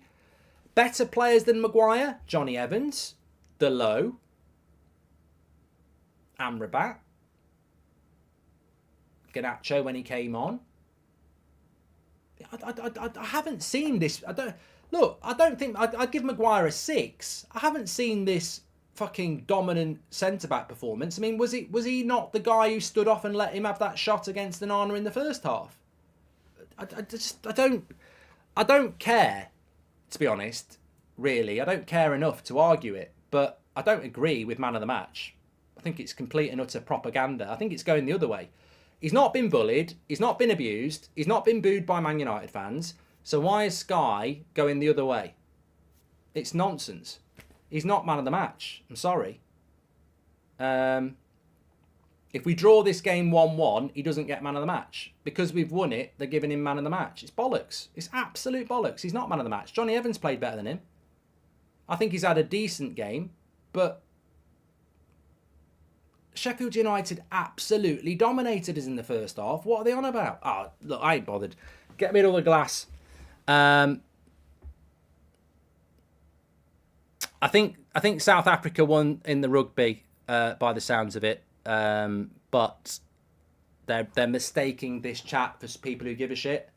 Better players than Maguire, Johnny Evans, Dalot, Amrabat, Garnacho when he came on. I haven't seen this. I don't think I'd give Maguire a 6. I haven't seen this fucking dominant centre-back performance. I mean, was he not the guy who stood off and let him have that shot against Onana in the first half? I don't care, to be honest, really. I don't care enough to argue it, but I don't agree with man of the match. I think it's complete and utter propaganda. I think it's going the other way. He's not been bullied, he's not been abused, he's not been booed by Man United fans, so why is Sky going the other way? It's nonsense. He's not man of the match. I'm sorry. If we draw this game 1-1, he doesn't get man of the match. Because we've won it, they're giving him man of the match. It's bollocks. It's absolute bollocks. He's not man of the match. Johnny Evans played better than him. I think he's had a decent game, but Sheffield United absolutely dominated us in the first half. What are they on about? Oh, look, I ain't bothered. Get me another glass. I think South Africa won in the rugby by the sounds of it, but they're mistaking this chat for people who give a shit.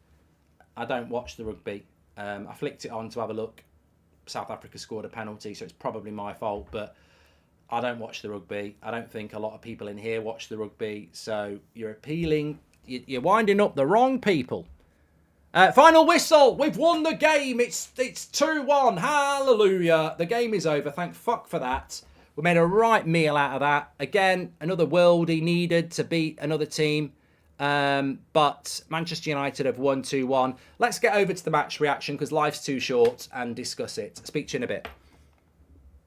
I don't watch the rugby. I flicked it on to have a look. South Africa scored a penalty, so it's probably my fault, but I don't watch the rugby. I don't think a lot of people in here watch the rugby, so you're appealing. You're winding up the wrong people. Final whistle. We've won the game. It's 2-1. Hallelujah. The game is over. Thank fuck for that. We made a right meal out of that. Again, another worldie needed to beat another team. But Manchester United have won 2-1. Let's get over to the match reaction because life's too short and discuss it. Speak to you in a bit.